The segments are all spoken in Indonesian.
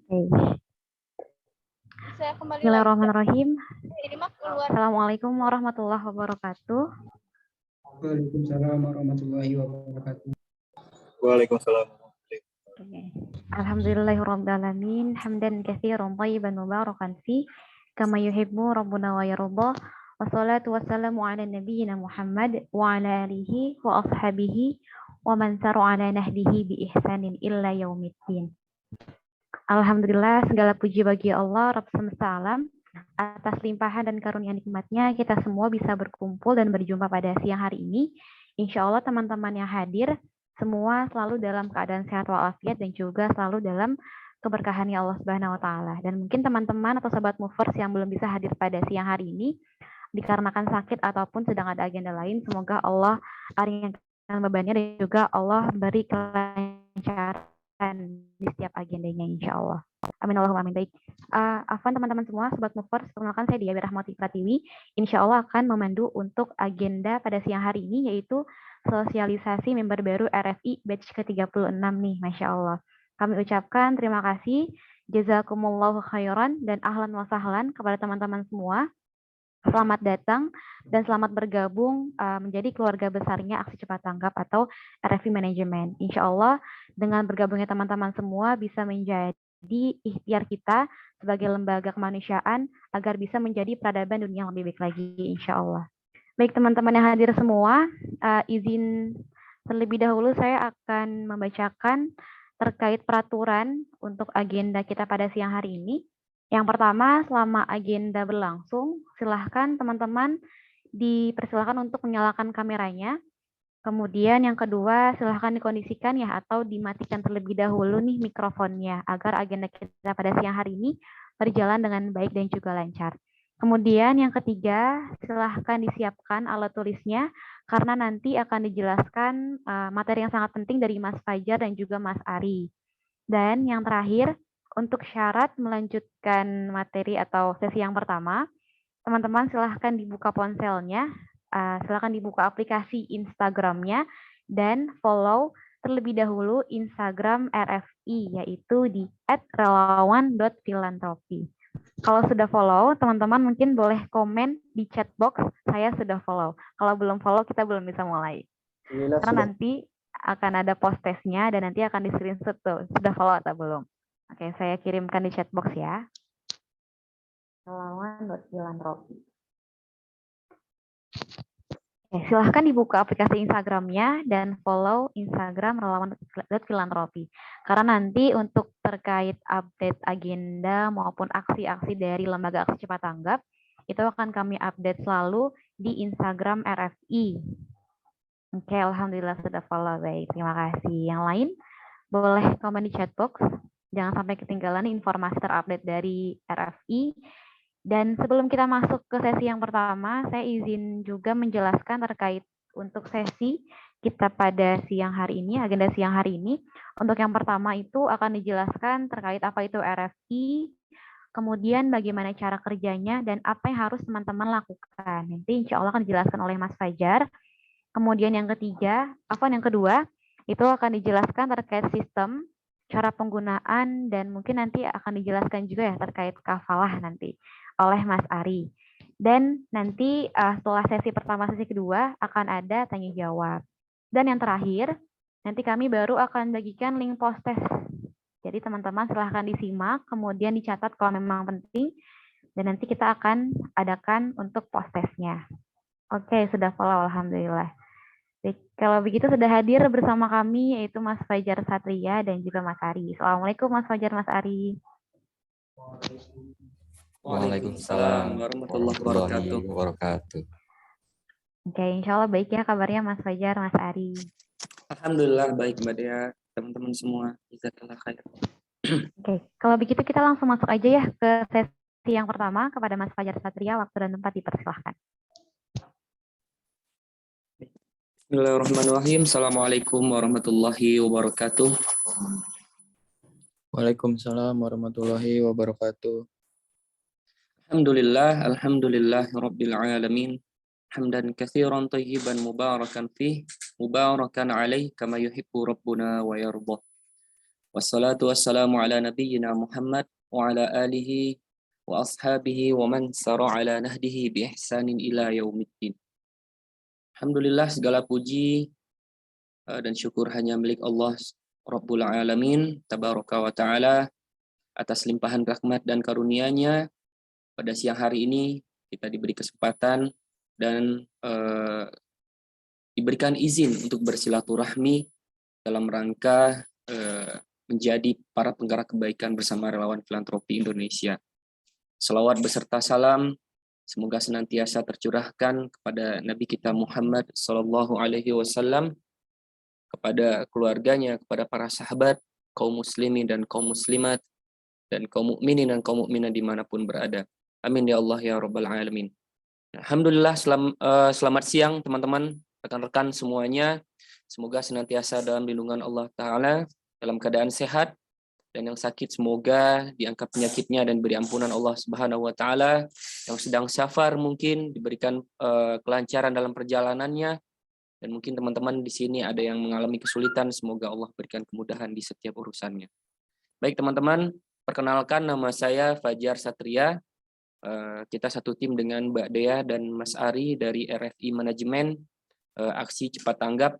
Oke. Saya kembali Bismillahirrahmanirrahim. Ini mah keluar. Assalamualaikum warahmatullahi wabarakatuh. Waalaikumsalam warahmatullahi wabarakatuh. Waalaikumsalam. Oke. Alhamdulillahirrabbilalamin. Hamdan katsiran thayyiban mubarakan fi kama yuhibbu rabbuna wa yarda. Wassalatu wassalamu ala nabiyyina Muhammad wa ala alihi wa ashabihi wa man sara ala nahdihi bi ihsanin illa yaumiddin. Alhamdulillah, segala puji bagi Allah Rabb semesta alam. Atas limpahan dan karunia nikmatnya, kita semua bisa berkumpul dan berjumpa pada siang hari ini. Insya Allah teman-teman yang hadir, semua selalu dalam keadaan sehat walafiat dan juga selalu dalam keberkahan Allah Subhanahu wa Ta'ala. Dan mungkin teman-teman atau sobat movers yang belum bisa hadir pada siang hari ini, dikarenakan sakit ataupun sedang ada agenda lain, semoga Allah ringankan bebannya dan juga Allah beri kelancaran di setiap agendanya insya Allah. Amin Allahumma amin. Baik, Afwan teman-teman semua, sobat movers, perkenalkan saya Dia Rahmati Pratiwi. Insya Allah akan memandu untuk agenda pada siang hari ini, yaitu sosialisasi member baru RFI batch ke-36 nih, Masya Allah. Kami ucapkan terima kasih, jazakumullahu khairan dan ahlan wa sahlan kepada teman-teman semua. Selamat datang dan selamat bergabung menjadi keluarga besarnya Aksi Cepat Tanggap atau RFI Manajemen. Insya Allah dengan bergabungnya teman-teman semua bisa menjadi ikhtiar kita sebagai lembaga kemanusiaan agar bisa menjadi peradaban dunia yang lebih baik lagi, insya Allah. Baik teman-teman yang hadir semua, izin terlebih dahulu saya akan membacakan terkait peraturan untuk agenda kita pada siang hari ini. Yang pertama, selama agenda berlangsung, silahkan teman-teman dipersilahkan untuk menyalakan kameranya. Kemudian yang kedua, silahkan dikondisikan ya atau dimatikan terlebih dahulu nih mikrofonnya agar agenda kita pada siang hari ini berjalan dengan baik dan juga lancar. Kemudian yang ketiga, silahkan disiapkan alat tulisnya karena nanti akan dijelaskan materi yang sangat penting dari Mas Fajar dan juga Mas Ari. Dan yang terakhir, untuk syarat melanjutkan materi atau sesi yang pertama, teman-teman silahkan dibuka ponselnya, silahkan dibuka aplikasi Instagramnya, dan follow terlebih dahulu Instagram RFI, yaitu di @relawan.filantropi. Kalau sudah follow, teman-teman mungkin boleh komen di chat box, saya sudah follow. Kalau belum follow, kita belum bisa mulai. Karena nanti akan ada post testnya dan nanti akan di screenshot tuh, sudah follow atau belum. Oke, saya kirimkan di chat box ya. Relawan.filantropi. Silahkan dibuka aplikasi Instagramnya dan follow Instagram relawan.filantropi. Karena nanti untuk terkait update agenda maupun aksi-aksi dari Lembaga Aksi Cepat Tanggap, itu akan kami update selalu di Instagram RFI. Oke, alhamdulillah sudah follow, baik. Terima kasih. Yang lain, boleh komen di chat box. Jangan sampai ketinggalan informasi terupdate dari RFI. Dan sebelum kita masuk ke sesi yang pertama, saya izin juga menjelaskan terkait untuk sesi kita pada siang hari ini, agenda siang hari ini. Untuk yang pertama itu akan dijelaskan terkait apa itu RFI, kemudian bagaimana cara kerjanya, dan apa yang harus teman-teman lakukan. Nanti insya Allah akan dijelaskan oleh Mas Fajar. Kemudian yang ketiga, yang kedua, itu akan dijelaskan terkait sistem, cara penggunaan, dan mungkin nanti akan dijelaskan juga ya terkait kafalah nanti oleh Mas Ari. Dan nanti setelah sesi pertama, sesi kedua akan ada tanya jawab. Dan yang terakhir, nanti kami baru akan bagikan link post test. Jadi teman-teman silahkan disimak, kemudian dicatat kalau memang penting, dan nanti kita akan adakan untuk post testnya. Oke, sudah follow, alhamdulillah. Baik, kalau begitu sudah hadir bersama kami yaitu Mas Fajar Satria dan juga Mas Ari. Assalamualaikum Mas Fajar, Mas Ari. Waalaikumsalam warahmatullahi wabarakatuh. Oke, insya Allah baik ya kabarnya Mas Fajar, Mas Ari. Alhamdulillah baik Mbak Dea, teman-teman semua. Jazakallah khair. Oke, kalau begitu kita langsung masuk aja ya ke sesi yang pertama kepada Mas Fajar Satria. Waktu dan tempat dipersilahkan. Bismillahirrahmanirrahim. Assalamualaikum warahmatullahi wabarakatuh. Waalaikumsalam warahmatullahi wabarakatuh. Alhamdulillah rabbil alamin. Hamdan katsiran thayyiban mubarakan fih, mubarakan alaih kama yuhibbu rabbuna wa yarda. Wassalatu wassalamu ala nabiyyina Muhammad wa ala alihi wa ashabihi wa man sara ala nahdihi bi ihsanin ila yaumiddin. Alhamdulillah, segala puji dan syukur hanya milik Allah Rabbul Alamin tabaraka wa ta'ala atas limpahan rahmat dan karunia-Nya. Pada siang hari ini kita diberi kesempatan dan diberikan izin untuk bersilaturahmi dalam rangka menjadi para penggerak kebaikan bersama relawan filantropi Indonesia. Selawat beserta salam semoga senantiasa tercurahkan kepada Nabi kita Muhammad Sallallahu Alaihi Wasallam, kepada keluarganya, kepada para sahabat, kaum muslimin dan kaum muslimat, dan kaum mukminin dan kaum mukminat dimanapun berada. Amin ya Allah ya Rabbal Alamin. Alhamdulillah, selamat siang teman-teman, rekan-rekan semuanya. Semoga senantiasa dalam lindungan Allah Ta'ala, dalam keadaan sehat, dan yang sakit semoga diangkat penyakitnya dan beri ampunan Allah Subhanahu wa Ta'ala. Yang sedang safar mungkin diberikan kelancaran dalam perjalanannya, dan mungkin teman-teman di sini ada yang mengalami kesulitan, semoga Allah berikan kemudahan di setiap urusannya. Baik teman-teman, perkenalkan nama saya Fajar Satria. Kita satu tim dengan Mbak Dea dan Mas Ari dari RFI Manajemen Aksi Cepat Tanggap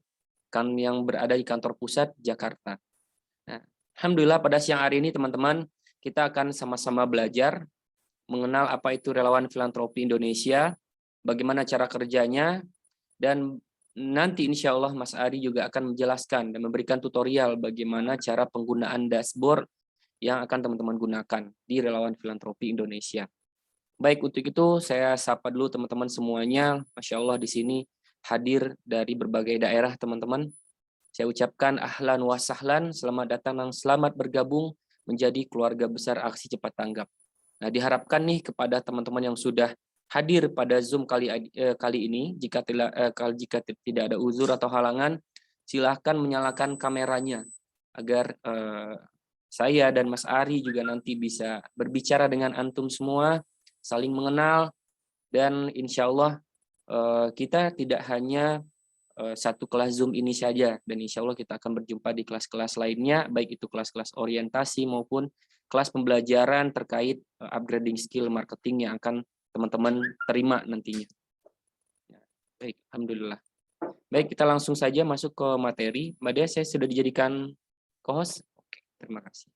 yang berada di kantor pusat Jakarta. Nah, alhamdulillah pada siang hari ini teman-teman kita akan sama-sama belajar mengenal apa itu relawan filantropi Indonesia, bagaimana cara kerjanya, dan nanti insya Allah Mas Ari juga akan menjelaskan dan memberikan tutorial bagaimana cara penggunaan dashboard yang akan teman-teman gunakan di relawan filantropi Indonesia. Baik, untuk itu saya sapa dulu teman-teman semuanya. Masya Allah di sini hadir dari berbagai daerah teman-teman. Saya ucapkan ahlan wa sahlan, selamat datang dan selamat bergabung menjadi keluarga besar Aksi Cepat Tanggap. Nah, diharapkan nih kepada teman-teman yang sudah hadir pada Zoom kali ini, jika tidak ada uzur atau halangan, silahkan menyalakan kameranya agar saya dan Mas Ari juga nanti bisa berbicara dengan antum semua, saling mengenal, dan insya Allah kita tidak hanya satu kelas Zoom ini saja, dan insya Allah kita akan berjumpa di kelas-kelas lainnya, baik itu kelas-kelas orientasi maupun kelas pembelajaran terkait upgrading skill marketing yang akan teman-teman terima nantinya. Baik, alhamdulillah. Baik, kita langsung saja masuk ke materi. Mbak Dea, saya sudah dijadikan co-host. Oke, terima kasih.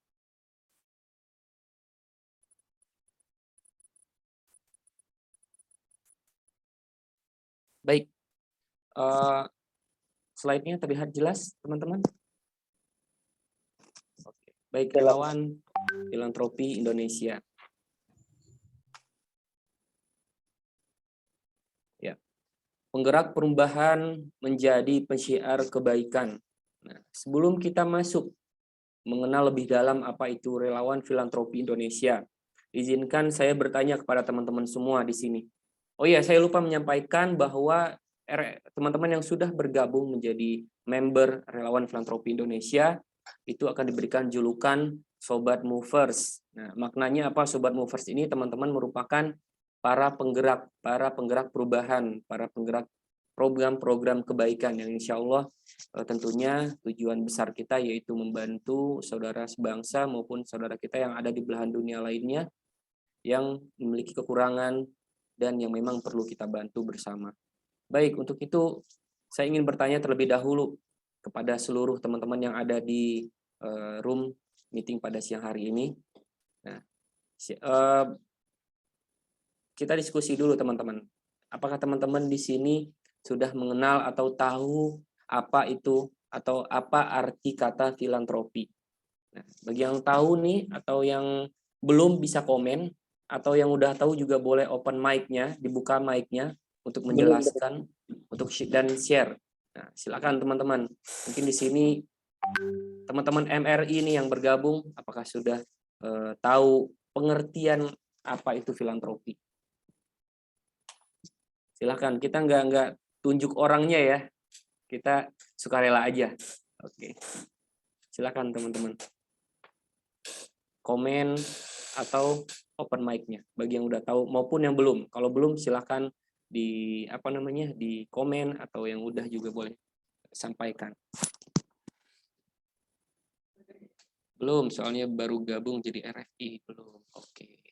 Baik. Slide-nya terlihat jelas, teman-teman? Oke. Baik, relawan filantropi Indonesia. Ya. Penggerak perubahan menjadi penyiar kebaikan. Nah, sebelum kita masuk mengenal lebih dalam apa itu relawan filantropi Indonesia, izinkan saya bertanya kepada teman-teman semua di sini. Oh iya, saya lupa menyampaikan bahwa teman-teman yang sudah bergabung menjadi member relawan filantropi Indonesia itu akan diberikan julukan Sobat Movers. Nah, maknanya apa Sobat Movers ini? Teman-teman merupakan para penggerak perubahan, para penggerak program-program kebaikan yang insya Allah tentunya tujuan besar kita yaitu membantu saudara sebangsa maupun saudara kita yang ada di belahan dunia lainnya yang memiliki kekurangan dan yang memang perlu kita bantu bersama. Baik, untuk itu saya ingin bertanya terlebih dahulu kepada seluruh teman-teman yang ada di room meeting pada siang hari ini. Nah, kita diskusi dulu teman-teman. Apakah teman-teman di sini sudah mengenal atau tahu apa itu atau apa arti kata filantropi? Nah, bagi yang tahu nih atau yang belum bisa komen atau yang udah tahu juga boleh open mic-nya, dibuka mic-nya untuk menjelaskan, untuk dan share. Nah, silakan teman-teman. Mungkin di sini teman-teman MRI ini yang bergabung, apakah sudah tahu pengertian apa itu filantropi? Silakan. Kita nggak tunjuk orangnya ya. Kita sukarela aja. Oke. Silakan teman-teman. Komen atau open mic-nya bagi yang udah tahu maupun yang belum. Kalau belum silakan di di komen atau yang udah juga boleh sampaikan. Belum, soalnya baru gabung jadi RFI. Belum. Oke.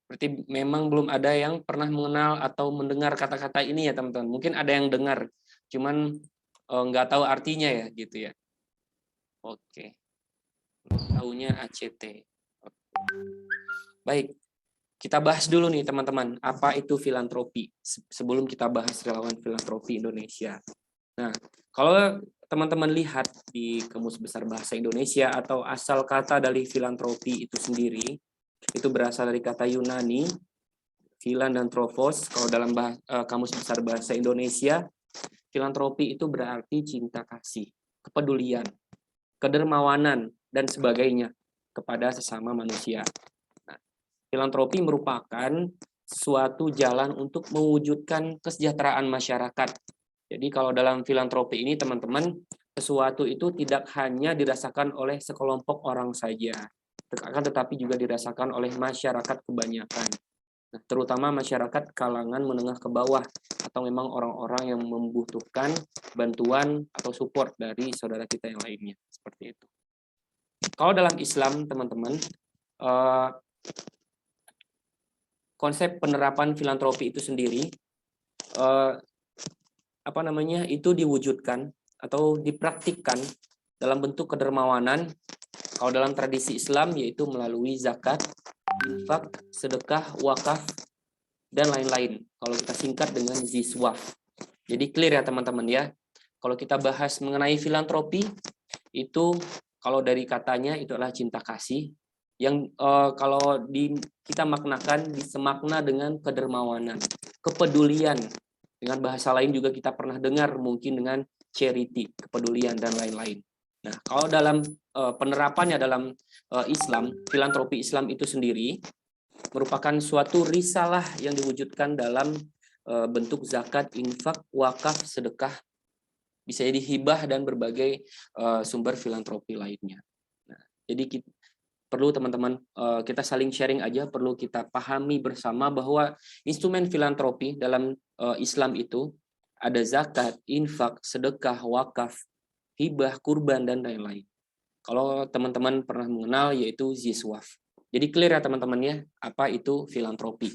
Berarti memang belum ada yang pernah mengenal atau mendengar kata-kata ini ya teman-teman. Mungkin ada yang dengar, cuman nggak tahu artinya ya gitu ya. Oke. Taunya ACT. Baik. Kita bahas dulu nih teman-teman, apa itu filantropi sebelum kita bahas relawan filantropi Indonesia. Nah, kalau teman-teman lihat di Kamus Besar Bahasa Indonesia atau asal kata dari filantropi itu sendiri, itu berasal dari kata Yunani, filan dan tropos. Kalau dalam Kamus Besar Bahasa Indonesia, filantropi itu berarti cinta kasih, kepedulian, kedermawanan, dan sebagainya kepada sesama manusia. Filantropi merupakan suatu jalan untuk mewujudkan kesejahteraan masyarakat. Jadi kalau dalam filantropi ini teman-teman, sesuatu itu tidak hanya dirasakan oleh sekelompok orang saja, akan tetapi juga dirasakan oleh masyarakat kebanyakan. Nah, terutama masyarakat kalangan menengah ke bawah atau memang orang-orang yang membutuhkan bantuan atau support dari saudara kita yang lainnya, seperti itu. Kalau dalam Islam, teman-teman, konsep penerapan filantropi itu sendiri itu diwujudkan atau dipraktikkan dalam bentuk kedermawanan. Kalau dalam tradisi Islam yaitu melalui zakat, infak, sedekah, wakaf, dan lain-lain. Kalau kita singkat dengan ziswaf. Jadi clear ya teman-teman ya. Kalau kita bahas mengenai filantropi itu kalau dari katanya itu adalah cinta kasih. Yang kalau kita maknakan disemakna dengan kedermawanan, kepedulian. Dengan bahasa lain juga kita pernah dengar mungkin dengan charity, kepedulian dan lain-lain. Nah, kalau dalam penerapannya dalam Islam, filantropi Islam itu sendiri merupakan suatu risalah yang diwujudkan dalam bentuk zakat, infak, wakaf, sedekah, bisa jadi hibah dan berbagai sumber filantropi lainnya. Nah, jadi perlu teman-teman kita saling sharing aja, perlu kita pahami bersama bahwa instrumen filantropi dalam Islam itu ada zakat, infak, sedekah, wakaf, hibah, kurban, dan lain-lain. Kalau teman-teman pernah mengenal yaitu ziswaf. Jadi clear ya teman-teman ya, apa itu filantropi.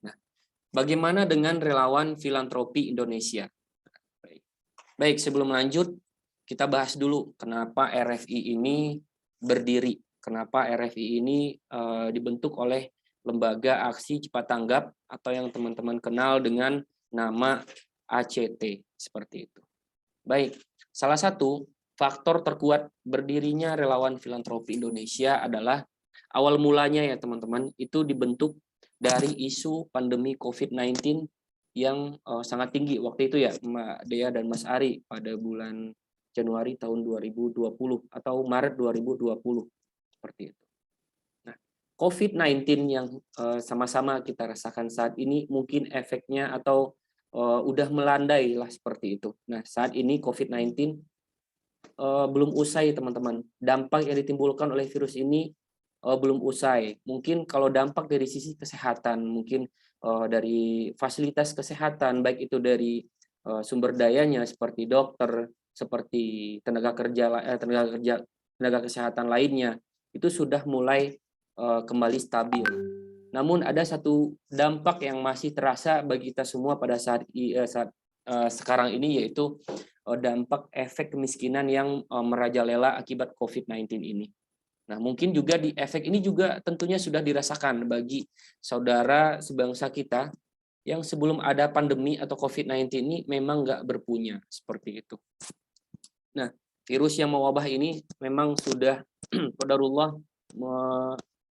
Nah, bagaimana dengan relawan filantropi Indonesia? Baik, sebelum lanjut, kita bahas dulu kenapa RFI ini berdiri. Kenapa RFI ini dibentuk oleh Lembaga Aksi Cepat Tanggap atau yang teman-teman kenal dengan nama ACT, seperti itu. Baik, salah satu faktor terkuat berdirinya relawan filantropi Indonesia adalah awal mulanya ya teman-teman, itu dibentuk dari isu pandemi COVID-19 yang sangat tinggi waktu itu ya Mbak Dea dan Mas Ari pada bulan Januari tahun 2020 atau Maret 2020. Seperti itu. Nah, COVID-19 yang sama-sama kita rasakan saat ini mungkin efeknya atau udah melandai lah seperti itu. Nah, saat ini COVID-19 belum usai teman-teman. Dampak yang ditimbulkan oleh virus ini belum usai. Mungkin kalau dampak dari sisi kesehatan, mungkin dari fasilitas kesehatan, baik itu dari sumber dayanya seperti dokter, seperti tenaga kesehatan lainnya, itu sudah mulai kembali stabil. Namun ada satu dampak yang masih terasa bagi kita semua pada saat sekarang ini, yaitu dampak efek kemiskinan yang merajalela akibat COVID-19 ini. Nah, mungkin juga di efek ini juga tentunya sudah dirasakan bagi saudara sebangsa kita yang sebelum ada pandemi atau COVID-19 ini memang nggak berpunya, seperti itu. Nah, virus yang mewabah ini memang sudah qadarullah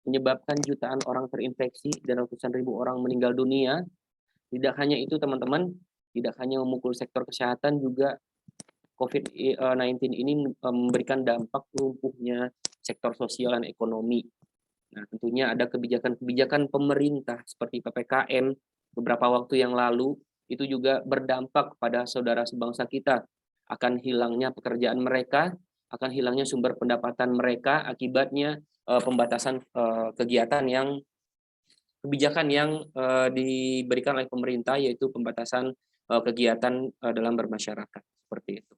menyebabkan jutaan orang terinfeksi dan ratusan ribu orang meninggal dunia. Tidak hanya itu teman-teman, tidak hanya memukul sektor kesehatan, juga COVID-19 ini memberikan dampak lumpuhnya sektor sosial dan ekonomi. Nah, tentunya ada kebijakan-kebijakan pemerintah seperti PPKM beberapa waktu yang lalu, itu juga berdampak pada saudara sebangsa kita. Akan hilangnya pekerjaan mereka, akan hilangnya sumber pendapatan mereka, akibatnya pembatasan kebijakan yang diberikan oleh pemerintah, yaitu pembatasan kegiatan dalam bermasyarakat, seperti itu.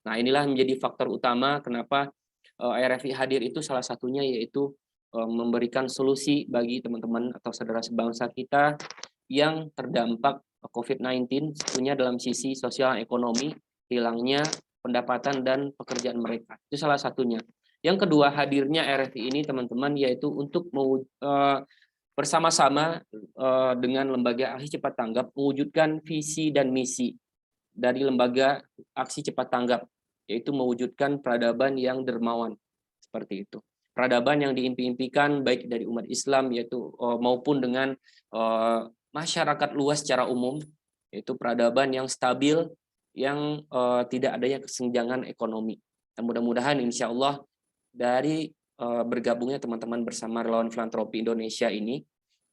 Nah, inilah menjadi faktor utama kenapa RFI hadir, itu salah satunya yaitu memberikan solusi bagi teman-teman atau saudara sebangsa kita yang terdampak COVID-19, tentunya dalam sisi sosial ekonomi, hilangnya pendapatan dan pekerjaan mereka. Itu salah satunya. Yang kedua, hadirnya RFI ini teman-teman yaitu untuk bersama-sama dengan lembaga aksi cepat tanggap mewujudkan visi dan misi dari lembaga aksi cepat tanggap, yaitu mewujudkan peradaban yang dermawan, seperti itu. Peradaban yang diimpi-impikan baik dari umat Islam yaitu maupun dengan masyarakat luas secara umum, yaitu peradaban yang stabil, yang tidak adanya kesenjangan ekonomi. Dan mudah-mudahan insya Allah dari bergabungnya teman-teman bersama Relawan Filantropi Indonesia ini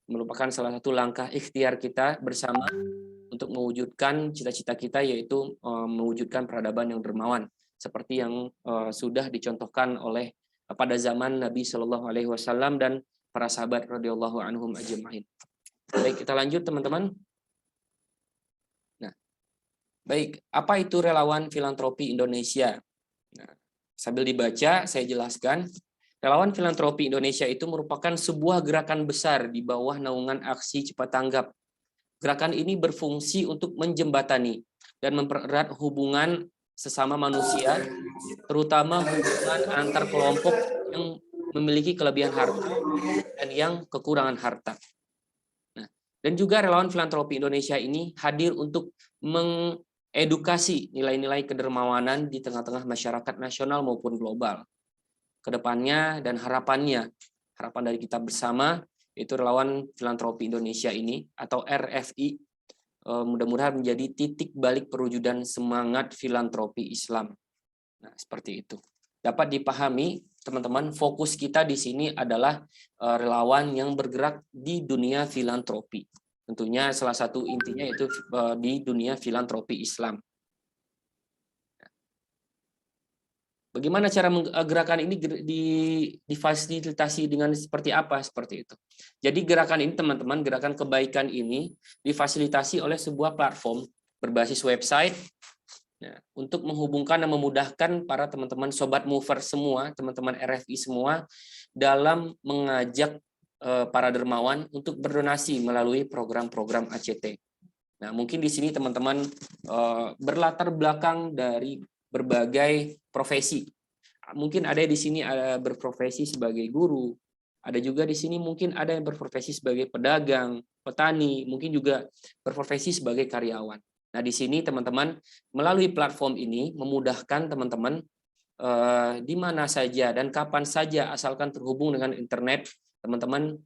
merupakan salah satu langkah ikhtiar kita bersama untuk mewujudkan cita-cita kita, yaitu mewujudkan peradaban yang dermawan seperti yang sudah dicontohkan oleh pada zaman Nabi Shallallahu Alaihi Wasallam dan para sahabat radhiyallahu anhum ajma'in. Baik, kita lanjut teman-teman. Nah, baik, apa itu Relawan Filantropi Indonesia? Nah, sambil dibaca saya jelaskan. Relawan Filantropi Indonesia itu merupakan sebuah gerakan besar di bawah naungan aksi cepat tanggap. Gerakan ini berfungsi untuk menjembatani dan mempererat hubungan sesama manusia, terutama hubungan antar kelompok yang memiliki kelebihan harta dan yang kekurangan harta. Nah, dan juga Relawan Filantropi Indonesia ini hadir untuk mengedukasi nilai-nilai kedermawanan di tengah-tengah masyarakat nasional maupun global. Kedepannya dan harapan dari kita bersama, yaitu Relawan Filantropi Indonesia ini atau RFI, mudah-mudahan menjadi titik balik perwujudan semangat filantropi Islam. Nah, seperti itu. Dapat dipahami, teman-teman, fokus kita di sini adalah relawan yang bergerak di dunia filantropi. Tentunya salah satu intinya itu di dunia filantropi Islam. Bagaimana cara gerakan ini difasilitasi dengan seperti apa? Seperti itu. Jadi gerakan ini teman-teman, gerakan kebaikan ini difasilitasi oleh sebuah platform berbasis website untuk menghubungkan dan memudahkan para teman-teman sobat mover semua, teman-teman RFI semua dalam mengajak para dermawan untuk berdonasi melalui program-program ACT. Nah, mungkin di sini teman-teman berlatar belakang dari berbagai profesi. Mungkin ada di sini berprofesi sebagai guru, ada juga di sini mungkin ada yang berprofesi sebagai pedagang, petani, mungkin juga berprofesi sebagai karyawan. Nah, di sini teman-teman melalui platform ini memudahkan teman-teman di mana saja dan kapan saja asalkan terhubung dengan internet, teman-teman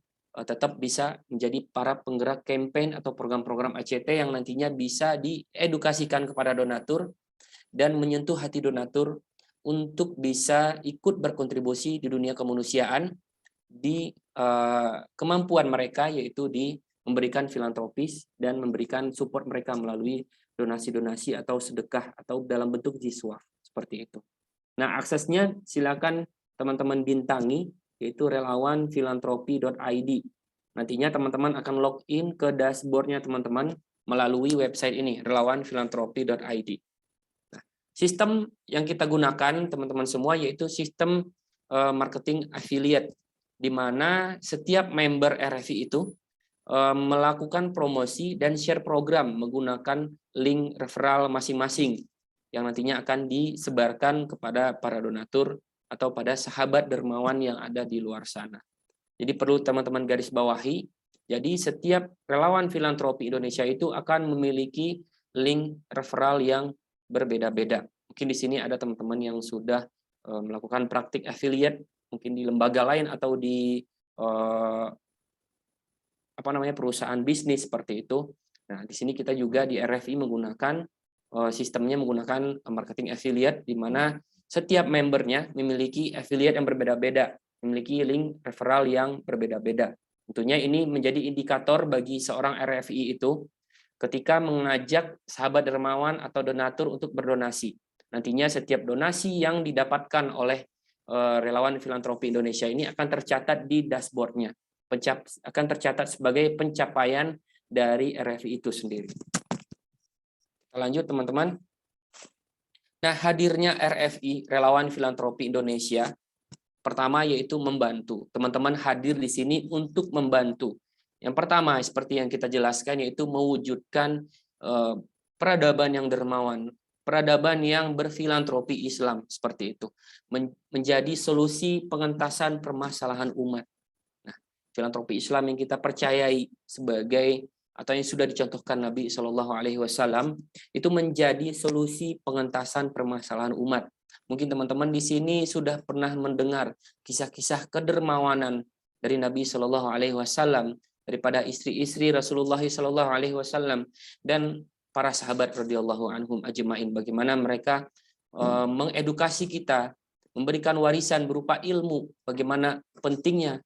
tetap bisa menjadi para penggerak campaign atau program-program ACT yang nantinya bisa diedukasikan kepada donatur dan menyentuh hati donatur untuk bisa ikut berkontribusi di dunia kemanusiaan di kemampuan mereka, yaitu di memberikan filantropis dan memberikan support mereka melalui donasi-donasi atau sedekah atau dalam bentuk jiswaf seperti itu. Nah, aksesnya silakan teman-teman bintangi, yaitu relawanfilantropi.id. Nantinya teman-teman akan login ke dashboardnya teman-teman melalui website ini, relawanfilantropi.id. Sistem yang kita gunakan teman-teman semua yaitu sistem marketing affiliate, di mana setiap member RFI itu melakukan promosi dan share program menggunakan link referral masing-masing yang nantinya akan disebarkan kepada para donatur atau pada sahabat dermawan yang ada di luar sana. Jadi perlu teman-teman garis bawahi, jadi setiap relawan filantropi Indonesia itu akan memiliki link referral yang berbeda-beda. Mungkin di sini ada teman-teman yang sudah melakukan praktik affiliate, mungkin di lembaga lain atau di perusahaan bisnis seperti itu. Nah, di sini kita juga di RFI menggunakan sistemnya menggunakan marketing affiliate, di mana setiap membernya memiliki affiliate yang berbeda-beda, memiliki link referral yang berbeda-beda. Tentunya ini menjadi indikator bagi seorang RFI itu ketika mengajak sahabat dermawan atau donatur untuk berdonasi. Nantinya setiap donasi yang didapatkan oleh relawan filantropi Indonesia ini akan tercatat di dashboardnya, akan tercatat sebagai pencapaian dari RFI itu sendiri. Kita lanjut teman-teman. Nah, hadirnya RFI, Relawan Filantropi Indonesia, pertama yaitu membantu. Teman-teman hadir di sini untuk membantu. Yang pertama, seperti yang kita jelaskan, yaitu mewujudkan peradaban yang dermawan, peradaban yang berfilantropi Islam, seperti itu. Menjadi solusi pengentasan permasalahan umat. Nah, filantropi Islam yang kita percayai sebagai atau yang sudah dicontohkan Nabi Shallallahu Alaihi Wasallam itu menjadi solusi pengentasan permasalahan umat. Mungkin teman-teman di sini sudah pernah mendengar kisah-kisah kedermawanan dari Nabi Shallallahu Alaihi Wasallam, daripada istri-istri Rasulullah Shallallahu Alaihi Wasallam dan para sahabat radhiyallahu anhum ajmain, bagaimana mereka mengedukasi kita, memberikan warisan berupa ilmu, bagaimana pentingnya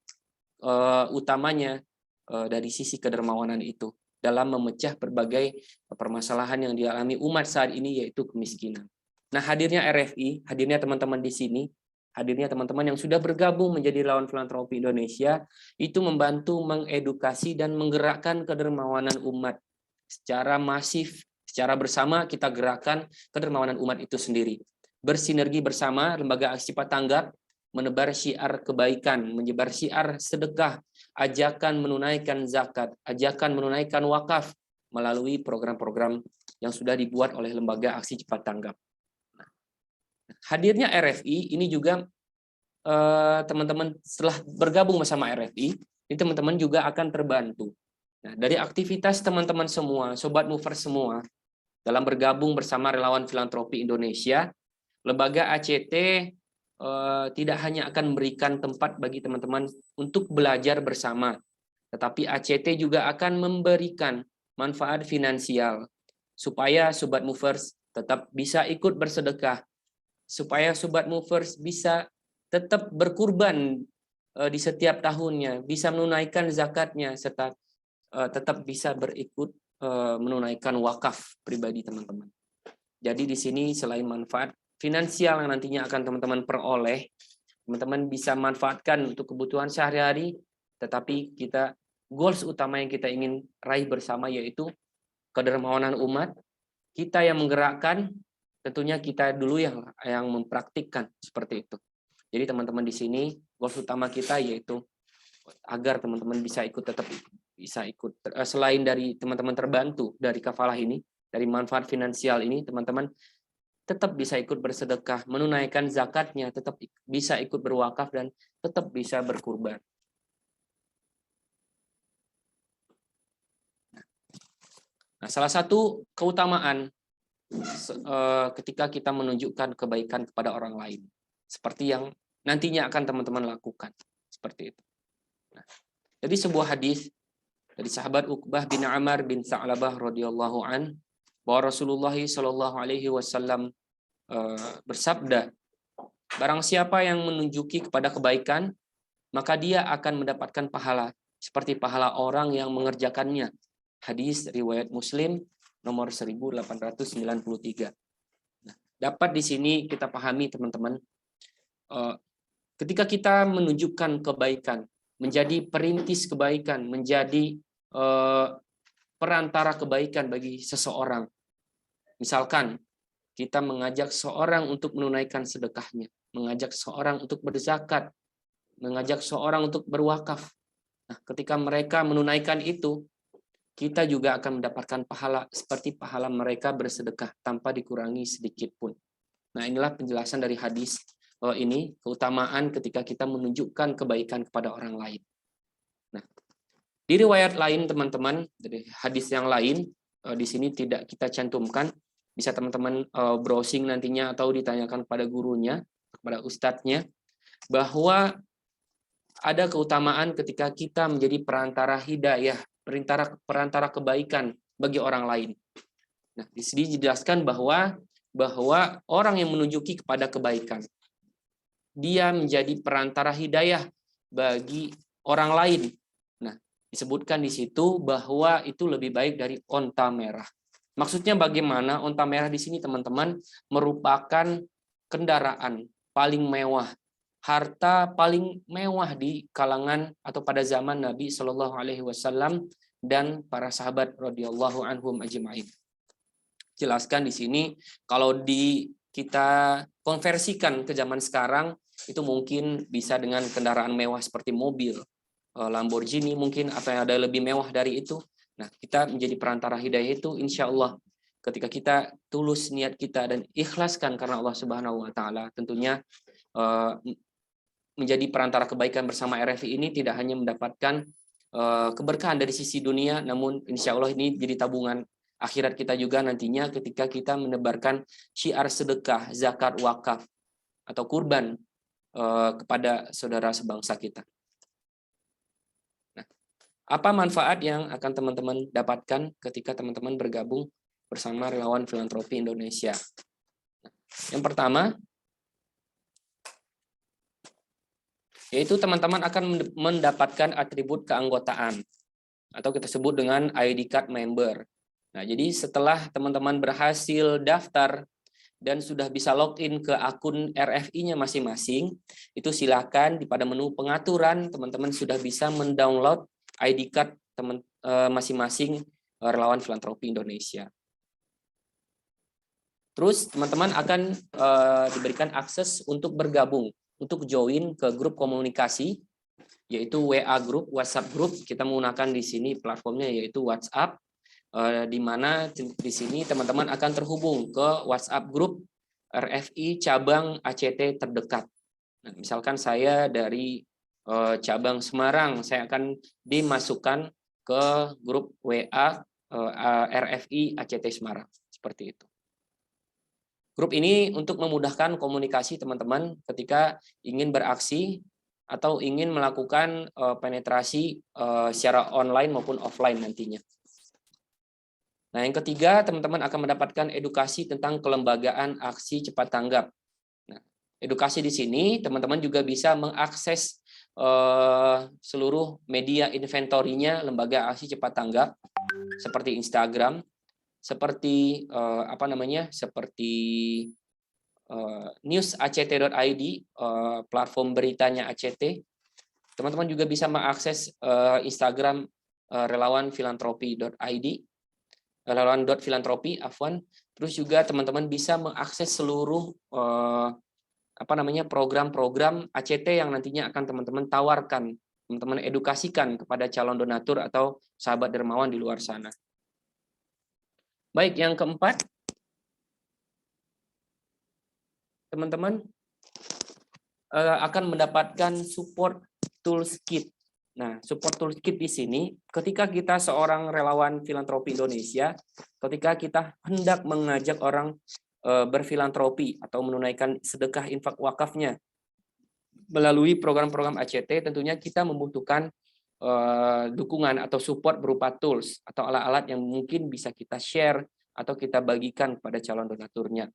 utamanya dari sisi kedermawanan itu dalam memecah berbagai permasalahan yang dialami umat saat ini, yaitu kemiskinan. Nah, hadirnya RFI, hadirnya teman-teman di sini, hadirnya teman-teman yang sudah bergabung menjadi Relawan Filantropi Indonesia, itu membantu mengedukasi dan menggerakkan kedermawanan umat secara masif, secara bersama kita gerakkan kedermawanan umat itu sendiri. Bersinergi bersama, Lembaga Aksi Cepat Tanggap menebar syiar kebaikan, menyebar syiar sedekah, ajakan menunaikan zakat, ajakan menunaikan wakaf melalui program-program yang sudah dibuat oleh Lembaga Aksi Cepat Tanggap. Hadirnya RFI ini juga teman-teman setelah bergabung bersama RFI, ini teman-teman juga akan terbantu. Nah, dari aktivitas teman-teman semua, Sobat Mover semua, dalam bergabung bersama Relawan Filantropi Indonesia, Lembaga ACT tidak hanya akan memberikan tempat bagi teman-teman untuk belajar bersama, tetapi ACT juga akan memberikan manfaat finansial supaya Sobat Movers tetap bisa ikut bersedekah, supaya Sobat Movers bisa tetap berkurban di setiap tahunnya, bisa menunaikan zakatnya, serta tetap bisa berikut menunaikan wakaf pribadi teman-teman. Jadi di sini selain manfaat finansial yang nantinya akan teman-teman peroleh, teman-teman bisa manfaatkan untuk kebutuhan sehari-hari, tetapi kita goals utama yang kita ingin raih bersama yaitu kedermawanan umat. Kita yang menggerakkan, tentunya kita dulu yang mempraktikkan seperti itu. Jadi teman-teman di sini goals utama kita yaitu agar teman-teman bisa ikut selain dari teman-teman terbantu dari kafalah ini, dari manfaat finansial ini, teman-teman tetap bisa ikut bersedekah, menunaikan zakatnya, tetap bisa ikut berwakaf, dan tetap bisa berkurban. Nah, salah satu keutamaan ketika kita menunjukkan kebaikan kepada orang lain, seperti yang nantinya akan teman-teman lakukan, seperti itu. Nah, jadi sebuah hadis dari sahabat Uqbah bin Amr bin Sa'labah radhiyallahu an, bahwa Rasulullah Shallallahu Alaihi Wasallam bersabda, barang siapa yang menunjuki kepada kebaikan, maka dia akan mendapatkan pahala seperti pahala orang yang mengerjakannya. Hadis riwayat Muslim nomor 1893. Nah, dapat di sini kita pahami teman-teman, ketika kita menunjukkan kebaikan, menjadi perintis kebaikan, menjadi perantara kebaikan bagi seseorang. Misalkan kita mengajak seorang untuk menunaikan sedekahnya, mengajak seorang untuk berzakat, mengajak seorang untuk berwakaf. Nah, ketika mereka menunaikan itu, kita juga akan mendapatkan pahala seperti pahala mereka bersedekah tanpa dikurangi sedikit pun. Nah, inilah penjelasan dari hadis bahwa ini keutamaan ketika kita menunjukkan kebaikan kepada orang lain. Nah, di riwayat lain teman-teman, dari hadis yang lain di sini tidak kita cantumkan, bisa teman-teman browsing nantinya atau ditanyakan pada gurunya, kepada ustadznya, bahwa ada keutamaan ketika kita menjadi perantara hidayah, perantara kebaikan bagi orang lain. Nah, di sini dijelaskan bahwa orang yang menunjuki kepada kebaikan, dia menjadi perantara hidayah bagi orang lain. Nah, disebutkan di situ bahwa itu lebih baik dari onta merah. Maksudnya bagaimana? Onta merah di sini teman-teman merupakan kendaraan paling mewah, harta paling mewah di kalangan atau pada zaman Nabi Shallallahu Alaihi Wasallam dan para sahabat radhiyallahu anhum ajma'in. Jelaskan di sini kalau di kita konversikan ke zaman sekarang, itu mungkin bisa dengan kendaraan mewah seperti mobil, Lamborghini mungkin, atau yang ada lebih mewah dari itu. Nah, kita menjadi perantara hidayah itu, insya Allah ketika kita tulus niat kita dan ikhlaskan karena Allah Subhanahu Wa Taala, tentunya menjadi perantara kebaikan bersama RFI ini tidak hanya mendapatkan keberkahan dari sisi dunia, namun insya Allah ini jadi tabungan akhirat kita juga nantinya ketika kita menebarkan syiar sedekah, zakat, wakaf, atau kurban kepada saudara sebangsa kita. Nah, apa manfaat yang akan teman-teman dapatkan ketika teman-teman bergabung bersama relawan filantropi Indonesia? Yang pertama, yaitu teman-teman akan mendapatkan atribut keanggotaan, atau kita sebut dengan ID card member. Nah, jadi setelah teman-teman berhasil daftar dan sudah bisa login ke akun RFI-nya masing-masing, itu silakan pada menu pengaturan teman-teman sudah bisa mendownload ID card masing-masing relawan filantropi Indonesia. Terus teman-teman akan diberikan akses untuk bergabung, untuk join ke grup komunikasi, yaitu WA group, WhatsApp group. Kita menggunakan di sini platformnya yaitu WhatsApp, di mana di sini teman-teman akan terhubung ke WhatsApp group RFI cabang ACT terdekat. Nah, misalkan saya dari cabang Semarang, saya akan dimasukkan ke grup WA RFI ACT Semarang, seperti itu. Grup ini untuk memudahkan komunikasi teman-teman ketika ingin beraksi atau ingin melakukan penetrasi secara online maupun offline nantinya. Nah, yang ketiga, teman-teman akan mendapatkan edukasi tentang kelembagaan aksi cepat tanggap. Nah, edukasi di sini, teman-teman juga bisa mengakses seluruh media inventorinya lembaga aksi cepat tanggap, seperti Instagram, seperti seperti newsact.id, platform beritanya ACT. Teman-teman juga bisa mengakses Instagram relawanfilantropi.id, relawan.filantropi, terus juga teman-teman bisa mengakses seluruh program-program ACT yang nantinya akan teman-teman tawarkan, teman-teman edukasikan kepada calon donatur atau sahabat dermawan di luar sana. Baik, yang keempat, teman-teman akan mendapatkan support tools kit. Nah, support tools kit di sini, ketika kita seorang relawan filantropi Indonesia, ketika kita hendak mengajak orang berfilantropi atau menunaikan sedekah infak wakafnya melalui program-program ACT, tentunya kita membutuhkan dukungan atau support berupa tools atau alat-alat yang mungkin bisa kita share atau kita bagikan kepada calon donaturnya.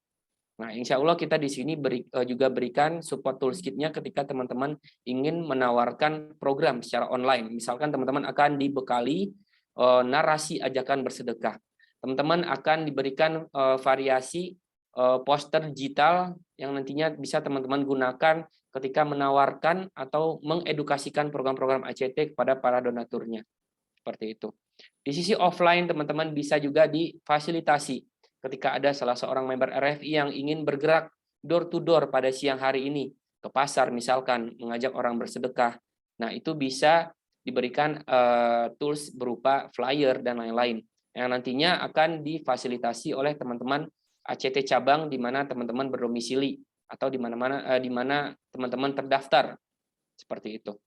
Nah, insya Allah kita di sini juga berikan support tools kit-nya ketika teman-teman ingin menawarkan program secara online. Misalkan teman-teman akan dibekali narasi ajakan bersedekah. Teman-teman akan diberikan variasi poster digital yang nantinya bisa teman-teman gunakan ketika menawarkan atau mengedukasikan program-program ACT kepada para donaturnya. Seperti itu. Di sisi offline, teman-teman bisa juga difasilitasi ketika ada salah seorang member RFI yang ingin bergerak door to door pada siang hari ini ke pasar, misalkan mengajak orang bersedekah. Nah, itu bisa diberikan tools berupa flyer dan lain-lain yang nantinya akan difasilitasi oleh teman-teman ACT cabang di mana teman-teman berdomisili atau di mana teman-teman terdaftar, seperti itu.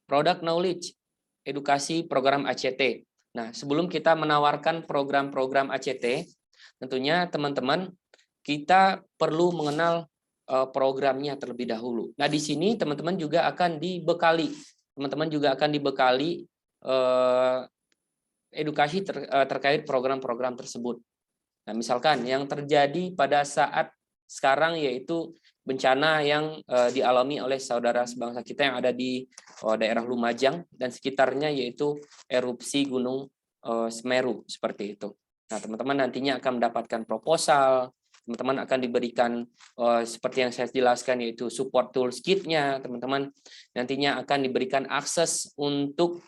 Product knowledge, edukasi program ACT. Nah, sebelum kita menawarkan program-program ACT, tentunya teman-teman kita perlu mengenal programnya terlebih dahulu. Nah, di sini teman-teman juga akan dibekali, edukasi terkait program-program tersebut. Nah, misalkan yang terjadi pada saat sekarang yaitu bencana yang dialami oleh saudara sebangsa kita yang ada di daerah Lumajang dan sekitarnya, yaitu erupsi Gunung Semeru, seperti itu. Nah, teman-teman nantinya akan mendapatkan proposal, teman-teman akan diberikan seperti yang saya jelaskan yaitu support tools kit-nya, teman-teman nantinya akan diberikan akses untuk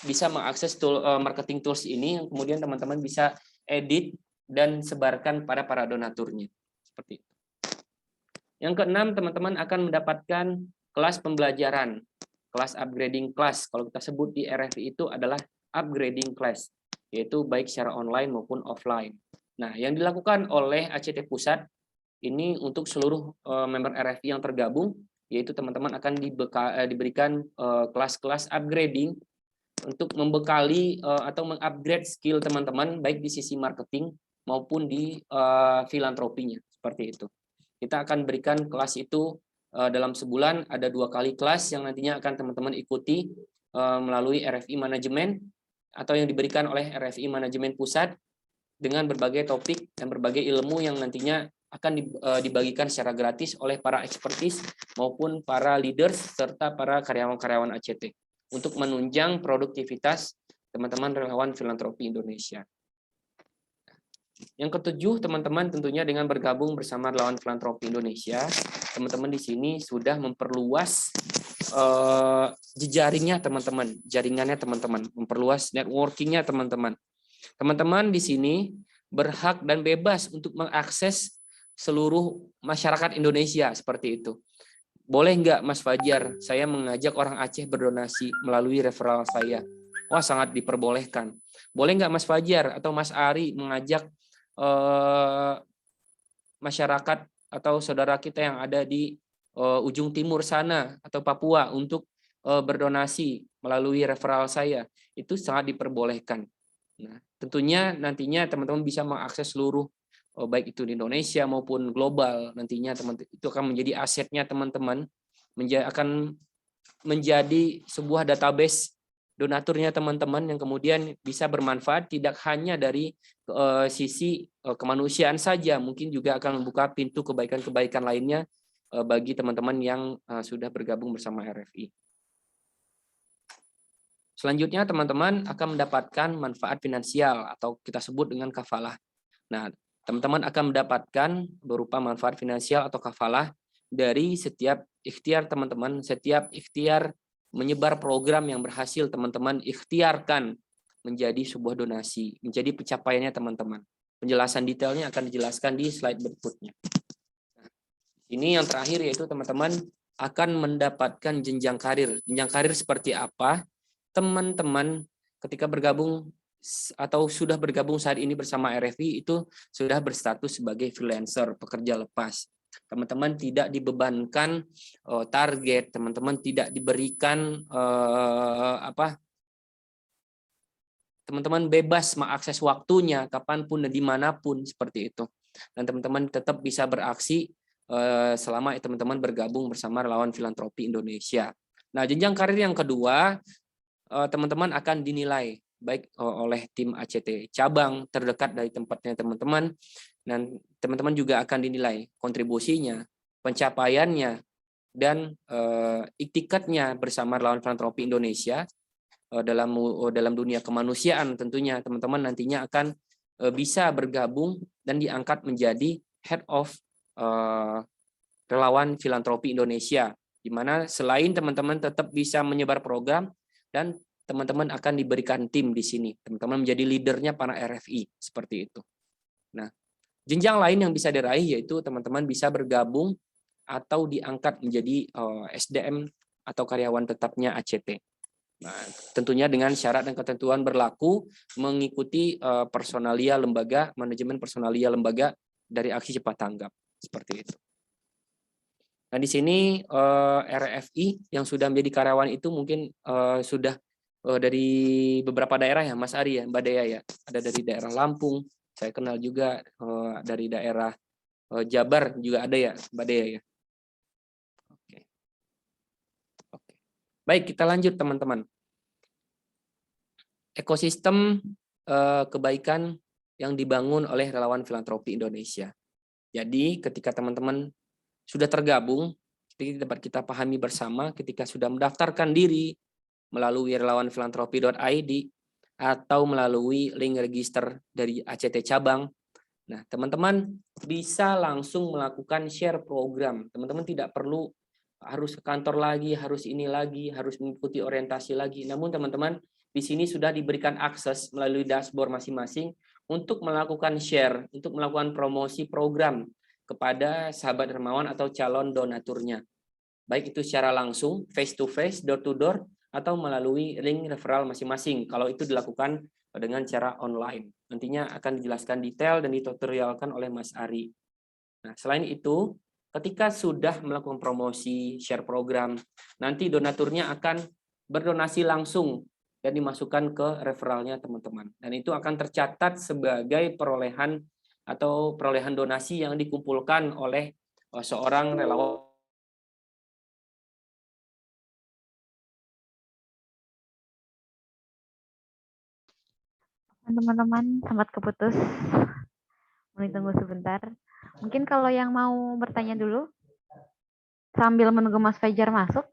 bisa mengakses marketing tools ini, yang kemudian teman-teman bisa edit dan sebarkan pada para donaturnya. Seperti itu. Yang keenam, teman-teman akan mendapatkan kelas pembelajaran, kelas upgrading class. Kalau kita sebut di RFI itu adalah upgrading class, yaitu baik secara online maupun offline. Nah, yang dilakukan oleh ACT Pusat ini untuk seluruh member RFI yang tergabung, yaitu teman-teman akan diberikan kelas-kelas upgrading untuk membekali atau mengupgrade skill teman-teman baik di sisi marketing maupun di filantropinya, seperti itu. Kita akan berikan kelas itu dalam sebulan, ada 2 kali kelas yang nantinya akan teman-teman ikuti melalui RFI Manajemen atau yang diberikan oleh RFI Manajemen Pusat dengan berbagai topik dan berbagai ilmu yang nantinya akan dibagikan secara gratis oleh para expertise maupun para leaders serta para karyawan-karyawan ACT untuk menunjang produktivitas teman-teman relawan filantropi Indonesia. Yang ketujuh, teman-teman tentunya dengan bergabung bersama relawan filantropi Indonesia, teman-teman di sini sudah memperluas jejaringnya teman-teman, jaringannya teman-teman, memperluas networkingnya teman-teman. Teman-teman di sini berhak dan bebas untuk mengakses seluruh masyarakat Indonesia seperti itu. Boleh nggak Mas Fajar, saya mengajak orang Aceh berdonasi melalui referral saya? Wah, sangat diperbolehkan. Boleh nggak Mas Fajar atau Mas Ari mengajak masyarakat atau saudara kita yang ada di ujung timur sana atau Papua untuk berdonasi melalui referral saya? Itu sangat diperbolehkan. Nah, tentunya nantinya teman-teman bisa mengakses seluruh baik itu di Indonesia maupun global. Nantinya itu akan menjadi asetnya teman-teman, akan menjadi sebuah database donaturnya teman-teman yang kemudian bisa bermanfaat tidak hanya dari sisi kemanusiaan saja, mungkin juga akan membuka pintu kebaikan-kebaikan lainnya bagi teman-teman yang sudah bergabung bersama RFI. Selanjutnya teman-teman akan mendapatkan manfaat finansial atau kita sebut dengan kafalah. Nah, teman-teman akan mendapatkan berupa manfaat finansial atau kafalah dari setiap ikhtiar teman-teman, setiap ikhtiar menyebar program yang berhasil teman-teman ikhtiarkan menjadi sebuah donasi, menjadi pencapaiannya teman-teman. Penjelasan detailnya akan dijelaskan di slide berikutnya. Nah, ini yang terakhir yaitu teman-teman akan mendapatkan jenjang karir. Jenjang karir seperti apa? Teman-teman ketika bergabung atau sudah bergabung saat ini bersama RFI itu sudah berstatus sebagai freelancer, pekerja lepas. Teman-teman tidak dibebankan target, teman-teman tidak diberikan teman-teman bebas mengakses waktunya kapanpun dan dimanapun seperti itu. Dan teman-teman tetap bisa beraksi selama teman-teman bergabung bersama relawan filantropi Indonesia. Nah, jenjang karir yang kedua, teman-teman akan dinilai baik oleh tim ACT cabang terdekat dari tempatnya teman-teman, dan teman-teman juga akan dinilai kontribusinya, pencapaiannya, dan iktikadnya bersama relawan filantropi Indonesia dalam dunia kemanusiaan. Tentunya teman-teman nantinya akan bisa bergabung dan diangkat menjadi head of relawan filantropi Indonesia, di mana selain teman-teman tetap bisa menyebar program dan teman-teman akan diberikan tim di sini. Teman-teman menjadi leadernya para RFI seperti itu. Nah, jenjang lain yang bisa diraih yaitu teman-teman bisa bergabung atau diangkat menjadi SDM atau karyawan tetapnya ACT. Nah, tentunya dengan syarat dan ketentuan berlaku mengikuti personalia lembaga, manajemen personalia lembaga dari aksi cepat tanggap seperti itu. Nah, di sini RFI yang sudah menjadi karyawan itu mungkin sudah dari beberapa daerah ya, Mas Ari ya, Mbak Dea ya. Ada dari daerah Lampung, saya kenal juga dari daerah Jabar juga ada ya, Mbak Dea ya. Oke. Baik, kita lanjut teman-teman. Ekosistem kebaikan yang dibangun oleh relawan filantropi Indonesia. Jadi ketika teman-teman sudah tergabung, dapat kita pahami bersama ketika sudah mendaftarkan diri melalui relawanfilantropi.id atau melalui link register dari ACT cabang. Nah, teman-teman bisa langsung melakukan share program. Teman-teman tidak perlu harus ke kantor lagi, harus ini lagi, harus mengikuti orientasi lagi. Namun teman-teman di sini sudah diberikan akses melalui dashboard masing-masing untuk melakukan share, untuk melakukan promosi program kepada sahabat dermawan atau calon donaturnya. Baik itu secara langsung, face to face, door to door, atau melalui link referral masing-masing. Kalau itu dilakukan dengan cara online. Nantinya akan dijelaskan detail dan ditutorialkan oleh Mas Ari. Nah, selain itu, ketika sudah melakukan promosi, share program, nanti donaturnya akan berdonasi langsung dan dimasukkan ke referralnya teman-teman. Dan itu akan tercatat sebagai perolehan atau perolehan donasi yang dikumpulkan oleh seorang relawan. Teman-teman, sempat keputus. Mau tunggu sebentar. Mungkin kalau yang mau bertanya dulu, sambil menunggu Mas Fajar masuk.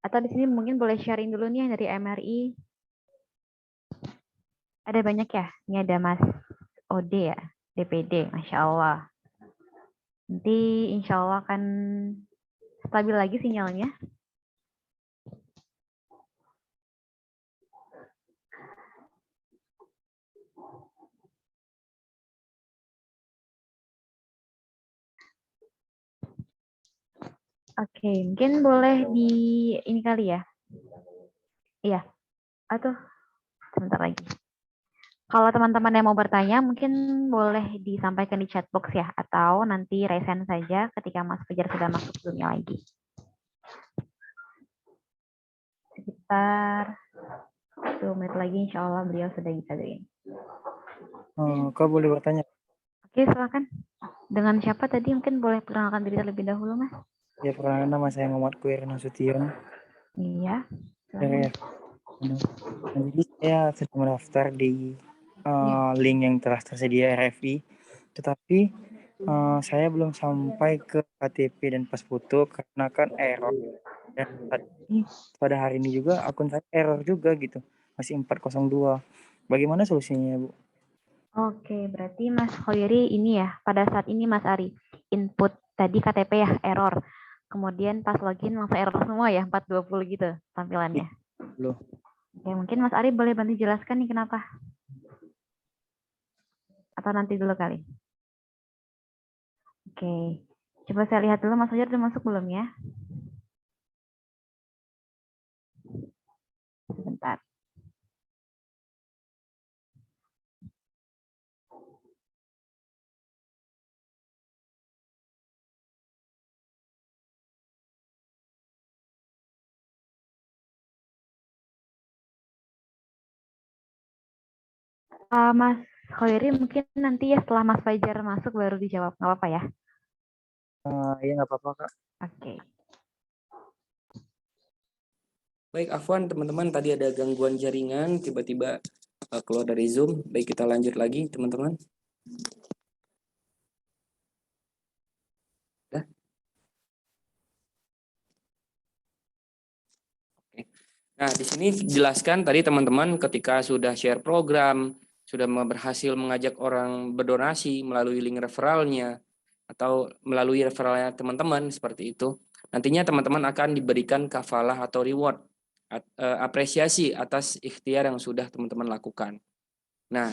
Atau di sini mungkin boleh sharing dulu nih dari MRI. Ada banyak ya? Ini ada Mas Ode ya, DPD, Masya Allah. Nanti insya Allah akan stabil lagi sinyalnya. Oke, mungkin boleh di ini kali ya. Iya, atau sebentar lagi. Kalau teman-teman yang mau bertanya, mungkin boleh disampaikan di chat box ya, atau nanti resen saja ketika Mas Fajar sudah masuk Zoom-nya lagi. Sekitar 2 menit lagi, insya Allah beliau sudah bisa join. Kau boleh bertanya? Oke, silakan. Dengan siapa tadi? Mungkin boleh perkenalkan diri terlebih dahulu, Mas. Ya, perkenalkan nama saya Muhammad Kuir Nasution. Iya. Dari jadi saya sudah mendaftar di link yang telah tersedia RFI, tetapi saya belum sampai ke KTP dan pas foto karena kan error. Dan pada hari ini juga akun saya error juga gitu, masih 402. Bagaimana solusinya, Bu? Oke, berarti Mas Khoiri ini ya, pada saat ini Mas Ari, input tadi KTP ya, error. Kemudian pas login langsung error semua ya, 420 gitu tampilannya. Loh. Oke, mungkin Mas Ari boleh bantu jelaskan nih kenapa? Atau nanti dulu kali? Oke, coba saya lihat dulu Mas Fajar udah masuk belum ya? Sebentar. Mas Khoiri mungkin nanti ya setelah Mas Fajar masuk baru dijawab, nggak apa-apa ya? Ya nggak apa-apa, Kak. Oke. Baik, Afwan, teman-teman, tadi ada gangguan jaringan, tiba-tiba keluar dari Zoom. Baik, kita lanjut lagi, teman-teman. Nah, di sini dijelaskan tadi teman-teman ketika sudah share program, sudah berhasil mengajak orang berdonasi melalui link referralnya atau melalui referralnya teman-teman seperti itu. Nantinya teman-teman akan diberikan kafalah atau reward, apresiasi atas ikhtiar yang sudah teman-teman lakukan. Nah,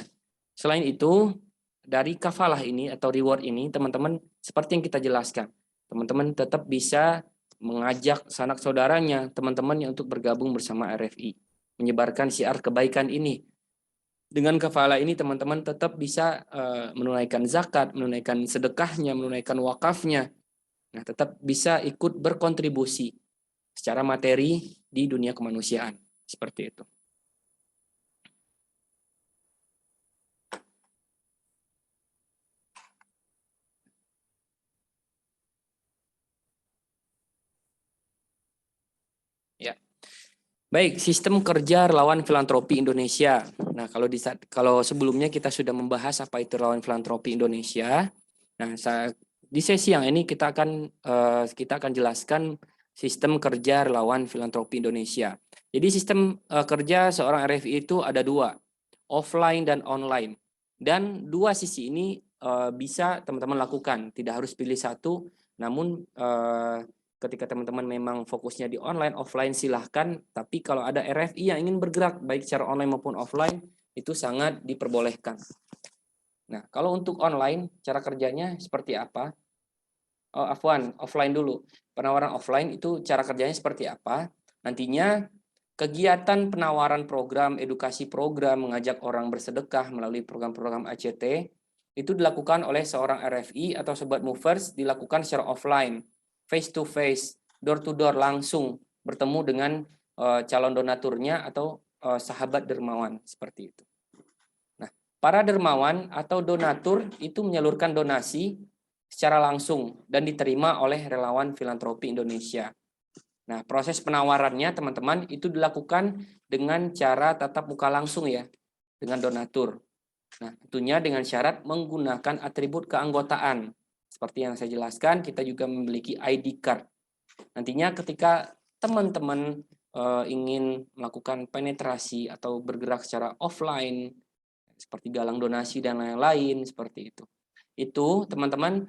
selain itu dari kafalah ini atau reward ini teman-teman seperti yang kita jelaskan, teman-teman tetap bisa mengajak sanak saudaranya, teman-temannya untuk bergabung bersama RFI, menyebarkan syiar kebaikan ini. Dengan kafalah ini teman-teman tetap bisa menunaikan zakat, menunaikan sedekahnya, menunaikan wakafnya. Nah, tetap bisa ikut berkontribusi secara materi di dunia kemanusiaan. Seperti itu. Ya. Baik, sistem kerja relawan filantropi Indonesia. Nah, kalau sebelumnya kita sudah membahas apa itu relawan filantropi Indonesia. Nah, di sesi yang ini kita akan jelaskan sistem kerja relawan filantropi Indonesia. Jadi sistem kerja seorang RFI itu ada dua, offline dan online. Dan dua sisi ini bisa teman-teman lakukan, tidak harus pilih satu, namun ketika teman-teman memang fokusnya di online, offline silahkan. Tapi kalau ada RFI yang ingin bergerak baik secara online maupun offline, itu sangat diperbolehkan. Nah, kalau untuk online, cara kerjanya seperti apa? Oh, afwan, offline dulu. Penawaran offline itu cara kerjanya seperti apa? Nantinya kegiatan penawaran program, edukasi program, mengajak orang bersedekah melalui program-program ACT, itu dilakukan oleh seorang RFI atau Sobat Movers, dilakukan secara offline, face to face, door to door, langsung bertemu dengan calon donaturnya atau sahabat dermawan, seperti itu. Nah, para dermawan atau donatur itu menyalurkan donasi secara langsung dan diterima oleh relawan filantropi Indonesia. Nah, proses penawarannya teman-teman itu dilakukan dengan cara tatap muka langsung ya, dengan donatur. Nah, tentunya dengan syarat menggunakan atribut keanggotaan. Seperti yang saya jelaskan, kita juga memiliki ID card. Nantinya ketika teman-teman ingin melakukan penetrasi atau bergerak secara offline, seperti galang donasi dan lain-lain, seperti itu. Itu teman-teman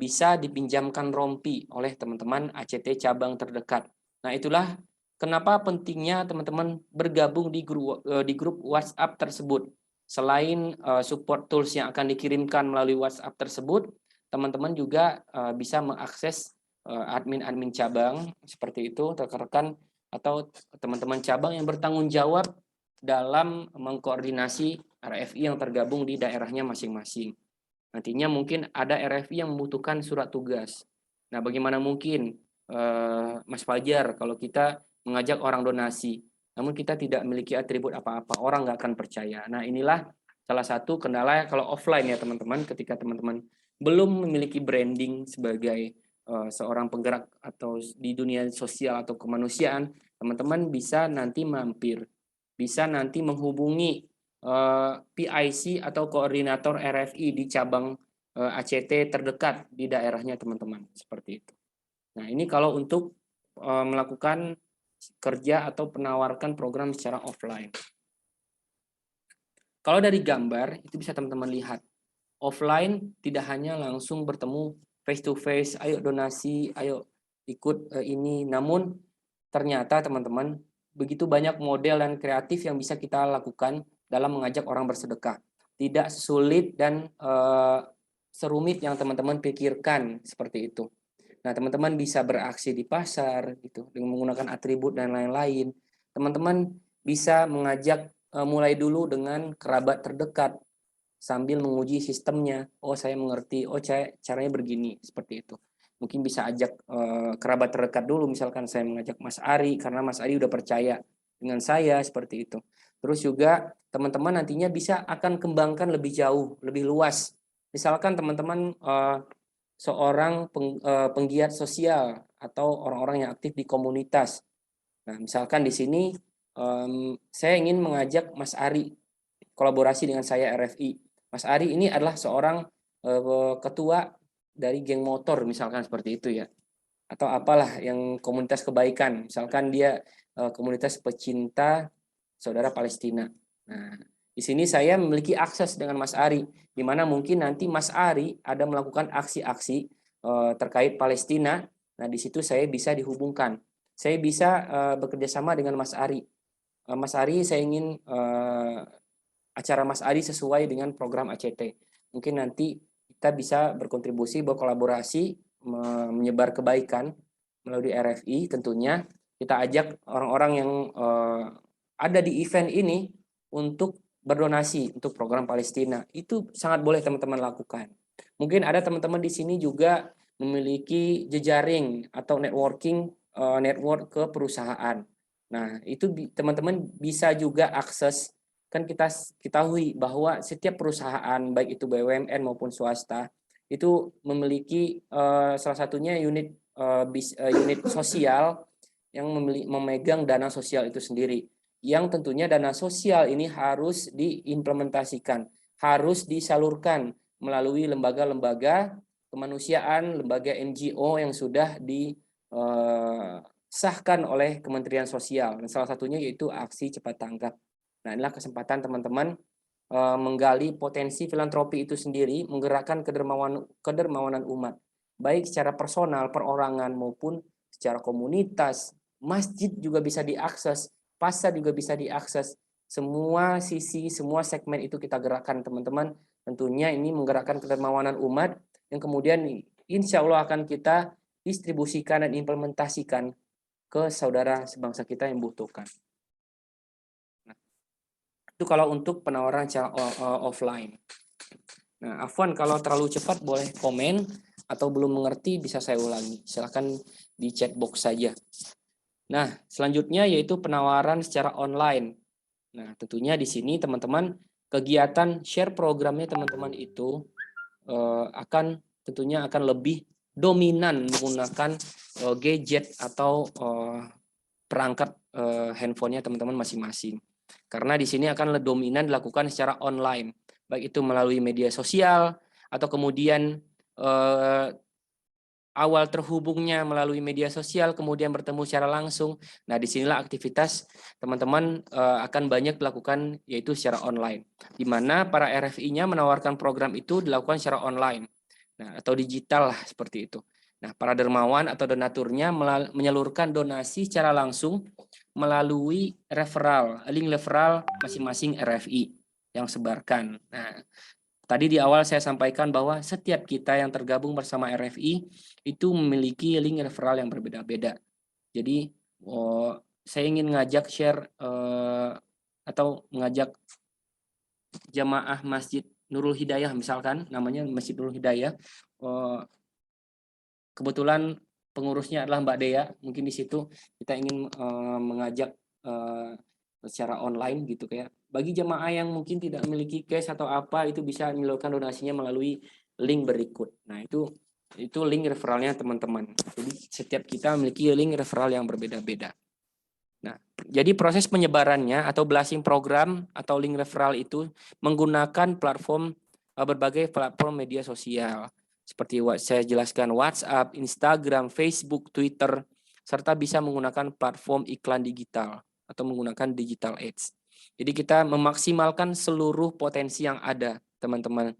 bisa dipinjamkan rompi oleh teman-teman ACT cabang terdekat. Nah, itulah kenapa pentingnya teman-teman bergabung di grup WhatsApp tersebut. Selain support tools yang akan dikirimkan melalui WhatsApp tersebut, teman-teman juga bisa mengakses admin-admin cabang seperti itu, rekan-rekan atau teman-teman cabang yang bertanggung jawab dalam mengkoordinasi RFI yang tergabung di daerahnya masing-masing. Nantinya mungkin ada RFI yang membutuhkan surat tugas. Nah, bagaimana mungkin Mas Fajar kalau kita mengajak orang donasi, namun kita tidak memiliki atribut apa-apa, orang nggak akan percaya. Nah, inilah salah satu kendala kalau offline ya teman-teman, ketika teman-teman belum memiliki branding sebagai seorang penggerak atau di dunia sosial atau kemanusiaan, teman-teman bisa nanti mampir, bisa nanti menghubungi PIC atau koordinator RFI di cabang ACT terdekat di daerahnya teman-teman, seperti itu. Nah, ini kalau untuk melakukan kerja atau menawarkan program secara offline. Kalau dari gambar itu bisa teman-teman lihat, offline tidak hanya langsung bertemu face to face, ayo donasi, ayo ikut ini, namun ternyata teman-teman begitu banyak model dan kreatif yang bisa kita lakukan dalam mengajak orang bersedekah. Tidak sulit dan serumit yang teman-teman pikirkan seperti itu. Nah, teman-teman bisa beraksi di pasar gitu dengan menggunakan atribut dan lain-lain. Teman-teman bisa mengajak mulai dulu dengan kerabat terdekat sambil menguji sistemnya. Oh, saya mengerti. Oh, caranya begini, seperti itu. Mungkin bisa ajak kerabat terdekat dulu, misalkan saya mengajak Mas Ari karena Mas Ari udah percaya dengan saya, seperti itu. Terus juga teman-teman nantinya bisa akan kembangkan lebih jauh, lebih luas. Misalkan teman-teman seorang penggiat sosial atau orang-orang yang aktif di komunitas. Nah, misalkan di sini saya ingin mengajak Mas Ari kolaborasi dengan saya RFI. Mas Ari ini adalah seorang ketua dari geng motor, misalkan seperti itu ya. Atau apalah yang komunitas kebaikan. Misalkan dia komunitas pecinta saudara Palestina. Nah, di sini saya memiliki akses dengan Mas Ari, di mana mungkin nanti Mas Ari ada melakukan aksi-aksi terkait Palestina. Nah, di situ saya bisa dihubungkan. Saya bisa bekerja sama dengan Mas Ari. Mas Ari, saya ingin acara Mas Ari sesuai dengan program ACT. Mungkin nanti kita bisa berkontribusi, berkolaborasi, menyebar kebaikan melalui RFI tentunya. Kita ajak orang-orang yang ada di event ini untuk berdonasi untuk program Palestina. Itu sangat boleh teman-teman lakukan. Mungkin ada teman-teman di sini juga memiliki jejaring atau networking network ke perusahaan. Nah, itu teman-teman bisa juga akses. Kan kita ketahui bahwa setiap perusahaan baik itu BUMN maupun swasta itu memiliki salah satunya unit sosial yang memegang dana sosial itu sendiri, yang tentunya dana sosial ini harus diimplementasikan, harus disalurkan melalui lembaga-lembaga kemanusiaan, lembaga NGO yang sudah disahkan oleh Kementerian Sosial. Dan salah satunya yaitu Aksi Cepat Tanggap. Nah, inilah kesempatan teman-teman menggali potensi filantropi itu sendiri, menggerakkan kedermawanan umat, baik secara personal, perorangan, maupun secara komunitas, masjid juga bisa diakses, pasar juga bisa diakses. Semua sisi, semua segmen itu kita gerakkan teman-teman. Tentunya ini menggerakkan kedermawanan umat yang kemudian insya Allah akan kita distribusikan dan implementasikan ke saudara sebangsa kita yang butuhkan. Nah, itu kalau untuk penawaran secara offline. Nah, Afwan kalau terlalu cepat boleh komen atau belum mengerti bisa saya ulangi. Silakan di chat box saja. Nah, selanjutnya yaitu penawaran secara online. Nah, tentunya di sini teman-teman kegiatan share programnya teman-teman itu tentunya akan lebih dominan menggunakan gadget atau perangkat handphonenya teman-teman masing-masing. Karena di sini akan dominan dilakukan secara online, baik itu melalui media sosial atau kemudian awal terhubungnya melalui media sosial, kemudian bertemu secara langsung. Nah, disinilah aktivitas teman-teman akan banyak dilakukan yaitu secara online. Di mana para RFI-nya menawarkan program itu dilakukan secara online. Nah, atau digital lah seperti itu. Nah, para dermawan atau donaturnya menyalurkan donasi secara langsung melalui referral, link referral masing-masing RFI yang sebarkan. Nah, tadi di awal saya sampaikan bahwa setiap kita yang tergabung bersama RFI itu memiliki link referral yang berbeda-beda. Jadi saya ingin ngajak share atau mengajak jamaah Masjid Nurul Hidayah misalkan, namanya Masjid Nurul Hidayah. Kebetulan pengurusnya adalah Mbak Dea, mungkin di situ kita ingin mengajak secara online gitu kayak. Bagi jamaah yang mungkin tidak memiliki cash atau apa itu bisa menyalurkan donasinya melalui link berikut. Nah, itu link referralnya teman-teman. Jadi setiap kita memiliki link referral yang berbeda-beda. Nah, jadi proses penyebarannya atau blasting program atau link referral itu menggunakan berbagai platform media sosial. Seperti saya jelaskan WhatsApp, Instagram, Facebook, Twitter, serta bisa menggunakan platform iklan digital atau menggunakan digital ads. Jadi kita memaksimalkan seluruh potensi yang ada, teman-teman.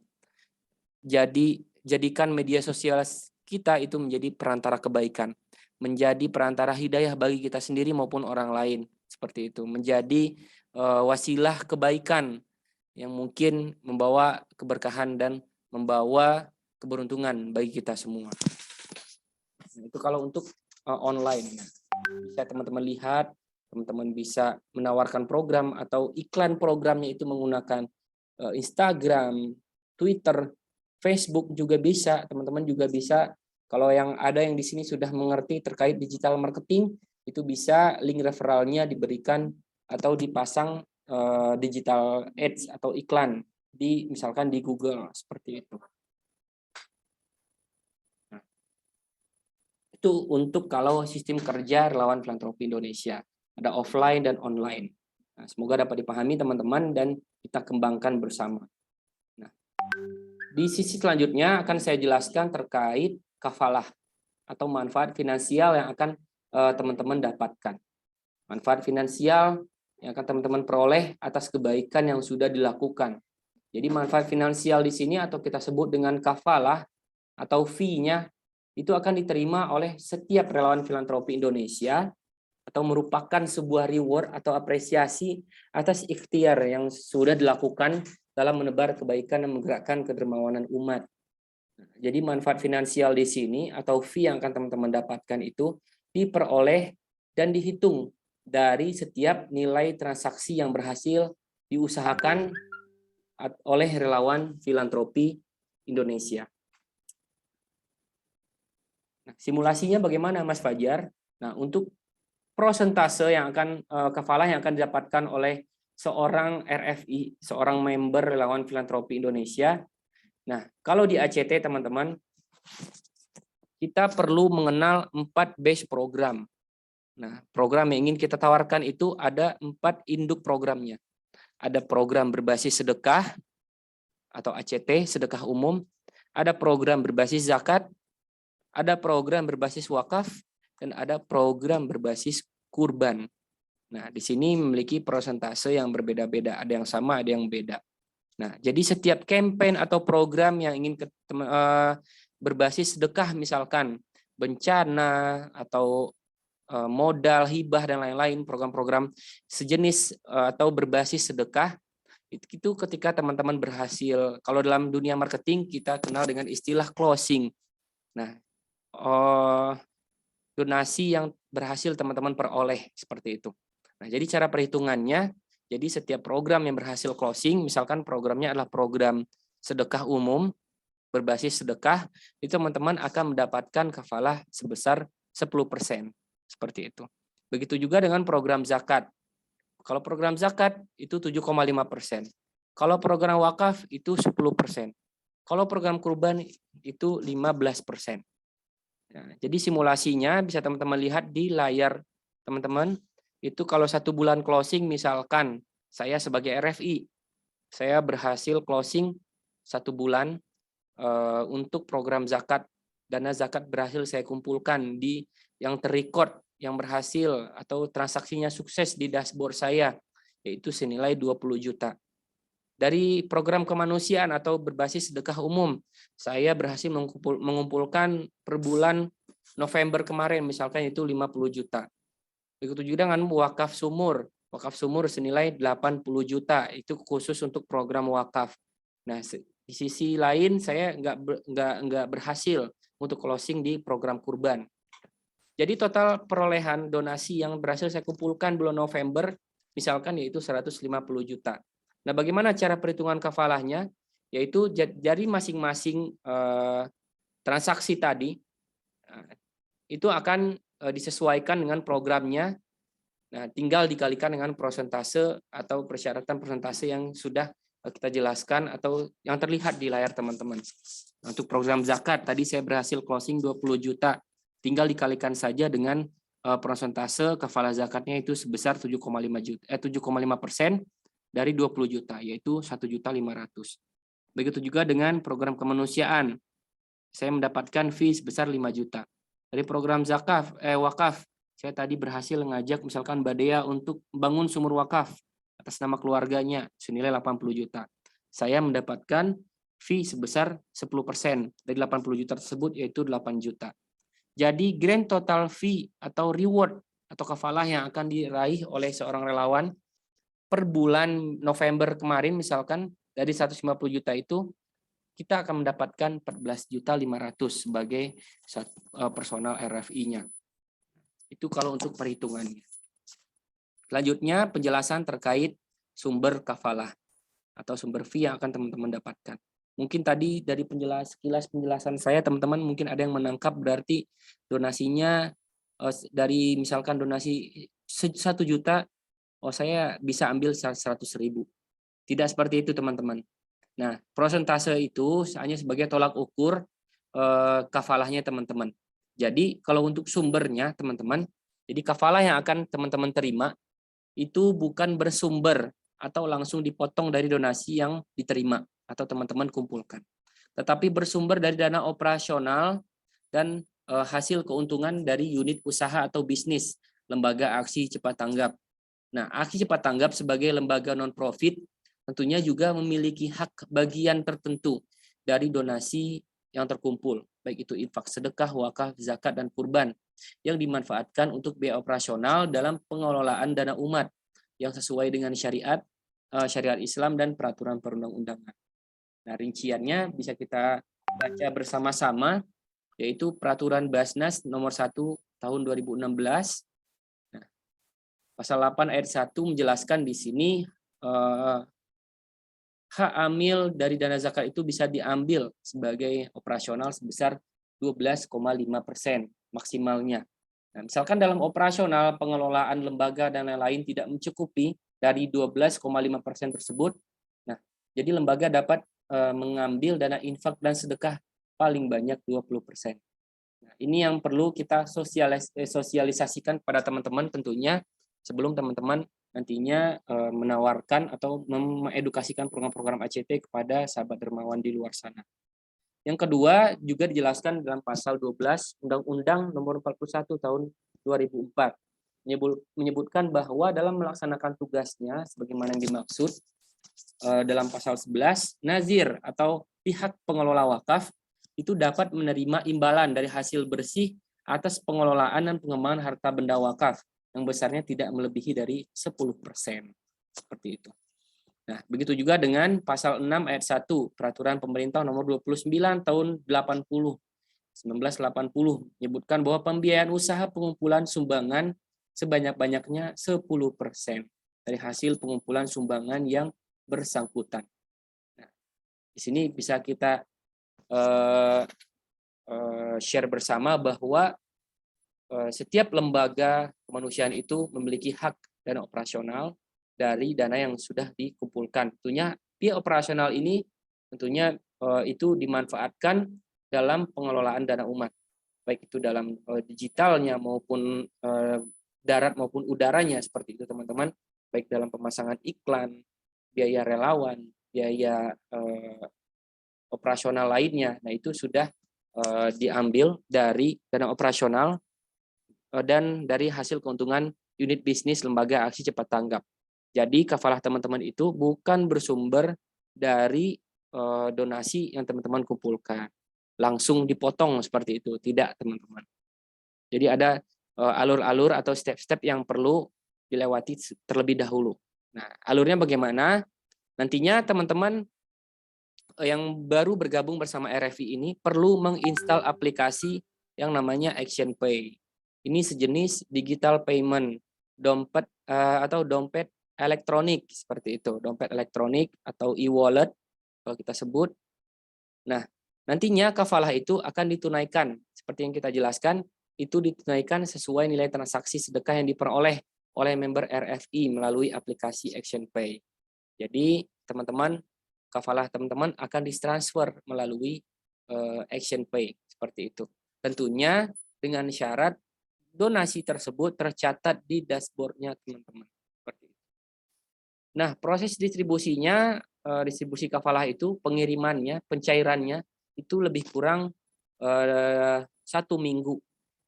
Jadi jadikan media sosial kita itu menjadi perantara kebaikan, menjadi perantara hidayah bagi kita sendiri maupun orang lain, seperti itu. Menjadi wasilah kebaikan yang mungkin membawa keberkahan dan membawa keberuntungan bagi kita semua. Nah, itu kalau untuk online. Bisa teman-teman lihat, teman-teman bisa menawarkan program atau iklan programnya itu menggunakan Instagram, Twitter, Facebook juga bisa. Teman-teman juga bisa. Kalau yang ada yang di sini sudah mengerti terkait digital marketing, itu bisa link referralnya diberikan atau dipasang digital ads atau iklan misalkan di Google seperti itu. Nah, itu untuk kalau sistem kerja relawan filantropi Indonesia. Ada offline dan online. Nah, semoga dapat dipahami teman-teman dan kita kembangkan bersama. Nah, di sisi selanjutnya akan saya jelaskan terkait kafalah atau manfaat finansial yang akan teman-teman dapatkan. Manfaat finansial yang akan teman-teman peroleh atas kebaikan yang sudah dilakukan. Jadi manfaat finansial di sini atau kita sebut dengan kafalah atau fee-nya itu akan diterima oleh setiap relawan filantropi Indonesia atau merupakan sebuah reward atau apresiasi atas ikhtiar yang sudah dilakukan dalam menebar kebaikan dan menggerakkan kedermawanan umat. Jadi manfaat finansial di sini atau fee yang akan teman-teman dapatkan itu diperoleh dan dihitung dari setiap nilai transaksi yang berhasil diusahakan oleh relawan filantropi Indonesia. Nah, simulasinya bagaimana Mas Fajar? Nah, untuk prosentase yang akan kafalah yang akan didapatkan oleh seorang RFI, seorang member relawan filantropi Indonesia. Nah, kalau di ACT teman-teman, kita perlu mengenal 4 base program. Nah, program yang ingin kita tawarkan itu ada 4 induk programnya. Ada program berbasis sedekah atau ACT, sedekah umum. Ada program berbasis zakat. Ada program berbasis wakaf. Dan ada program berbasis kurban. Nah, di sini memiliki persentase yang berbeda-beda. Ada yang sama, ada yang beda. Nah, jadi setiap campaign atau program yang ingin berbasis sedekah misalkan, bencana atau modal, hibah dan lain-lain, program-program sejenis atau berbasis sedekah, itu ketika teman-teman berhasil, kalau dalam dunia marketing kita kenal dengan istilah closing. Nah, donasi yang berhasil teman-teman peroleh seperti itu. Nah, jadi cara perhitungannya, jadi setiap program yang berhasil closing, misalkan programnya adalah program sedekah umum berbasis sedekah, itu teman-teman akan mendapatkan kafalah sebesar 10%. Seperti itu. Begitu juga dengan program zakat. Kalau program zakat itu 7,5%. Kalau program wakaf itu 10%. Kalau program kurban itu 15%. Nah, jadi simulasinya bisa teman-teman lihat di layar teman-teman. Itu kalau 1 bulan closing, misalkan saya sebagai RFI, saya berhasil closing 1 bulan untuk program zakat. Dana zakat berhasil saya kumpulkan di yang terrecord, yang berhasil atau transaksinya sukses di dashboard saya, yaitu senilai 20 juta. Dari program kemanusiaan atau berbasis sedekah umum, saya berhasil mengumpulkan per bulan November kemarin, misalkan itu 50 juta. Begitu juga dengan wakaf sumur. Wakaf sumur senilai 80 juta, itu khusus untuk program wakaf. Nah, di sisi lain saya nggak berhasil untuk closing di program kurban. Jadi total perolehan donasi yang berhasil saya kumpulkan bulan November misalkan yaitu 150 juta. Nah, bagaimana cara perhitungan kafalahnya? Yaitu dari masing-masing transaksi tadi itu akan disesuaikan dengan programnya. Nah, tinggal dikalikan dengan persentase atau persyaratan persentase yang sudah kita jelaskan atau yang terlihat di layar teman-teman. Untuk program zakat tadi saya berhasil closing 20 juta. Tinggal dikalikan saja dengan persentase kafalah zakatnya itu sebesar 7,5% dari 20 juta, yaitu 1.500.000. Begitu juga dengan program kemanusiaan. Saya mendapatkan fee sebesar 5 juta. Dari program wakaf, saya tadi berhasil ngajak misalkan Mbak Dea untuk membangun sumur wakaf atas nama keluarganya senilai 80 juta. Saya mendapatkan fee sebesar 10% dari 80 juta tersebut, yaitu 8 juta. Jadi grand total fee atau reward atau kafalah yang akan diraih oleh seorang relawan per bulan November kemarin misalkan dari 150 juta itu kita akan mendapatkan 14.500.000 sebagai personal RFI-nya. Itu kalau untuk perhitungannya. Selanjutnya penjelasan terkait sumber kafalah atau sumber fee yang akan teman-teman dapatkan. Mungkin tadi dari sekilas penjelasan saya teman-teman mungkin ada yang menangkap berarti donasinya dari misalkan donasi 1 juta, saya bisa ambil 100.000. Tidak seperti itu teman-teman. Nah, persentase itu hanya sebagai tolak ukur kafalahnya teman-teman. Jadi kalau untuk sumbernya teman-teman, jadi kafalah yang akan teman-teman terima itu bukan bersumber atau langsung dipotong dari donasi yang diterima atau teman-teman kumpulkan. Tetapi bersumber dari dana operasional dan hasil keuntungan dari unit usaha atau bisnis, lembaga aksi cepat tanggap. Nah, aksi cepat tanggap sebagai lembaga non-profit tentunya juga memiliki hak bagian tertentu dari donasi yang terkumpul, baik itu infak sedekah, wakaf, zakat, dan kurban yang dimanfaatkan untuk biaya operasional dalam pengelolaan dana umat yang sesuai dengan syariat Islam dan peraturan perundang-undangan. Nah, rinciannya bisa kita baca bersama-sama, yaitu Peraturan Basnas nomor 1 tahun 2016. Nah, pasal 8 ayat 1 menjelaskan di sini hak amil dari dana zakat itu bisa diambil sebagai operasional sebesar 12,5% maksimalnya. Nah, misalkan dalam operasional pengelolaan lembaga dan lain-lain tidak mencukupi dari 12,5% tersebut, nah jadi lembaga dapat mengambil dana infak dan sedekah paling banyak 20%. Nah, ini yang perlu kita sosialisasikan kepada teman-teman tentunya sebelum teman-teman nantinya menawarkan atau mengedukasikan program-program ACT kepada sahabat dermawan di luar sana. Yang kedua juga dijelaskan dalam pasal 12 Undang-Undang nomor 41 tahun 2004 menyebutkan bahwa dalam melaksanakan tugasnya sebagaimana yang dimaksud dalam pasal 11, nazir atau pihak pengelola wakaf itu dapat menerima imbalan dari hasil bersih atas pengelolaan dan pengembangan harta benda wakaf yang besarnya tidak melebihi dari 10%. Seperti itu. Nah, begitu juga dengan pasal 6 ayat 1 Peraturan Pemerintah nomor 29 tahun 1980 menyebutkan bahwa pembiayaan usaha pengumpulan sumbangan sebanyak-banyaknya 10% dari hasil pengumpulan sumbangan yang bersangkutan. Nah, di sini bisa kita share bersama bahwa setiap lembaga kemanusiaan itu memiliki hak dana operasional dari dana yang sudah dikumpulkan. Tentunya pihak operasional ini tentunya itu dimanfaatkan dalam pengelolaan dana umat, baik itu dalam digitalnya maupun darat maupun udaranya, seperti itu teman-teman, baik dalam pemasangan iklan, biaya relawan, biaya operasional lainnya. Nah, itu sudah diambil dari dana operasional dan dari hasil keuntungan unit bisnis lembaga aksi cepat tanggap. Jadi kafalah teman-teman itu bukan bersumber dari donasi yang teman-teman kumpulkan, langsung dipotong seperti itu, tidak teman-teman. Jadi ada alur-alur atau step-step yang perlu dilewati terlebih dahulu. Nah, alurnya bagaimana? Nantinya teman-teman yang baru bergabung bersama RFI ini perlu menginstal aplikasi yang namanya Action Pay. Ini sejenis digital payment, dompet atau dompet elektronik seperti itu, dompet elektronik atau e-wallet kalau kita sebut. Nah, nantinya kafalah itu akan ditunaikan seperti yang kita jelaskan, itu ditunaikan sesuai nilai transaksi sedekah yang diperoleh oleh member RFI melalui aplikasi Action Pay. Jadi, teman-teman, kafalah teman-teman akan ditransfer melalui Action Pay seperti itu. Tentunya dengan syarat donasi tersebut tercatat di dashboardnya teman-teman. Nah, proses distribusinya, distribusi kafalah itu pengirimannya, pencairannya itu lebih kurang 1 minggu,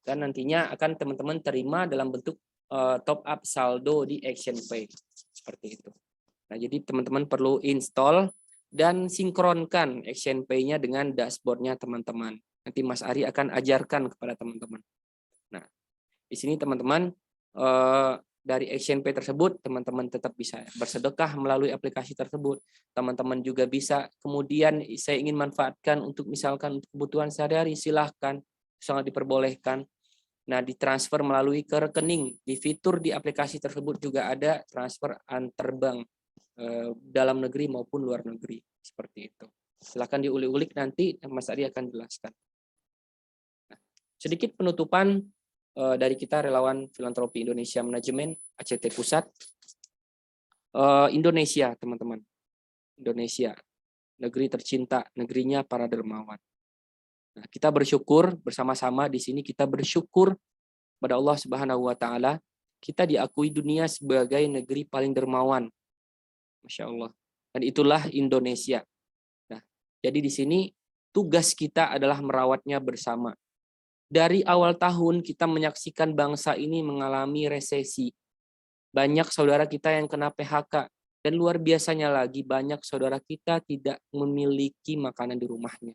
dan nantinya akan teman-teman terima dalam bentuk top up saldo di Action Pay seperti itu. Nah, jadi teman-teman perlu install dan sinkronkan Action Pay-nya dengan dashboard-nya teman-teman. Nanti Mas Ari akan ajarkan kepada teman-teman. Nah, di sini teman-teman dari Action Pay tersebut teman-teman tetap bisa bersedekah melalui aplikasi tersebut. Teman-teman juga bisa kemudian saya ingin manfaatkan untuk misalkan untuk kebutuhan sehari-hari, silahkan, sangat diperbolehkan. Nah, ditransfer melalui ke rekening. Di fitur di aplikasi tersebut juga ada transfer antar bank dalam negeri maupun luar negeri seperti itu. Silakan diulik-ulik, nanti Mas Ari akan jelaskan. Nah, sedikit penutupan dari kita relawan filantropi Indonesia Manajemen ACT Pusat. Indonesia, teman-teman. Indonesia, negeri tercinta, negerinya para dermawan. Nah, kita bersyukur bersama-sama di sini, kita bersyukur pada Allah Subhanahu wa taala, kita diakui dunia sebagai negeri paling dermawan. Masya Allah. Dan itulah Indonesia. Nah, jadi di sini tugas kita adalah merawatnya bersama. Dari awal tahun kita menyaksikan bangsa ini mengalami resesi. Banyak saudara kita yang kena PHK. Dan luar biasanya lagi banyak saudara kita tidak memiliki makanan di rumahnya.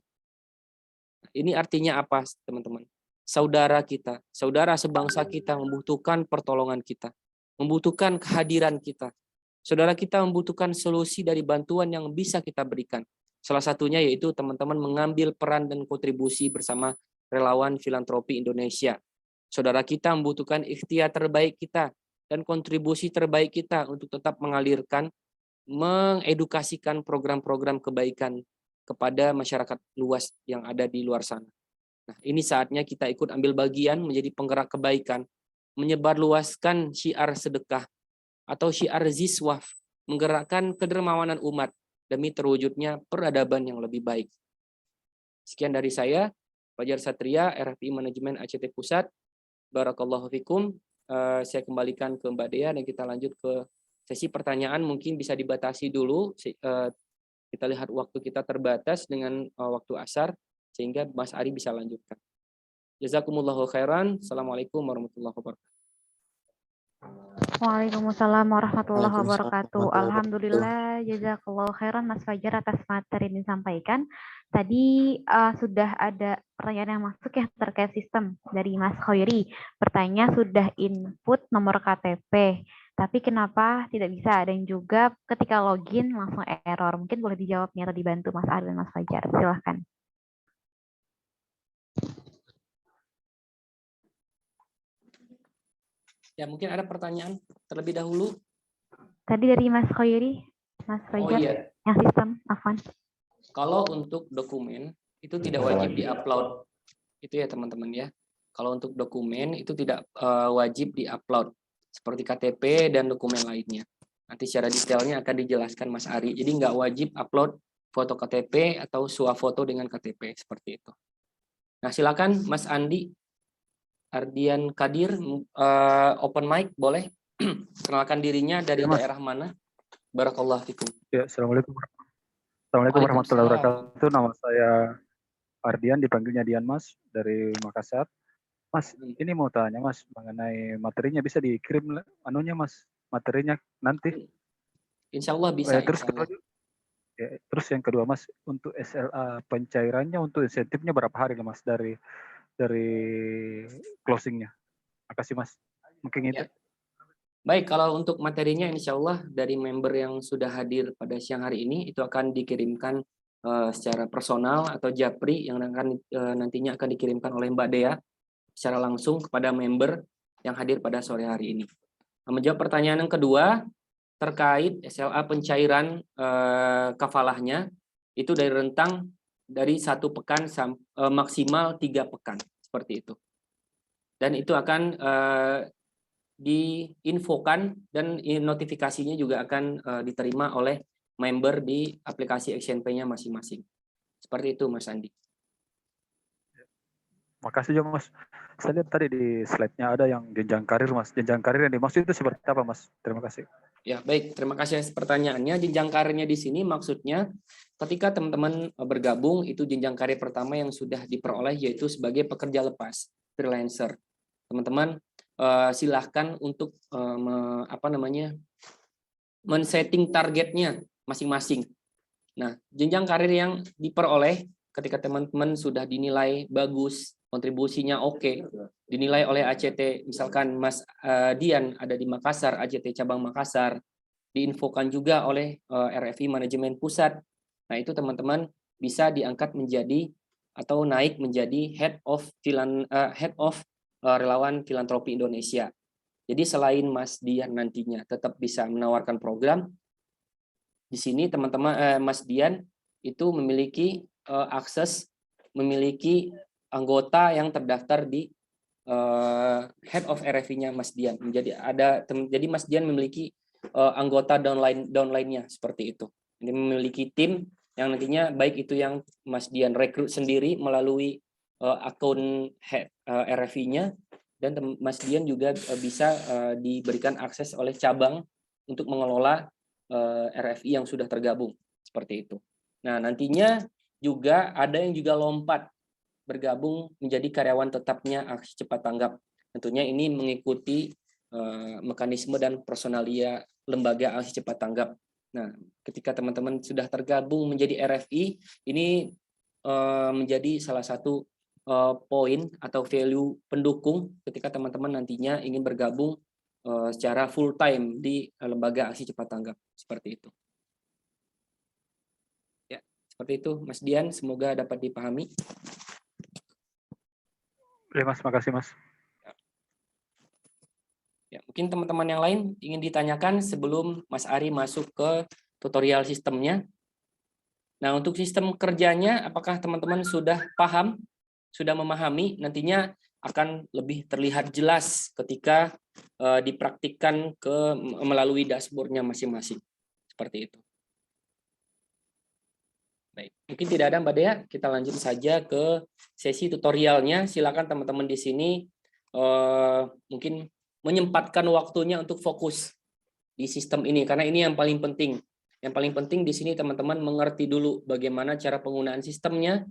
Ini artinya apa, teman-teman? Saudara kita, saudara sebangsa kita membutuhkan pertolongan kita. Membutuhkan kehadiran kita. Saudara kita membutuhkan solusi dari bantuan yang bisa kita berikan. Salah satunya yaitu teman-teman mengambil peran dan kontribusi bersama relawan filantropi Indonesia. Saudara kita membutuhkan ikhtiar terbaik kita dan kontribusi terbaik kita untuk tetap mengalirkan, mengedukasikan program-program kebaikan kepada masyarakat luas yang ada di luar sana. Nah, ini saatnya kita ikut ambil bagian menjadi penggerak kebaikan, menyebarluaskan syiar sedekah atau syiar ziswaf, menggerakkan kedermawanan umat demi terwujudnya peradaban yang lebih baik. Sekian dari saya, Fajar Satria, RFI Manajemen ACT Pusat. Barakallahu fikum. Saya kembalikan ke Mbak Dea dan kita lanjut ke sesi pertanyaan. Mungkin bisa dibatasi dulu. Kita lihat waktu kita terbatas dengan waktu asar, sehingga Mas Ari bisa lanjutkan. Jazakumullahu khairan. Assalamualaikum warahmatullahi wabarakatuh. Waalaikumsalam warahmatullahi wabarakatuh. Waalaikumsalam warahmatullahi Alhamdulillah, jazakallahu khairan Mas Fajar atas materi yang disampaikan. Tadi sudah ada pertanyaan yang masuk ya terkait sistem dari Mas Khairi. Bertanya sudah input nomor KTP, tapi kenapa tidak bisa? Dan juga ketika login langsung error. Mungkin boleh dijawabnya atau dibantu Mas Ari dan Mas Fajar. Silahkan. Ya, mungkin ada pertanyaan terlebih dahulu. Tadi dari Mas Khairi, Mas Oh Fajar, iya, yang sistem, Afwan. kalau untuk dokumen itu tidak wajib di-upload. Itu ya teman-teman ya. Kalau untuk dokumen itu tidak wajib di-upload seperti KTP dan dokumen lainnya. Nanti secara detailnya akan dijelaskan Mas Ari. Jadi nggak wajib upload foto KTP atau swafoto dengan KTP seperti itu. Nah, silakan Mas Andi Ardian Kadir, open mic boleh. Kenalkan dirinya dari Ya, Mas. daerah mana? Barakallahu fikum. Ya, Assalamualaikum warahmatullahi wabarakatuh. Nama saya Ardian, dipanggilnya Dian Mas, dari Makassar. Mas, ini mau tanya Mas, mengenai materinya bisa dikirim anunya Mas, materinya nanti. Insya Allah bisa. Terus insya Allah. terus yang kedua Mas, untuk SLA pencairannya untuk insentifnya berapa hari Mas dari closingnya? Makasih Mas. Mungkin itu. Ya. Baik, kalau untuk materinya insya Allah dari member yang sudah hadir pada siang hari ini itu akan dikirimkan secara personal atau japri yang akan nantinya akan dikirimkan oleh Mbak Dea secara langsung kepada member yang hadir pada sore hari ini. Menjawab pertanyaan yang kedua terkait SLA pencairan kafalahnya itu dari rentang dari 1 pekan maksimal 3 pekan seperti itu. Dan itu akan diinfokan dan notifikasinya juga akan diterima oleh member di aplikasi XNP-nya masing-masing. Seperti itu Mas Andi. Makasih juga Mas. Saya lihat tadi di slide-nya ada yang jenjang karir Mas. Jenjang karir yang dimaksud itu seperti apa Mas? Terima kasih. Ya, baik. Terima kasih atas pertanyaannya. Jenjang karirnya di sini maksudnya ketika teman-teman bergabung itu jenjang karir pertama yang sudah diperoleh yaitu sebagai pekerja lepas, freelancer. Teman-teman silahkan untuk men-setting targetnya masing-masing. Nah, jenjang karir yang diperoleh ketika teman-teman sudah dinilai bagus, kontribusinya oke, dinilai oleh ACT, misalkan Mas Dian ada di Makassar, ACT cabang Makassar, diinfokan juga oleh RFI Manajemen Pusat. Nah, itu teman-teman bisa diangkat menjadi atau naik menjadi head of relawan filantropi Indonesia. Jadi selain Mas Dian nantinya tetap bisa menawarkan program, di sini teman-teman Mas Dian itu memiliki akses, memiliki anggota yang terdaftar di head of RFI-nya Mas Dian. Jadi Mas Dian memiliki anggota downline-nya seperti itu. Ini memiliki tim yang nantinya baik itu yang Mas Dian rekrut sendiri melalui akun RFI-nya, dan Mas Dian juga bisa diberikan akses oleh cabang untuk mengelola RFI yang sudah tergabung seperti itu. Nah, nantinya juga ada yang juga lompat bergabung menjadi karyawan tetapnya Aksi Cepat Tanggap. Tentunya ini mengikuti mekanisme dan personalia lembaga Aksi Cepat Tanggap. Nah, ketika teman-teman sudah tergabung menjadi RFI, ini menjadi salah satu poin atau value pendukung ketika teman-teman nantinya ingin bergabung secara full time di lembaga Aksi Cepat Tanggap seperti itu. Ya, seperti itu Mas Dian, semoga dapat dipahami. Ya Mas, makasih Mas. Ya, mungkin teman-teman yang lain ingin ditanyakan sebelum Mas Ari masuk ke tutorial sistemnya. Nah, untuk sistem kerjanya apakah teman-teman sudah paham? Sudah memahami, nantinya akan lebih terlihat jelas ketika dipraktikkan melalui dashboardnya masing-masing. Seperti itu. Baik, mungkin tidak ada Mbak Dea, kita lanjut saja ke sesi tutorialnya. Silakan teman-teman di sini mungkin menyempatkan waktunya untuk fokus di sistem ini, karena ini yang paling penting. Yang paling penting di sini teman-teman mengerti dulu bagaimana cara penggunaan sistemnya,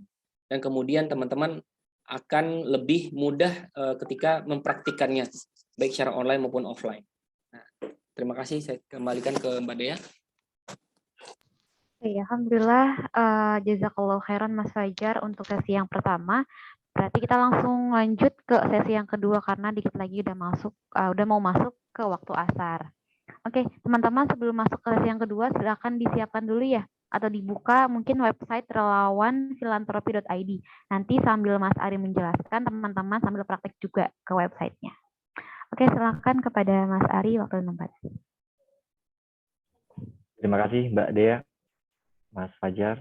dan kemudian teman-teman akan lebih mudah ketika mempraktikkannya, baik secara online maupun offline. Nah, terima kasih, saya kembalikan ke Mbak Dea. Oke, alhamdulillah, jazakallahu khairan Mas Fajar untuk sesi yang pertama. Berarti kita langsung lanjut ke sesi yang kedua karena dikit lagi udah mau masuk ke waktu asar. Oke, teman-teman sebelum masuk ke sesi yang kedua silakan disiapkan dulu ya atau dibuka mungkin website relawanfilantropi.id. Nanti sambil Mas Ari menjelaskan, teman-teman sambil praktek juga ke websitenya. Oke, silakan kepada Mas Ari waktu tempat. Terima kasih Mbak Dea, Mas Fajar.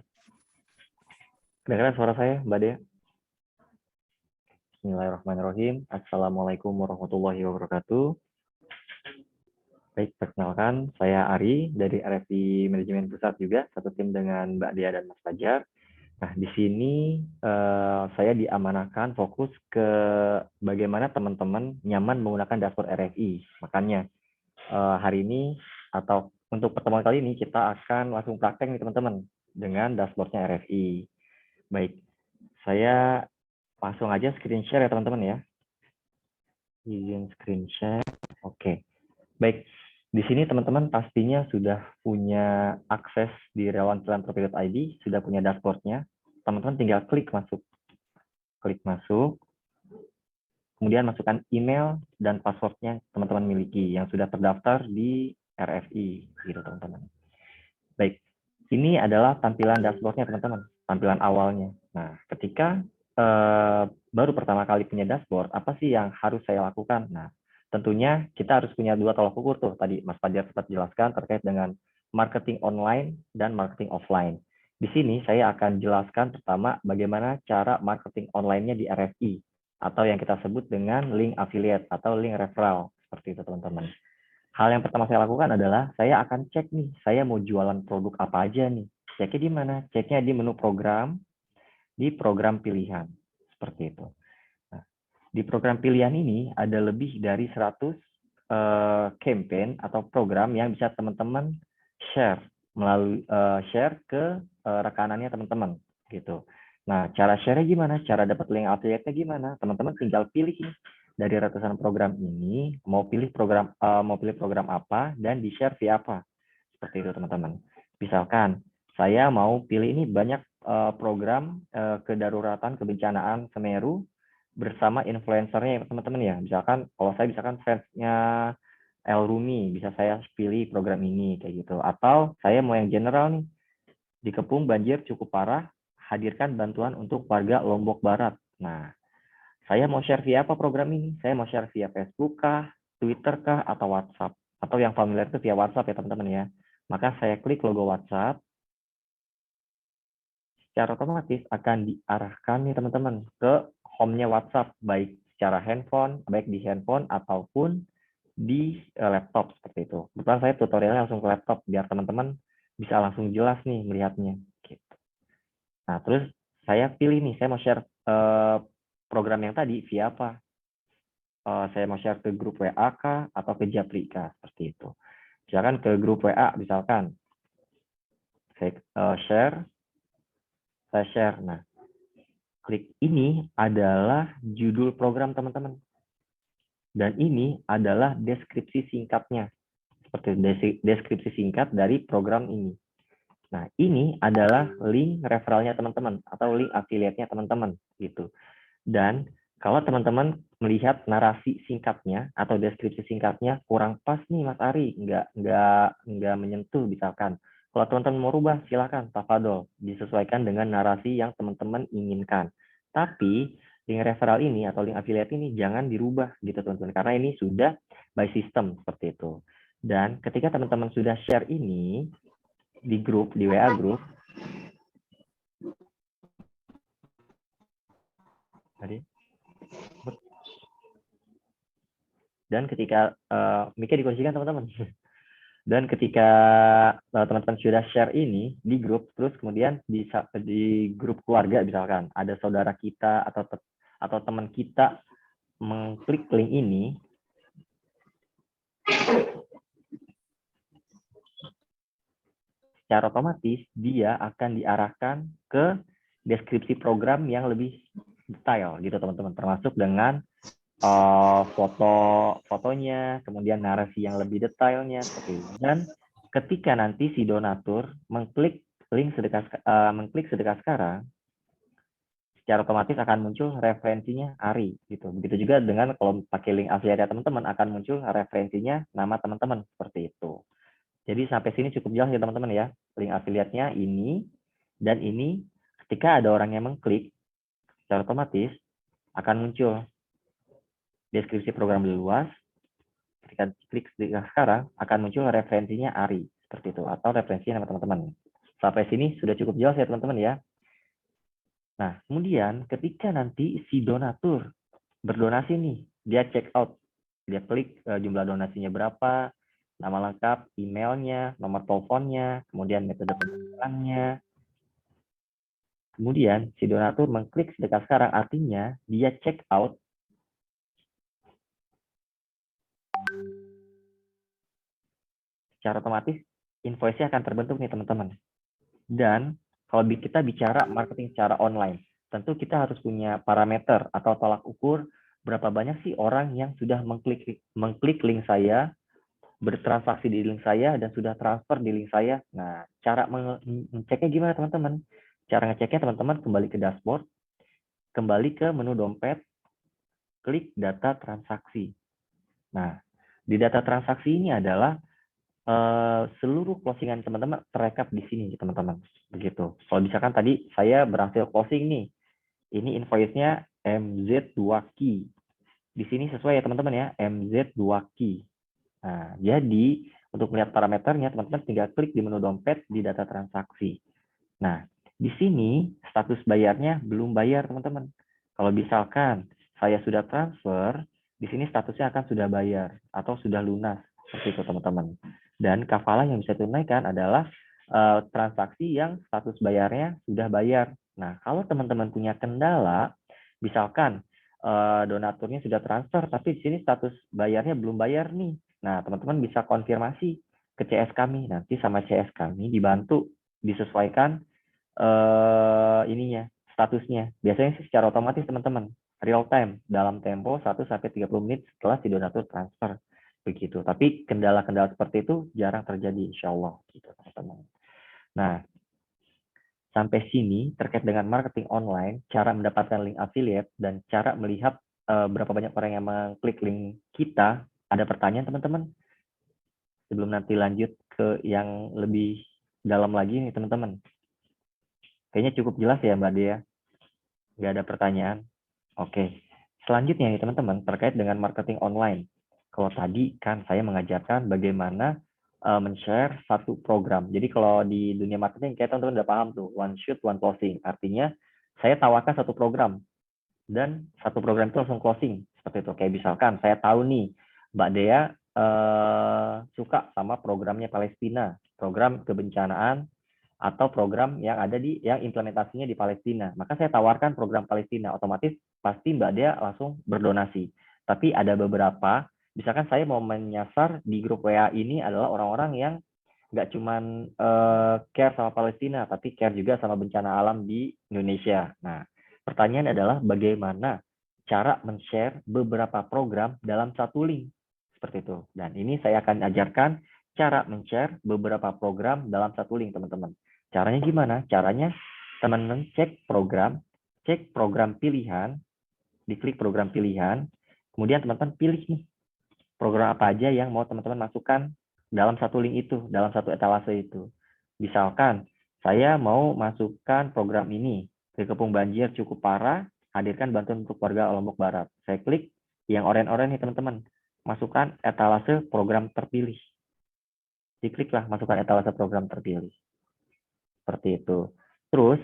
Kedengaran suara saya, Mbak Dea? Bismillahirrahmanirrahim. Assalamualaikum warahmatullahi wabarakatuh. Baik, perkenalkan, saya Ari dari RFI Manajemen Pusat juga, satu tim dengan Mbak Dea dan Mas Fajar. Nah, di sini saya diamanahkan fokus ke bagaimana teman-teman nyaman menggunakan dashboard RFI. Makanya hari ini atau untuk pertemuan kali ini kita akan langsung praktek nih teman-teman dengan dashboardnya RFI. Baik, saya langsung aja screen share ya teman-teman ya. Izin screen share. Oke. Baik, di sini teman-teman pastinya sudah punya akses di relawanfilantropi.id, sudah punya dashboardnya. Teman-teman tinggal klik masuk. Klik masuk. Kemudian masukkan email dan passwordnya teman-teman miliki yang sudah terdaftar di RFI, gitu teman-teman. Baik, ini adalah tampilan dashboardnya teman-teman, tampilan awalnya. Nah, ketika baru pertama kali punya dashboard, apa sih yang harus saya lakukan? Nah, tentunya kita harus punya dua tolak ukur tuh. Tadi Mas Fajar sempat jelaskan terkait dengan marketing online dan marketing offline. Di sini saya akan jelaskan pertama bagaimana cara marketing online-nya di RFI atau yang kita sebut dengan link affiliate atau link referral. Seperti itu teman-teman. Hal yang pertama saya lakukan adalah saya akan cek nih, saya mau jualan produk apa aja nih. Ceknya di mana? Ceknya di menu program, di program pilihan. Seperti itu. Nah, di program pilihan ini ada lebih dari 100 campaign atau program yang bisa teman-teman share melalui share ke rekanannya teman-teman gitu. Nah, cara share-nya gimana? Cara dapat link affiliate-nya gimana? Teman-teman tinggal pilih nih dari ratusan program ini mau pilih program apa dan di share via apa. Seperti itu teman-teman. Misalkan saya mau pilih ini banyak program kedaruratan kebencanaan Semeru bersama influencernya teman-teman ya. Misalkan kalau saya fansnya El Rumi, bisa saya pilih program ini kayak gitu. Atau saya mau yang general nih, di Kepung banjir cukup parah, hadirkan bantuan untuk warga Lombok Barat. Nah, saya mau share via apa program ini? Saya mau share via Facebook kah, Twitter kah, atau WhatsApp? Atau yang familiar itu via WhatsApp ya teman-teman ya. Maka saya klik logo WhatsApp, secara otomatis akan diarahkan nih teman-teman ke home-nya WhatsApp, baik secara handphone, baik di handphone ataupun di laptop seperti itu. Kebetulan saya tutorialnya langsung ke laptop biar teman-teman bisa langsung jelas nih melihatnya. Gitu. Nah, terus saya pilih nih, saya mau share program yang tadi via apa? Saya mau share ke grup WA kah atau ke Japri kah? Seperti itu. Misalkan ke grup WA, misalkan saya share. Nah, klik ini adalah judul program teman-teman. Dan ini adalah deskripsi singkatnya. Seperti deskripsi singkat dari program ini. Nah, ini adalah link referralnya teman-teman atau link affiliate-nya teman-teman gitu. Dan kalau teman-teman melihat narasi singkatnya atau deskripsi singkatnya kurang pas nih Mas Ari, nggak menyentuh misalkan. Kalau teman-teman mau rubah silakan tafadhol, disesuaikan dengan narasi yang teman-teman inginkan. Tapi link referral ini atau link affiliate ini jangan dirubah gitu teman-teman karena ini sudah by system seperti itu. Dan ketika teman-teman sudah share ini di grup, di WA grup, dan ketika mic-nya dikondisikan teman-teman. Dan ketika teman-teman sudah share ini di grup, terus kemudian di grup keluarga misalkan ada saudara kita atau teman kita mengklik link ini, secara otomatis dia akan diarahkan ke deskripsi program yang lebih detail gitu teman-teman, termasuk dengan fotonya, kemudian narasi yang lebih detailnya seperti itu. Dan ketika nanti si donatur mengklik mengklik sedekah sekarang, secara otomatis akan muncul referensinya Ari gitu. Begitu juga dengan kalau pakai link affiliate teman-teman akan muncul referensinya nama teman-teman seperti itu. Jadi sampai sini cukup jelas ya teman-teman ya. Link affiliate-nya ini dan ini ketika ada orang yang mengklik secara otomatis akan muncul deskripsi program lebih luas. Ketika klik sekarang akan muncul referensinya Ari seperti itu atau referensinya nama teman-teman. Sampai sini sudah cukup jelas ya teman-teman ya. Nah, kemudian ketika nanti si donatur berdonasi nih, dia check out, dia klik jumlah donasinya berapa, nama lengkap, emailnya, nomor teleponnya, kemudian metode pembayarannya. Kemudian si donatur mengklik sedekah sekarang, artinya dia check out. Secara otomatis invoice-nya akan terbentuk nih teman-teman. Dan kalau kita bicara marketing secara online, tentu kita harus punya parameter atau tolak ukur berapa banyak sih orang yang sudah mengklik link saya, bertransaksi di link saya, dan sudah transfer di link saya. Nah, cara mengeceknya gimana teman-teman? Cara ngeceknya teman-teman kembali ke dashboard, kembali ke menu dompet, klik data transaksi. Nah, di data transaksi ini adalah seluruh closingan teman-teman terekap di sini teman-teman. Begitu. Kalau misalkan tadi saya berhasil closing nih, ini invoice-nya MZ2K. Di sini sesuai ya teman-teman ya, MZ2K. Nah, jadi untuk melihat parameternya teman-teman tinggal klik di menu dompet di data transaksi. Nah, di sini status bayarnya belum bayar teman-teman. Kalau misalkan saya sudah transfer, di sini statusnya akan sudah bayar atau sudah lunas seperti itu teman-teman. Dan kafalah yang bisa tunaikan adalah transaksi yang status bayarnya sudah bayar. Nah, kalau teman-teman punya kendala, misalkan donaturnya sudah transfer, tapi di sini status bayarnya belum bayar nih. Nah, teman-teman bisa konfirmasi ke CS kami. Nanti sama CS kami dibantu disesuaikan statusnya. Biasanya sih secara otomatis teman-teman, real time, dalam tempo 1-30 menit setelah si donatur transfer. Begitu. Tapi kendala-kendala seperti itu jarang terjadi, insya Allah. Gitu, teman-teman. Nah, sampai sini terkait dengan marketing online, cara mendapatkan link affiliate, dan cara melihat berapa banyak orang yang mengklik link kita. Ada pertanyaan, teman-teman? Sebelum nanti lanjut ke yang lebih dalam lagi nih, teman-teman. Kayaknya cukup jelas ya, Mbak Dea? Nggak ada pertanyaan? Oke. Selanjutnya nih, teman-teman, terkait dengan marketing online. Kalau tadi kan saya mengajarkan bagaimana men-share satu program. Jadi kalau di dunia marketing, kita teman-teman udah paham tuh, one shoot, one closing. Artinya, saya tawarkan satu program, dan satu program itu langsung closing. Seperti itu. Kayak misalkan, saya tahu nih, Mbak Dea suka sama programnya Palestina, program kebencanaan, atau program yang ada yang implementasinya di Palestina. Maka saya tawarkan program Palestina, otomatis pasti Mbak Dea langsung berdonasi. Tapi ada beberapa, misalkan saya mau menyasar di grup WA ini adalah orang-orang yang nggak cuman care sama Palestina, tapi care juga sama bencana alam di Indonesia. Nah, pertanyaan adalah bagaimana cara men-share beberapa program dalam satu link. Seperti itu. Dan ini saya akan ajarkan cara men-share beberapa program dalam satu link, teman-teman. Caranya gimana? Caranya teman-teman cek program pilihan, diklik program pilihan, kemudian teman-teman pilih nih program apa aja yang mau teman-teman masukkan dalam satu link itu, dalam satu etalase itu. Misalkan, saya mau masukkan program ini, Kekepung banjir cukup parah, hadirkan bantuan untuk warga Lombok Barat. Saya klik yang oranye-oranye nih teman-teman, masukkan etalase program terpilih. Dikliklah masukkan etalase program terpilih. Seperti itu. Terus,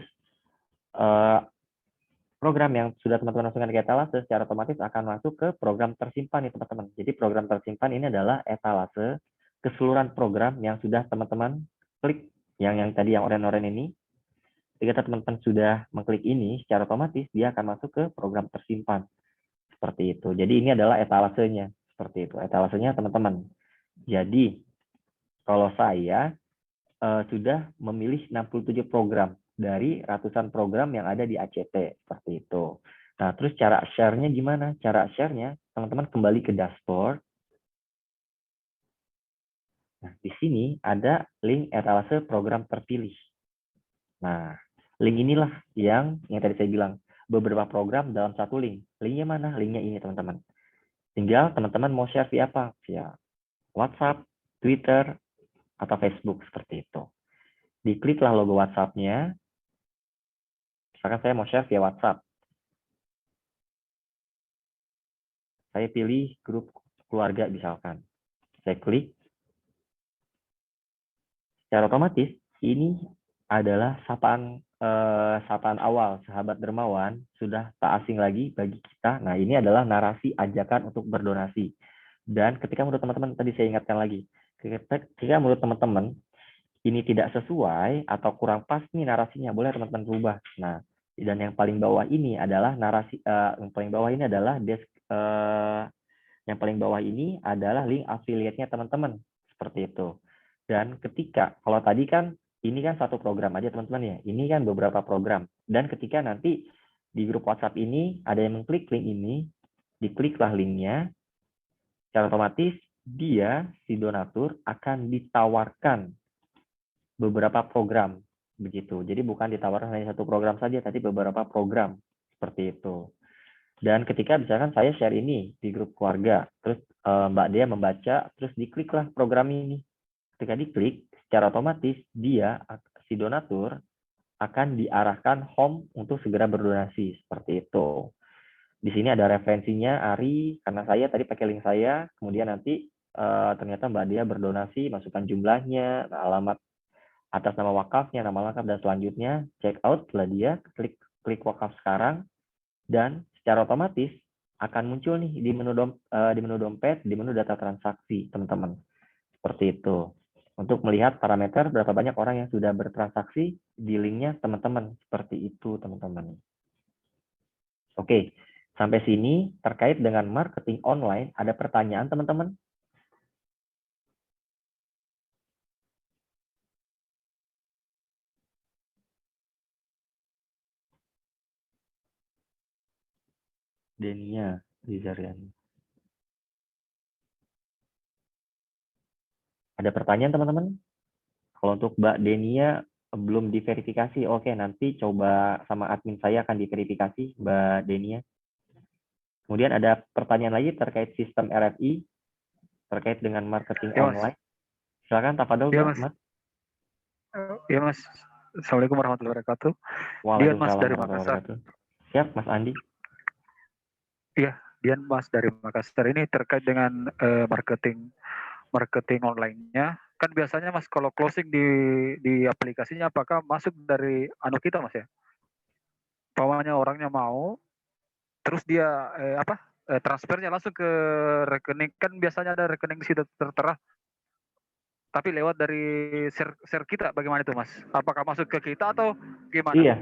program yang sudah teman-teman masukkan ke etalase secara otomatis akan masuk ke program tersimpan nih teman-teman. Jadi program tersimpan ini adalah etalase keseluruhan program yang sudah teman-teman klik, yang tadi yang oranye-oranye ini. Ketika teman-teman sudah mengklik ini, secara otomatis dia akan masuk ke program tersimpan. Seperti itu. Jadi ini adalah etalasenya. Seperti itu. Etalasenya teman-teman. Jadi, kalau saya sudah memilih 67 program dari ratusan program yang ada di ACT. Seperti itu. Nah, terus cara share-nya gimana? Cara share-nya, teman-teman kembali ke dashboard. Nah, di sini ada link etalase program terpilih. Nah, link inilah yang tadi saya bilang, beberapa program dalam satu link. Linknya mana? Linknya ini, teman-teman. Tinggal teman-teman mau share via apa? Via WhatsApp, Twitter, atau Facebook, seperti itu. Dikliklah logo WhatsApp-nya. Misalkan saya mau share via WhatsApp. Saya pilih grup keluarga misalkan. Saya klik. Secara otomatis, ini adalah sapaan awal sahabat dermawan, sudah tak asing lagi bagi kita. Nah, ini adalah narasi ajakan untuk berdonasi. Dan ketika menurut teman-teman, tadi saya ingatkan lagi, ketika menurut teman-teman ini tidak sesuai atau kurang pas nih narasinya, boleh teman-teman rubah. Nah, dan yang paling bawah ini adalah yang paling bawah ini adalah yang paling bawah ini adalah link affiliate-nya teman-teman, seperti itu. Dan ketika, kalau tadi kan, ini kan satu program aja teman-teman ya, ini kan beberapa program. Dan ketika nanti di grup WhatsApp ini, ada yang mengklik link ini, dikliklah linknya, secara otomatis dia, si donatur, akan ditawarkan beberapa program, begitu. Jadi bukan ditawarkan hanya satu program saja, tapi beberapa program, seperti itu. Dan ketika misalkan saya share ini di grup keluarga, terus Mbak Dea membaca, terus dikliklah program ini. Ketika diklik, secara otomatis dia, si donatur, akan diarahkan home untuk segera berdonasi, seperti itu. Di sini ada referensinya, Ari, karena saya tadi pakai link saya, kemudian nanti ternyata Mbak Dea berdonasi, masukkan jumlahnya, alamat atas nama wakafnya, nama lengkap, dan selanjutnya check out setelah dia, klik wakaf sekarang, dan secara otomatis akan muncul nih di menu dompet, di menu data transaksi, teman-teman. Seperti itu. Untuk melihat parameter berapa banyak orang yang sudah bertransaksi di linknya teman-teman. Seperti itu, teman-teman. Oke, sampai sini terkait dengan marketing online, ada pertanyaan, teman-teman? Denia Rizarian. Ada pertanyaan, teman-teman? Kalau untuk Mbak Denia belum diverifikasi, oke, nanti coba sama admin saya akan diverifikasi, Mbak Denia. Kemudian ada pertanyaan lagi terkait sistem RFI, terkait dengan marketing Ya, Mas. online. Silakan, Tafadol, Ya, Mas. Ya, Mas. Assalamualaikum warahmatullahi wabarakatuh. Dian, Mas, Waalaikumsalam dari warahmatullahi Makassar. wabarakatuh. Siap, Mas Andi. Iya, Dian, Mas, dari Makassar. Ini terkait dengan marketing online-nya. Kan biasanya, Mas, kalau closing di aplikasinya, apakah masuk dari kita, Mas, ya? Pawanya orangnya mau, terus dia transfernya langsung ke rekening. Kan biasanya ada rekening di situ tertera, tapi lewat dari share kita, bagaimana itu, Mas? Apakah masuk ke kita atau gimana? Iya,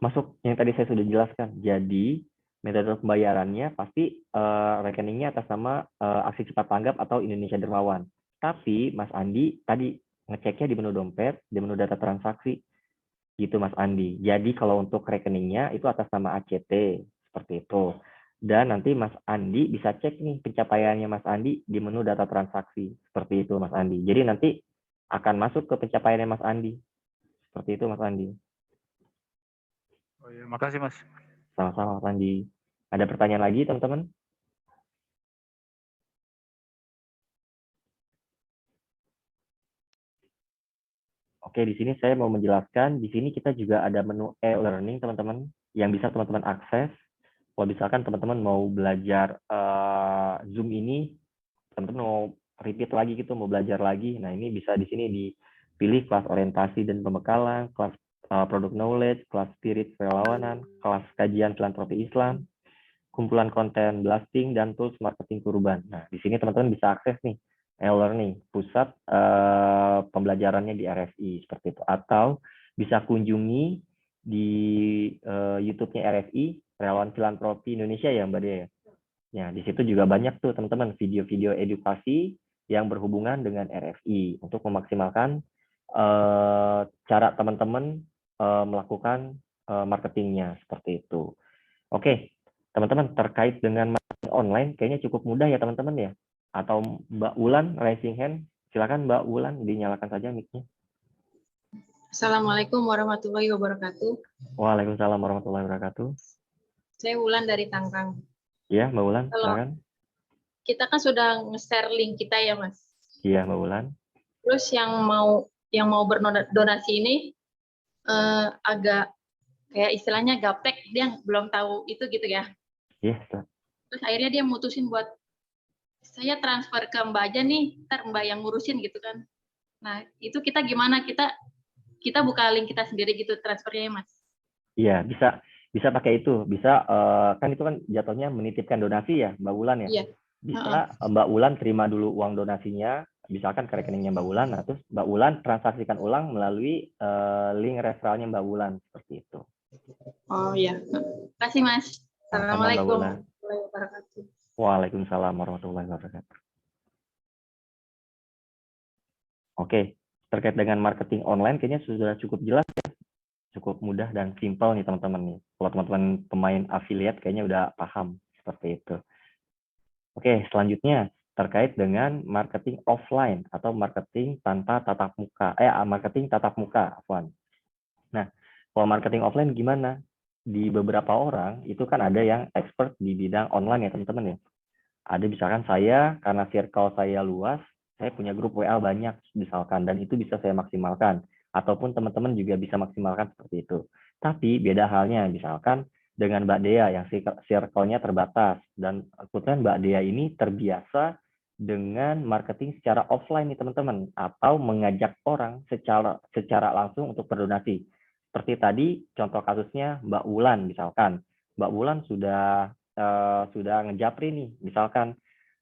masuk yang tadi saya sudah jelaskan. Jadi metode pembayarannya pasti rekeningnya atas nama Aksi Cepat Tanggap atau Indonesia Dermawan. Tapi Mas Andi tadi ngeceknya di menu dompet, di menu data transaksi, gitu Mas Andi. Jadi kalau untuk rekeningnya itu atas nama ACT, seperti itu. Dan nanti Mas Andi bisa cek nih pencapaiannya Mas Andi di menu data transaksi, seperti itu Mas Andi. Jadi nanti akan masuk ke pencapaiannya Mas Andi, seperti itu Mas Andi. Oh iya, makasih, Mas. Sama-sama Mas Andi. Ada pertanyaan lagi teman-teman? Oke, di sini saya mau menjelaskan, di sini kita juga ada menu e-learning teman-teman, yang bisa teman-teman akses. Kalau misalkan teman-teman mau belajar Zoom ini, teman-teman mau repeat lagi gitu, mau belajar lagi, nah ini bisa di sini dipilih kelas orientasi dan pembekalan, kelas produk knowledge, kelas spirit relawanan, kelas kajian filantropi Islam, kumpulan konten blasting, dan tools marketing kurban. Nah, di sini teman-teman bisa akses nih, e-learning, pusat pembelajarannya di RFI, seperti itu. Atau bisa kunjungi di YouTube-nya RFI, Relawan Filantropi Indonesia ya Mbak Dea. Ya, di situ juga banyak tuh teman-teman video-video edukasi yang berhubungan dengan RFI untuk memaksimalkan cara teman-teman melakukan marketingnya, seperti itu. Oke, teman-teman, terkait dengan marketing online kayaknya cukup mudah ya teman-teman ya. Atau Mbak Wulan raising hand, silakan Mbak Wulan, dinyalakan saja mic-nya. Assalamualaikum warahmatullahi wabarakatuh. Waalaikumsalam warahmatullahi wabarakatuh. Saya Wulan dari Tangerang. Iya, Mbak Wulan, Kalau silakan. kita kan sudah nge-share link kita ya, Mas. Iya, Mbak Wulan. Terus yang mau berdonasi ini agak kayak istilahnya gaptek, dia belum tahu itu gitu ya. Iya, Ustaz. Terus akhirnya dia mutusin buat saya transfer ke Mbak aja nih, ntar Mbak yang ngurusin gitu kan. Nah, itu kita gimana? Kita buka link kita sendiri gitu transfernya ya, Mas? Iya, bisa pakai itu. Bisa kan itu kan jatuhnya menitipkan donasi ya, Mbak Wulan ya. Iya. Bisa Mbak Wulan terima dulu uang donasinya, misalkan ke rekeningnya Mbak Wulan, nah terus Mbak Wulan transaksikan ulang melalui link referralnya Mbak Wulan seperti itu. Oh iya. Kasih Mas. Sama Mbak Assalamualaikum Wulan. warahmatullahi wabarakatuh. Waalaikumsalam warahmatullahi wabarakatuh. Oke, terkait dengan marketing online kayaknya sudah cukup jelas ya. Cukup mudah dan simpel nih teman-teman nih. Kalau teman-teman pemain affiliate kayaknya udah paham seperti itu. Oke, selanjutnya terkait dengan marketing offline atau marketing tanpa tatap muka. Marketing tatap muka, afwan. Nah, kalau marketing offline gimana? Di beberapa orang itu kan ada yang expert di bidang online ya teman-teman ya. Ada misalkan saya, karena circle saya luas, saya punya grup WA banyak misalkan, dan itu bisa saya maksimalkan. Ataupun teman-teman juga bisa maksimalkan seperti itu. Tapi beda halnya, misalkan dengan Mbak Dea yang circle-nya terbatas. Dan kebetulan Mbak Dea ini terbiasa dengan marketing secara offline nih teman-teman. Atau mengajak orang secara langsung untuk berdonasi. Seperti tadi contoh kasusnya Mbak Wulan misalkan. Mbak Wulan sudah ngejapri nih misalkan.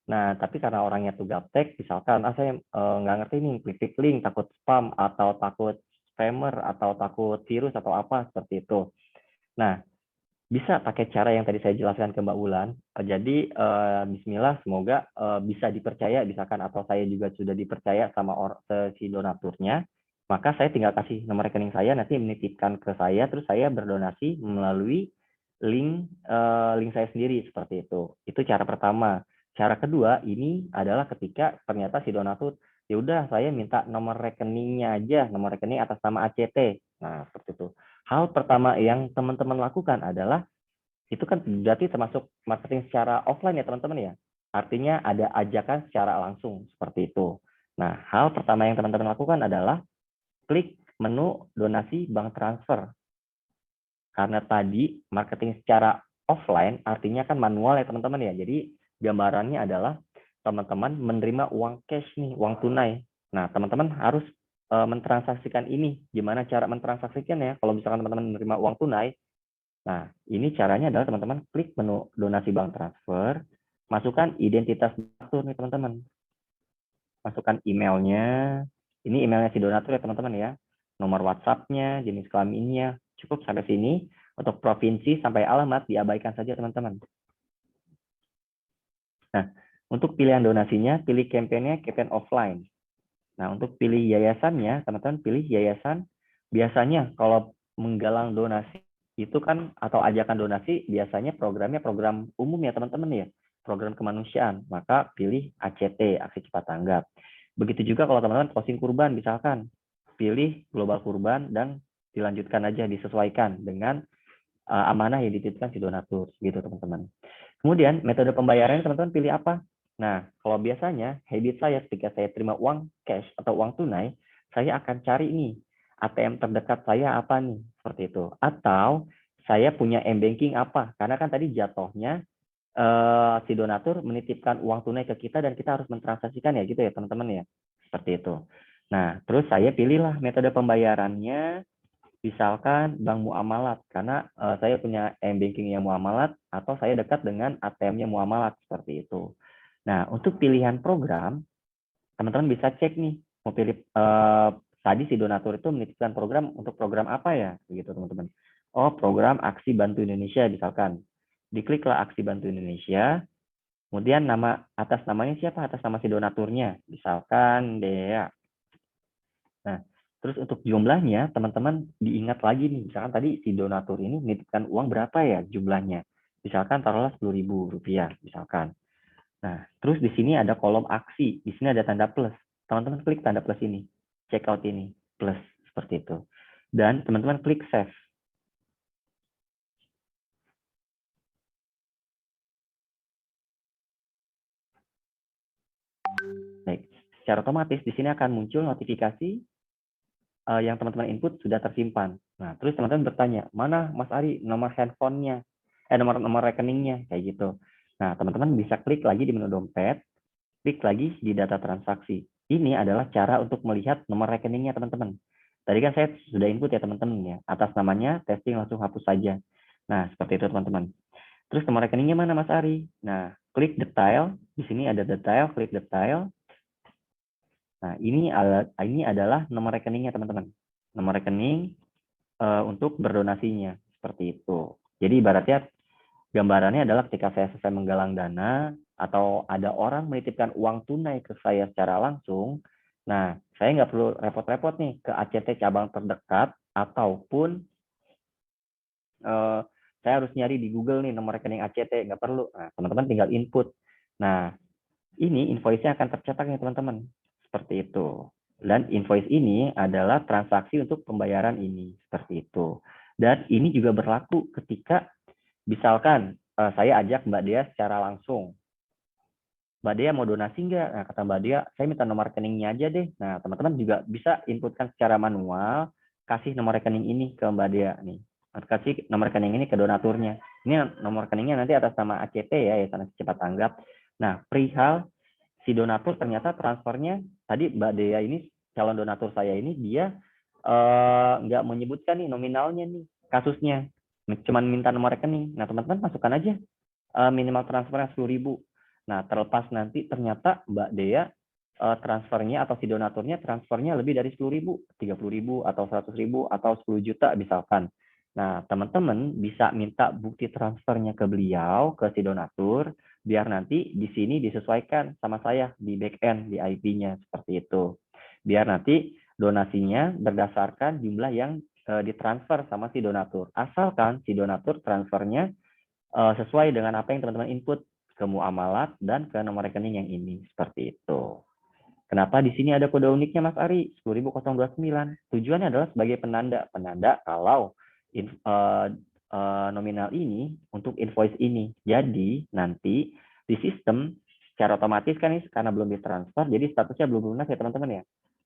Nah, tapi karena orangnya tuh gaptek, misalkan, saya nggak ngerti nih, klik link, takut spam, atau takut spammer, atau takut virus, atau apa, seperti itu. Nah, bisa pakai cara yang tadi saya jelaskan ke Mbak Wulan. Jadi, bismillah, semoga bisa dipercaya, misalkan, atau saya juga sudah dipercaya sama si donaturnya, maka saya tinggal kasih nomor rekening saya, nanti menitipkan ke saya, terus saya berdonasi melalui link saya sendiri, seperti itu. Itu cara pertama. Cara kedua ini adalah ketika ternyata si donatur, ya udah saya minta nomor rekeningnya aja, nomor rekening atas nama ACT. Nah, seperti itu. Hal pertama yang teman-teman lakukan adalah, itu kan berarti termasuk marketing secara offline ya teman-teman ya. Artinya ada ajakan secara langsung, seperti itu. Nah, hal pertama yang teman-teman lakukan adalah klik menu donasi bank transfer. Karena tadi marketing secara offline artinya kan manual ya teman-teman ya. Jadi gambarannya adalah teman-teman menerima uang cash nih, uang tunai. Nah, teman-teman harus mentransaksikan ini. Gimana cara mentransaksikan ya? Kalau misalkan teman-teman menerima uang tunai, nah ini caranya adalah teman-teman klik menu donasi bank transfer, masukkan identitas donatur nih teman-teman. Masukkan emailnya, ini emailnya si donatur ya teman-teman ya. Nomor WhatsApp-nya, jenis kelaminnya, cukup sampai sini. Untuk provinsi sampai alamat diabaikan saja teman-teman. Nah, untuk pilihan donasinya, pilih campaign-nya campaign offline. Nah, untuk pilih yayasannya, teman-teman pilih yayasan. Biasanya kalau menggalang donasi itu kan, atau ajakan donasi, biasanya programnya program umum ya teman-teman ya. Program kemanusiaan. Maka pilih ACT, Aksi Cepat Tanggap. Begitu juga kalau teman-teman closing kurban, misalkan. Pilih global kurban dan dilanjutkan aja, disesuaikan dengan amanah yang dititipkan si donatur, gitu teman-teman. Kemudian metode pembayarannya teman-teman pilih apa? Nah, kalau biasanya habit saya ketika saya terima uang cash atau uang tunai, saya akan cari nih ATM terdekat saya apa nih, seperti itu. Atau saya punya m-banking apa? Karena kan tadi jatuhnya si donatur menitipkan uang tunai ke kita dan kita harus mentransaksikan ya gitu ya teman-teman ya, seperti itu. Nah, terus saya pilihlah metode pembayarannya. Misalkan bank muamalat, karena saya punya m-banking yang muamalat, atau saya dekat dengan ATM-nya muamalat, seperti itu. Nah, untuk pilihan program, teman-teman bisa cek nih, mau pilih, tadi si donatur itu menitipkan program untuk program apa ya, begitu teman-teman. Oh, program Aksi Bantu Indonesia, misalkan. Dikliklah Aksi Bantu Indonesia, kemudian atas namanya siapa? Atas nama si donaturnya, misalkan Dea. Nah, terus untuk jumlahnya, teman-teman diingat lagi nih, misalkan tadi si donatur ini menitipkan uang berapa ya jumlahnya. Misalkan taruhlah Rp10.000, misalkan. Nah, terus di sini ada kolom aksi, di sini ada tanda plus. Teman-teman klik tanda plus ini, check out ini, plus, seperti itu. dan teman-teman klik save. Baik, secara otomatis di sini akan muncul notifikasi yang teman-teman input sudah tersimpan. Nah, terus teman-teman bertanya, mana Mas Ari nomor handphonenya, nomor rekeningnya, kayak gitu. Nah, teman-teman bisa klik lagi di menu dompet, klik lagi di data transaksi. Ini adalah cara untuk melihat nomor rekeningnya teman-teman. Tadi kan saya sudah input ya teman-teman ya, atas namanya testing langsung hapus saja. Nah, seperti itu teman-teman. Terus nomor rekeningnya mana Mas Ari? Nah, klik detail, di sini ada detail, klik detail. Nah, ini adalah nomor rekeningnya teman-teman. Nomor rekening untuk berdonasinya, seperti itu. Jadi ibaratnya gambarannya adalah ketika saya selesai menggalang dana atau ada orang menitipkan uang tunai ke saya secara langsung, nah saya nggak perlu repot-repot nih ke ACT cabang terdekat ataupun saya harus nyari di Google nih nomor rekening ACT, nggak perlu. Nah, teman-teman tinggal input. Nah, ini invoice-nya akan tercetak nih teman-teman. Seperti itu. Dan invoice ini adalah transaksi untuk pembayaran ini. Seperti itu. Dan ini juga berlaku ketika misalkan saya ajak Mbak Dea secara langsung. Mbak Dea mau donasi nggak? Nah, kata Mbak Dea, saya minta nomor rekeningnya aja deh. Nah, teman-teman juga bisa inputkan secara manual, kasih nomor rekening ini ke Mbak Dea nih. Kasih nomor rekening ini ke donaturnya. Ini nomor rekeningnya nanti atas nama ACT ya, Yayasan Cepat Tanggap. Nah, perihal si donatur ternyata transfernya, tadi Mbak Dea ini, calon donatur saya ini, dia nggak menyebutkan nih nominalnya nih, kasusnya. Cuman minta nomor rekening. Nah, teman-teman masukkan aja minimal transfernya 10.000. Nah, terlepas nanti ternyata Mbak Dea transfernya atau si donaturnya transfernya lebih dari 10.000, 30.000 atau 100.000 atau 10 juta misalkan. Nah, teman-teman bisa minta bukti transfernya ke beliau, ke si donatur, biar nanti di sini disesuaikan sama saya di back-end, di IP-nya, seperti itu. Biar nanti donasinya berdasarkan jumlah yang ditransfer sama si donatur. Asalkan si donatur transfernya sesuai dengan apa yang teman-teman input ke muamalat dan ke nomor rekening yang ini, seperti itu. Kenapa di sini ada kode uniknya Mas Ari 10.029? Tujuannya adalah sebagai penanda kalau nominal ini untuk invoice ini. Jadi nanti di sistem secara otomatis kan ini karena belum ditransfer, jadi statusnya belum lunas ya teman-teman ya.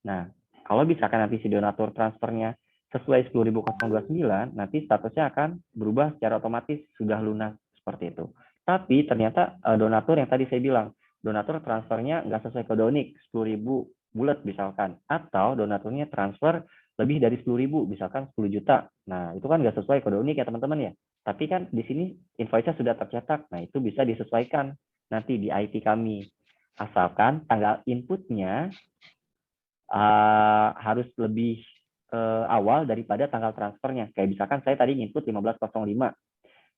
Nah, kalau misalkan nanti si donatur transfernya sesuai 10.029, nanti statusnya akan berubah secara otomatis sudah lunas seperti itu. Tapi ternyata donatur yang tadi saya bilang, donatur transfernya nggak sesuai kode unik 10.000 bulat misalkan, atau donaturnya transfer lebih dari 10.000, misalkan 10 juta. Nah, itu kan nggak sesuai kode unik ya teman-teman ya. Tapi kan di sini invoice-nya sudah tercetak. Nah, itu bisa disesuaikan nanti di IT kami. Asalkan tanggal inputnya harus lebih awal daripada tanggal transfernya. Kayak misalkan saya tadi input 15.05.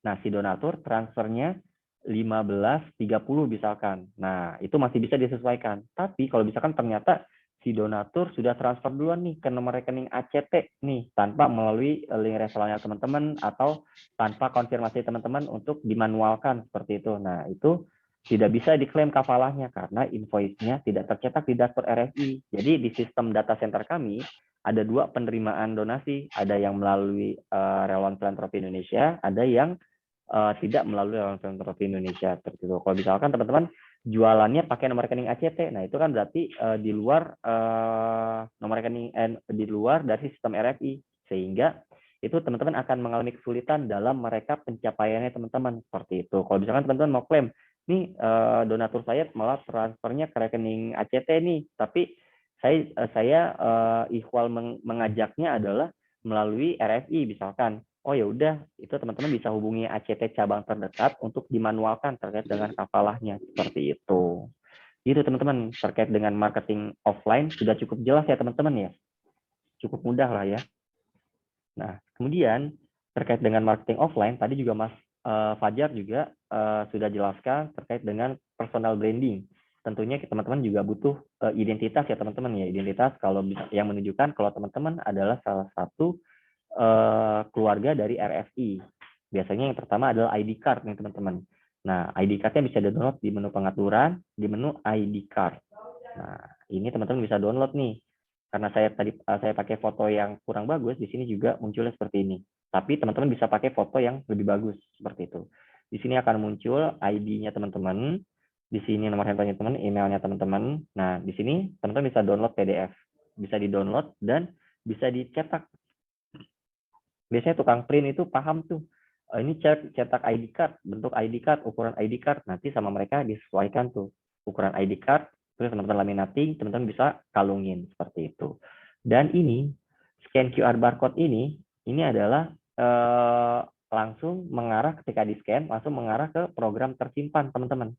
Nah, si donatur transfernya 15.30 misalkan. Nah, itu masih bisa disesuaikan. Tapi kalau misalkan ternyata si donatur sudah transfer duluan nih ke nomor rekening ACT nih tanpa melalui link referralnya teman-teman atau tanpa konfirmasi teman-teman untuk dimanualkan seperti itu. Nah, itu tidak bisa diklaim kafalahnya karena invoice-nya tidak tercetak di dashboard RFI. Jadi di sistem data center kami ada dua penerimaan donasi, ada yang melalui relawan filantropi Indonesia, ada yang tidak melalui relawan filantropi Indonesia seperti itu. Kalau misalkan teman-teman jualannya pakai nomor rekening ACT, nah itu kan berarti di luar nomor rekening di luar dari sistem RFI, sehingga itu teman-teman akan mengalami kesulitan dalam mereka pencapaiannya teman-teman seperti itu. Kalau misalkan teman-teman mau klaim, nih donatur saya malah transfernya ke rekening ACT nih, tapi saya ikhwal mengajaknya adalah melalui RFI misalkan. Oh ya udah, itu teman-teman bisa hubungi ACT cabang terdekat untuk dimanualkan terkait dengan kafalahnya seperti itu. Gitu teman-teman, terkait dengan marketing offline sudah cukup jelas ya teman-teman ya. Cukup mudah lah ya. Nah, kemudian terkait dengan marketing offline tadi juga Mas Fajar juga sudah jelaskan terkait dengan personal branding. Tentunya teman-teman juga butuh identitas ya teman-teman ya. Identitas kalau yang menunjukkan kalau teman-teman adalah salah satu keluarga dari RFI. Biasanya yang pertama adalah ID card nih teman-teman. Nah, ID card-nya bisa di-download di menu pengaturan, di menu ID card. Nah, ini teman-teman bisa download nih. karena saya pakai foto yang kurang bagus, di sini juga munculnya seperti ini. Tapi teman-teman bisa pakai foto yang lebih bagus seperti itu. Di sini akan muncul ID-nya teman-teman, di sini nomor handphonenya teman, emailnya teman-teman. Nah, di sini teman-teman bisa download PDF, bisa di-download dan bisa dicetak. Biasanya tukang print itu paham tuh, ini cetak ID card, bentuk ID card, ukuran ID card, nanti sama mereka disesuaikan tuh ukuran ID card, terus teman-teman laminating, teman-teman bisa kalungin seperti itu. Dan ini scan QR barcode ini adalah langsung mengarah ketika di scan, langsung mengarah ke program tersimpan teman-teman.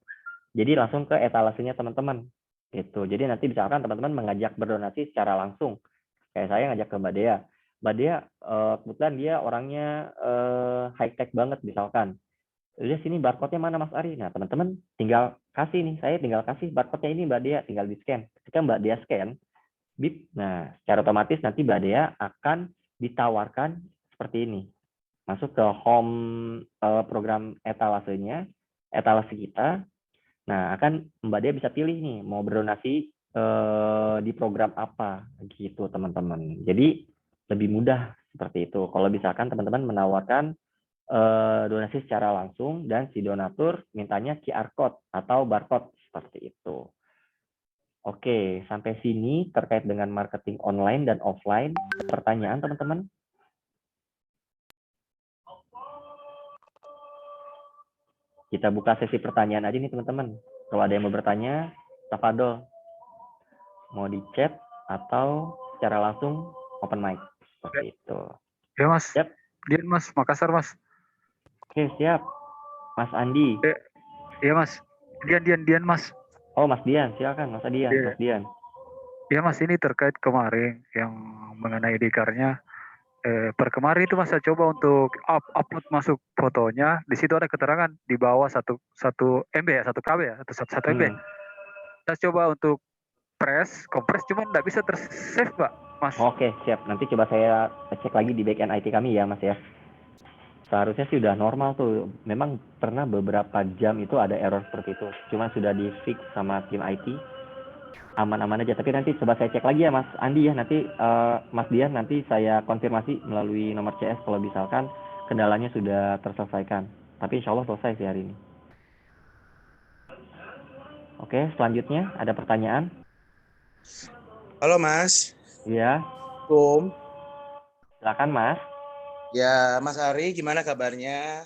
Jadi langsung ke etalasenya teman-teman. Gitu. Jadi nanti misalkan teman-teman mengajak berdonasi secara langsung. Kayak saya ngajak ke Mbak Dea. Mbak Dea kebetulan dia orangnya high tech banget misalkan. Udah sini barcode-nya mana Mas Ari? Nah, teman-teman tinggal kasih nih, saya tinggal kasih barcode-nya ini Mbak Dea, tinggal di-scan. Ketika Mbak Dea scan, bip, nah secara otomatis nanti Mbak Dea akan ditawarkan seperti ini. Masuk ke home program etalasenya, etalase kita. Nah, akan Mbak Dea bisa pilih nih, mau berdonasi di program apa, gitu teman-teman. Jadi, lebih mudah seperti itu. Kalau misalkan teman-teman menawarkan donasi secara langsung dan si donatur mintanya QR code atau barcode seperti itu. Oke, sampai sini terkait dengan marketing online dan offline. Pertanyaan teman-teman? Kita buka sesi pertanyaan aja nih teman-teman. Kalau ada yang mau bertanya, tafadhol. Mau di chat atau secara langsung open mic seperti itu. Ya Mas. Siap. Dian Mas, Makassar Mas. Oke, siap. Mas Andi. Iya Mas. Dian Mas. Oh, Mas Dian, silakan Mas Dian. Iya. Mas Dian. Ya Mas, ini terkait kemarin yang mengenai ID-card-nya. Per kemarin itu Mas saya coba untuk upload masuk fotonya, di situ ada keterangan di bawah 1 MB ya, 1 KB ya, atau 1 MB. Saya coba untuk kompres cuma nggak bisa tersave Pak, Mas. Oke, siap. Nanti coba saya cek lagi di backend IT kami ya Mas ya. Seharusnya sih udah normal tuh. Memang pernah beberapa jam itu ada error seperti itu. Cuma sudah di fix sama tim IT. Aman-aman aja. Tapi nanti coba saya cek lagi ya Mas Andi ya. Nanti Mas Dian nanti saya konfirmasi melalui nomor CS kalau misalkan kendalanya sudah terselesaikan. Tapi insya Allah selesai sih hari ini. Oke, selanjutnya ada pertanyaan? Halo Mas. Iya. Assalamualaikum. Silakan Mas. Ya Mas Ari, gimana kabarnya?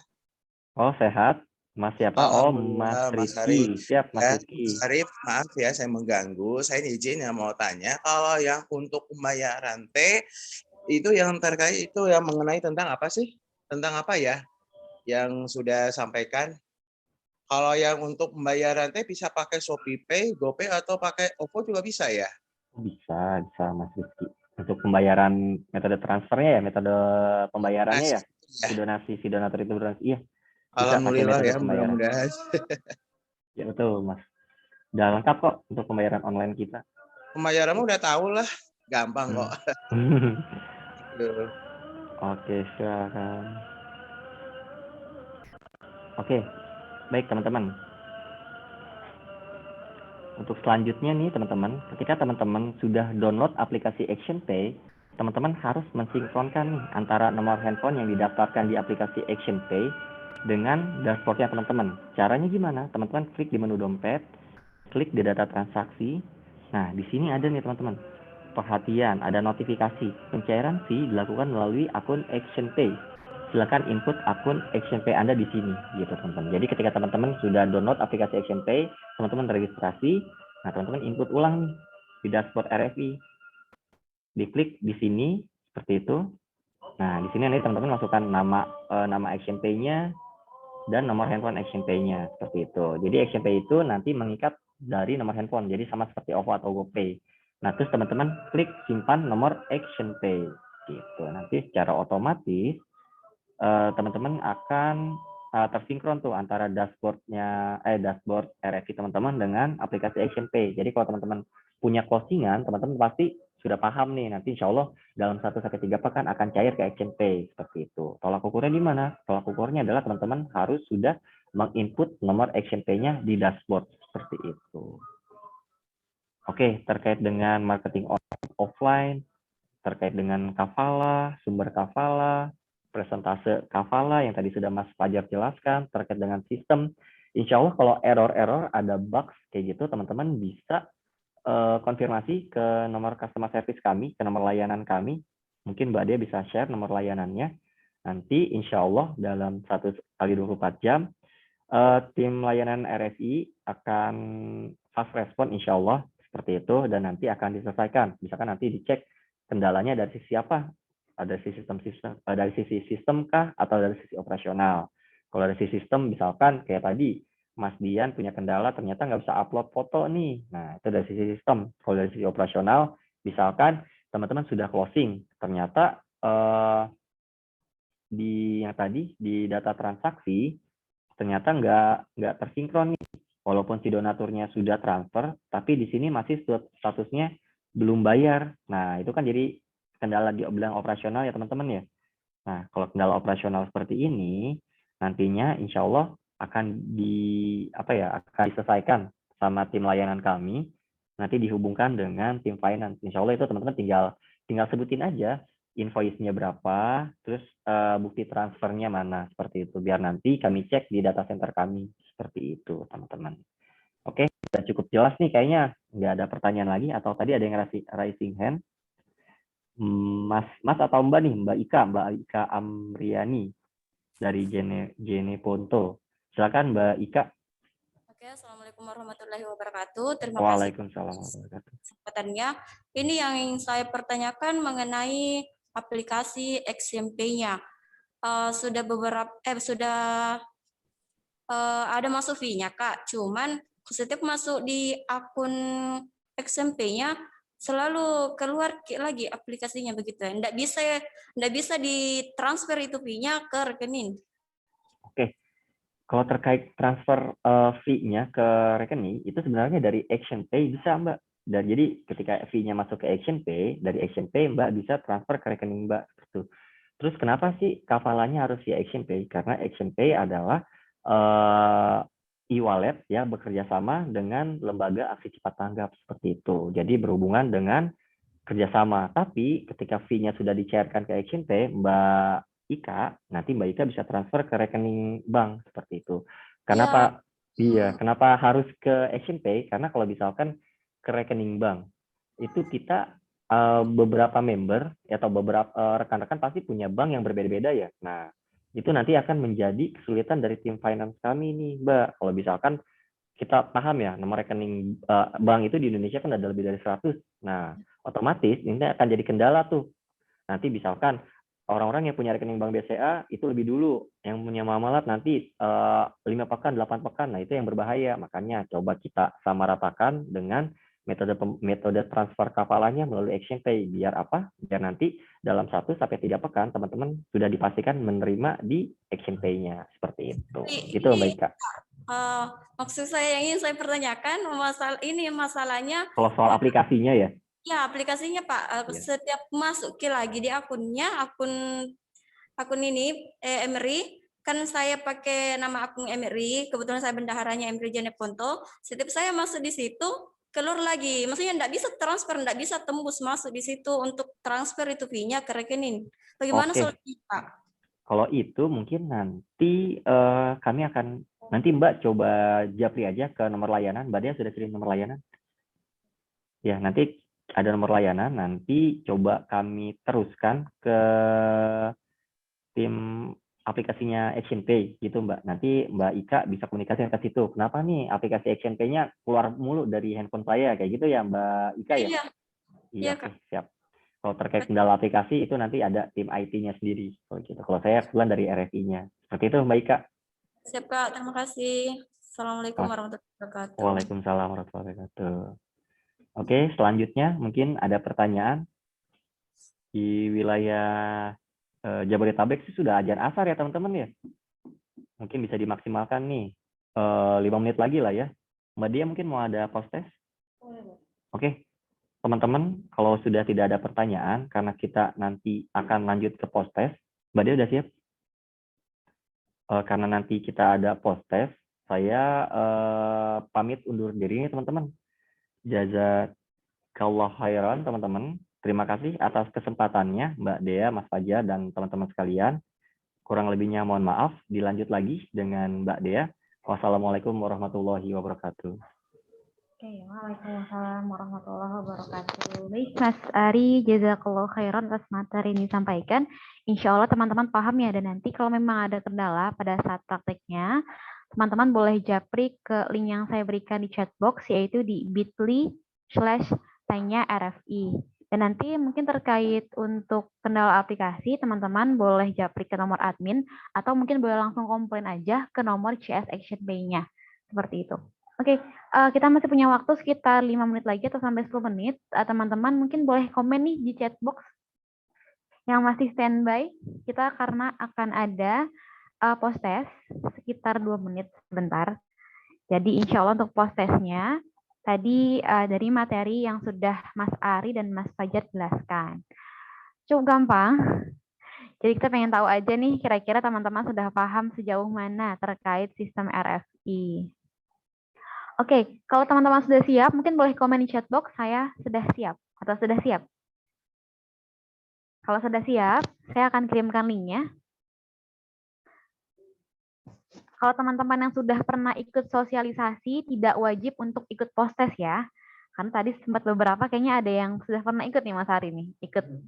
Oh sehat. Mas siapa? Oh Mas Rizky. Siap Mas Rizky. Mas Arif, maaf ya saya mengganggu. Saya izin yang mau tanya, kalau yang untuk pembayaran T itu yang terkait itu yang mengenai tentang apa sih? Tentang apa ya? Yang sudah sampaikan. Kalau yang untuk pembayaran T bisa pakai ShopeePay, GoPay atau pakai OVO juga bisa ya? Bisa Mas Rizky. Untuk pembayaran metode transfernya ya, metode pembayarannya ya, si donatur itu berdonasi. Iya. Alhamdulillah ya, mudah-mudahan. Ya betul Mas. Udah lengkap kok untuk pembayaran online kita. Pembayaranmu udah tahu lah, gampang kok. Oke, silakan. Oke, baik teman-teman. Untuk selanjutnya nih teman-teman, ketika teman-teman sudah download aplikasi ActionPay, teman-teman harus mensinkronkan nih antara nomor handphone yang didaftarkan di aplikasi ActionPay dengan dashboardnya teman-teman. Caranya gimana? Teman-teman klik di menu dompet, klik di data transaksi. Nah, di sini ada nih teman-teman. Perhatian, ada notifikasi. Pencairan fee dilakukan melalui akun ActionPay. Silakan input akun ActionPay Anda di sini, gitu teman-teman. Jadi ketika teman-teman sudah download aplikasi ActionPay, teman-teman terregistrasi, nah teman-teman input ulang nih di dashboard RFI. Diklik di sini seperti itu. Nah, di sini nanti teman-teman masukkan nama ActionPay-nya dan nomor handphone ActionPay-nya seperti itu. Jadi ActionPay itu nanti mengikat dari nomor handphone, jadi sama seperti OVO atau GoPay. Nah, terus teman-teman klik simpan nomor ActionPay gitu. Nanti secara otomatis teman-teman akan tersinkron tuh antara dashboard RFI teman-teman dengan aplikasi ActionPay. Jadi kalau teman-teman punya closingan, teman-teman pasti sudah paham nih, nanti insya Allah dalam 1-3 pekan akan cair ke ActionPay seperti itu. Tolak ukurnya di mana? Tolak ukurnya adalah teman-teman harus sudah menginput nomor ActionPay-nya di dashboard seperti itu. Oke, terkait dengan marketing offline, terkait dengan kafala, sumber kafala, presentase kafala yang tadi sudah Mas Fajar jelaskan, terkait dengan sistem. Insya Allah kalau error-error, ada bugs kayak gitu, teman-teman bisa konfirmasi ke nomor customer service kami, ke nomor layanan kami. Mungkin Mbak Dia bisa share nomor layanannya. Nanti insya Allah dalam 1 kali 24 jam, tim layanan RSI akan fast respon insya Allah seperti itu, dan nanti akan diselesaikan. Misalkan nanti dicek kendalanya dari sisi apa? Ada dari sisi sistem kah atau dari sisi operasional. Kalau dari sisi sistem misalkan kayak tadi Mas Dian punya kendala ternyata nggak bisa upload foto nih. Nah, itu dari sisi sistem. Kalau dari sisi operasional, misalkan teman-teman sudah closing, ternyata di yang tadi di data transaksi ternyata nggak tersinkron nih. Walaupun si donaturnya sudah transfer, tapi di sini masih statusnya belum bayar. Nah, itu kan jadi kendala di bidang operasional ya teman-teman ya. Nah, kalau kendala operasional seperti ini, nantinya insya Allah akan akan diselesaikan sama tim layanan kami, nanti dihubungkan dengan tim finance. Insya Allah itu teman-teman tinggal sebutin aja invoice-nya berapa, terus bukti transfernya mana, seperti itu. Biar nanti kami cek di data center kami, seperti itu teman-teman. Oke, sudah cukup jelas nih kayaknya. Nggak ada pertanyaan lagi, atau tadi ada yang raising hand? Mas atau Mbak nih, Mbak Ika Amriani dari Jene Ponto. Silakan Mbak Ika. Oke, Assalamualaikum warahmatullahi wabarakatuh. Terima kasih Waalaikumsalam warahmatullahi wabarakatuh. kesempatannya. Ini yang saya pertanyakan mengenai aplikasi XMP-nya. Sudah ada masuk fee-nya, Kak. Cuman setiap masuk di akun XMP-nya selalu keluar lagi aplikasinya begitu ya. Nggak bisa ditransfer itu fee-nya ke rekening. Oke. Kalau terkait transfer fee-nya ke rekening, itu sebenarnya dari Action Pay bisa, Mbak. Dan jadi ketika fee-nya masuk ke Action Pay, dari Action Pay Mbak bisa transfer ke rekening Mbak. Terus kenapa sih kafalanya harus via Action Pay? Karena Action Pay adalah e-wallet ya, bekerja sama dengan lembaga aksi cepat tanggap seperti itu. Jadi berhubungan dengan kerjasama. Tapi ketika fee-nya sudah dicairkan ke Action Pay, Mbak Ika, nanti Mbak Ika bisa transfer ke rekening bank seperti itu. Kenapa? Iya, kenapa harus ke Action Pay? Karena kalau misalkan ke rekening bank, itu kita beberapa member atau beberapa rekan-rekan pasti punya bank yang berbeda-beda ya. Nah, itu nanti akan menjadi kesulitan dari tim finance kami nih, Mbak. Kalau misalkan kita paham ya, nomor rekening bank itu di Indonesia kan ada lebih dari 100. Nah, otomatis ini akan jadi kendala tuh. Nanti misalkan orang-orang yang punya rekening bank BCA itu lebih dulu, yang punya Mamalat nanti 5 pekan, 8 pekan. Nah, itu yang berbahaya. Makanya coba kita samaratakan dengan metode transfer kafalanya melalui Action Pay. Biar apa? Biar nanti dalam 1 sampai 3 pekan teman-teman sudah dipastikan menerima di Action Pay-nya seperti itu. Gitu Mbak Ika. Maksud saya yang ingin saya pertanyakan masalahnya kalau soal aplikasinya ya. Ya, aplikasinya Pak, setiap masuk lagi di akunnya, akun ini Emery, kan saya pakai nama akun Emery, kebetulan saya bendaharanya Emery Jene Ponto. Setiap saya masuk di situ, keluar lagi. Maksudnya enggak bisa transfer, enggak bisa tembus masuk di situ untuk transfer itu fee-nya ke rekening. Bagaimana solusinya, Pak? Kalau itu mungkin nanti kami akan, nanti Mbak coba japri aja ke nomor layanan. Mbak Dia sudah kirim nomor layanan? Ya, nanti ada nomor layanan, nanti coba kami teruskan ke tim aplikasinya Action Pay gitu Mbak. Nanti Mbak Ika bisa komunikasi ke situ. Kenapa nih aplikasi Action Pay-nya keluar mulu dari handphone saya kayak gitu ya Mbak Ika ya? Iya, oke, siap. Kalau terkait kendala aplikasi itu nanti ada tim IT-nya sendiri kalau gitu. Kalau saya kebetulan dari RFI-nya. Seperti itu Mbak Ika. Siap Kak, terima kasih. Assalamualaikum warahmatullahi wabarakatuh. Waalaikumsalam warahmatullahi wabarakatuh. Oke, selanjutnya mungkin ada pertanyaan di wilayah Jabodetabek sih sudah ajan asar ya teman-teman ya. Mungkin bisa dimaksimalkan nih 5 menit lagi lah ya. Mbak Dia mungkin mau ada post test? Oke, teman-teman kalau sudah tidak ada pertanyaan karena kita nanti akan lanjut ke post test. Mbak Dia udah siap? Karena nanti kita ada post test, saya pamit undur diri nih teman-teman. Jazakallah khairan teman-teman. Terima kasih atas kesempatannya Mbak Dea, Mas Fajar, dan teman-teman sekalian. Kurang lebihnya mohon maaf. Dilanjut lagi dengan Mbak Dea. Wassalamualaikum warahmatullahi wabarakatuh. Oke, waalaikumsalam warahmatullahi wabarakatuh. Baik, Mas Ari, jazakallah khairan atas materi ini disampaikan. Insya Allah teman-teman paham ya, dan nanti kalau memang ada kendala pada saat prakteknya, teman-teman boleh japri ke link yang saya berikan di chat box, yaitu di bit.ly/tanya-RFI. Dan nanti mungkin terkait untuk kendala aplikasi, teman-teman boleh japri ke nomor admin, atau mungkin boleh langsung komplain aja ke nomor CS Action Bay-nya. Seperti itu. Oke, kita masih punya waktu sekitar 5 menit lagi atau sampai 10 menit. Teman-teman mungkin boleh komen nih di chat box yang masih standby. Kita karena akan ada post test sekitar 2 menit sebentar. Jadi insya Allah untuk post testnya tadi dari materi yang sudah Mas Ari dan Mas Fajar jelaskan. Cukup gampang. Jadi kita pengen tahu aja nih kira-kira teman-teman sudah paham sejauh mana terkait sistem RFI. Oke, kalau teman-teman sudah siap, mungkin boleh komen di chat box, saya sudah siap, atau sudah siap. Kalau sudah siap, saya akan kirimkan linknya. Kalau teman-teman yang sudah pernah ikut sosialisasi, tidak wajib untuk ikut post test ya. Karena tadi sempat beberapa, kayaknya ada yang sudah pernah ikut nih Mas Hari nih,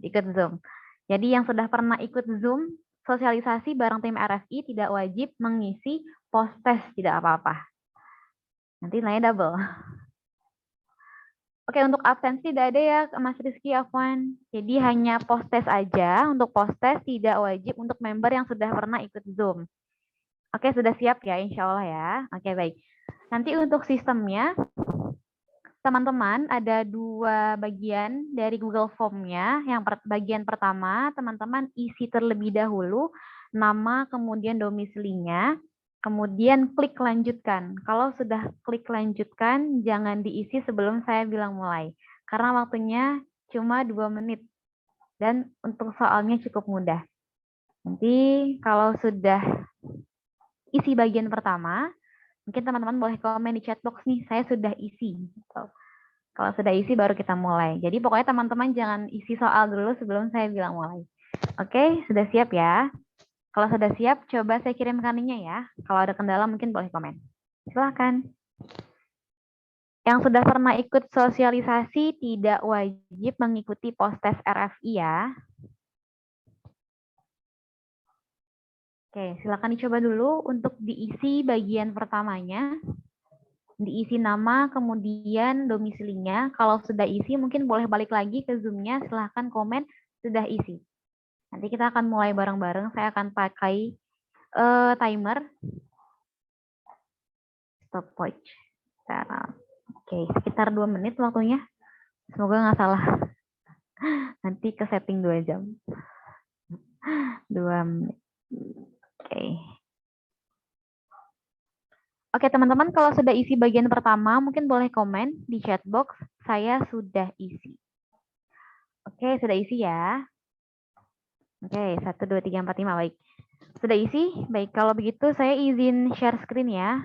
ikut Zoom. Jadi yang sudah pernah ikut Zoom, sosialisasi bareng tim RFI tidak wajib mengisi post test, tidak apa-apa. Nanti nilainya double. Oke, untuk absensi tidak ada ya, Mas Rizky, Afwan. Jadi hanya post test aja. Untuk post test tidak wajib untuk member yang sudah pernah ikut Zoom. Oke, sudah siap ya, insya Allah ya. Oke, baik. Nanti untuk sistemnya, teman-teman ada 2 bagian dari Google Form-nya. Yang bagian pertama, teman-teman isi terlebih dahulu nama, kemudian domisilinya. Kemudian klik lanjutkan. Kalau sudah klik lanjutkan, jangan diisi sebelum saya bilang mulai. Karena waktunya cuma 2 menit. Dan untuk soalnya cukup mudah. Nanti kalau sudah isi bagian pertama, mungkin teman-teman boleh komen di chat box nih, saya sudah isi. Kalau sudah isi baru kita mulai. Jadi pokoknya teman-teman jangan isi soal dulu sebelum saya bilang mulai. Oke, sudah siap ya? Kalau sudah siap, coba saya kirimkan linknya ya. Kalau ada kendala mungkin boleh komen. Silakan. Yang sudah pernah ikut sosialisasi tidak wajib mengikuti post test RFI ya. Oke, silakan dicoba dulu untuk diisi bagian pertamanya. Diisi nama, kemudian domisilinya. Kalau sudah isi mungkin boleh balik lagi ke Zoom-nya. Silahkan komen sudah isi. Nanti kita akan mulai bareng-bareng. Saya akan pakai timer. Stopwatch. Oke, sekitar 2 menit waktunya. Semoga nggak salah. Nanti ke setting 2 jam. 2 menit. Oke. Oke, teman-teman, kalau sudah isi bagian pertama, mungkin boleh komen di chat box. Saya sudah isi. Oke, sudah isi ya. Oke, 1, 2, 3, 4, 5, baik. Sudah isi? Baik, kalau begitu saya izin share screen ya.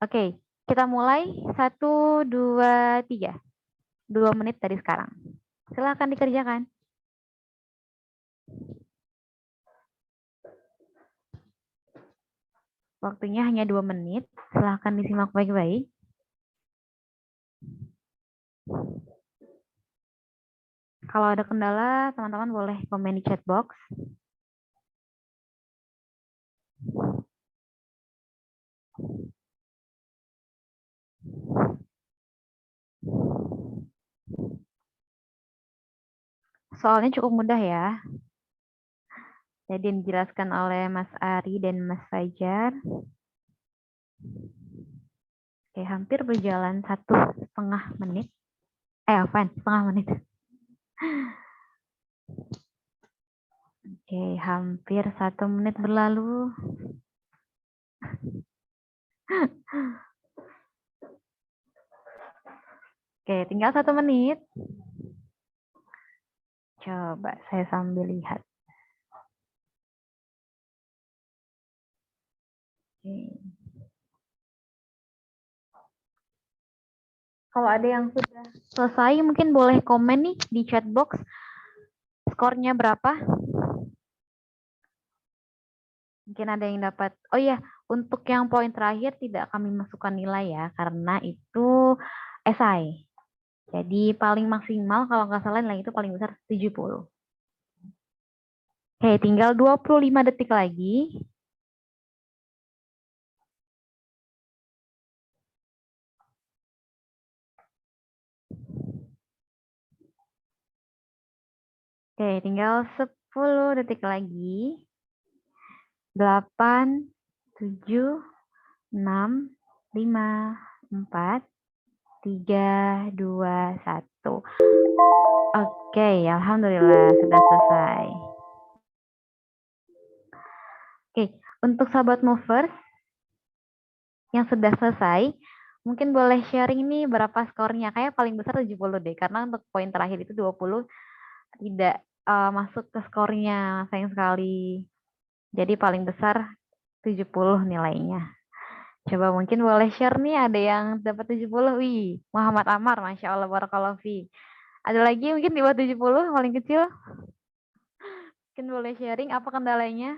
Oke, kita mulai. 1, 2, 3. 2 menit dari sekarang. Silakan dikerjakan. Waktunya hanya 2 menit. Silakan disimak baik-baik. Kalau ada kendala, teman-teman boleh komen di chat box. Soalnya cukup mudah ya. Jadi dijelaskan oleh Mas Ari dan Mas Fajar. Oke, hampir berjalan 1,5 menit. Apaan? 1,5 menit. Oke, hampir 1 menit berlalu. Oke, tinggal 1 menit. Coba saya sambil lihat. Oke. Kalau ada yang sudah selesai, mungkin boleh komen nih di chat box. Skornya berapa? Mungkin ada yang dapat. Oh iya, untuk yang poin terakhir tidak kami masukkan nilai ya, karena itu esai. Jadi paling maksimal kalau nggak salah nilai itu paling besar 70. Oke, tinggal 25 detik lagi. Oke, tinggal 10 detik lagi. 8, 7, 6, 5, 4, 3, 2, 1. Oke, alhamdulillah sudah selesai. Oke, untuk sahabat movers yang sudah selesai, mungkin boleh sharing nih berapa skornya. Kayak paling besar 70 deh, karena untuk poin terakhir itu 20 tidak masuk ke skornya, sayang sekali. Jadi paling besar 70 nilainya. Coba mungkin boleh share nih, ada yang dapat 70. Wih, Muhammad Amar, Masya Allah, Barakallahu fi. Ada lagi mungkin di bawah 70, paling kecil. Mungkin boleh sharing apa kendalanya.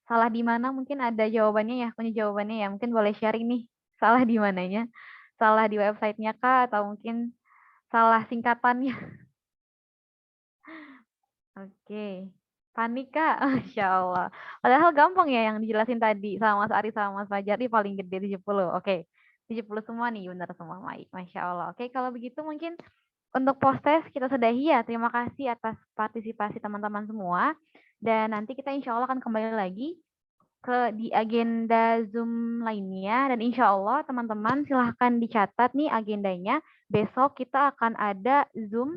Salah di mana mungkin ada jawabannya ya, punya jawabannya ya. Mungkin boleh sharing nih, salah di mananya. Salah di websitenya kah, atau mungkin salah singkatannya. Oke. Panik Kak, Masya Allah. Padahal gampang ya yang dijelasin tadi sama Mas Ari sama Mas Fajar, ini paling gede 70. Oke, 70 semua nih, benar semua. Masya Allah. Oke, kalau begitu mungkin untuk post-test kita sudahi ya. Terima kasih atas partisipasi teman-teman semua. Dan nanti kita insya Allah akan kembali lagi di agenda Zoom lainnya. Dan insya Allah teman-teman silahkan dicatat nih agendanya. Besok kita akan ada Zoom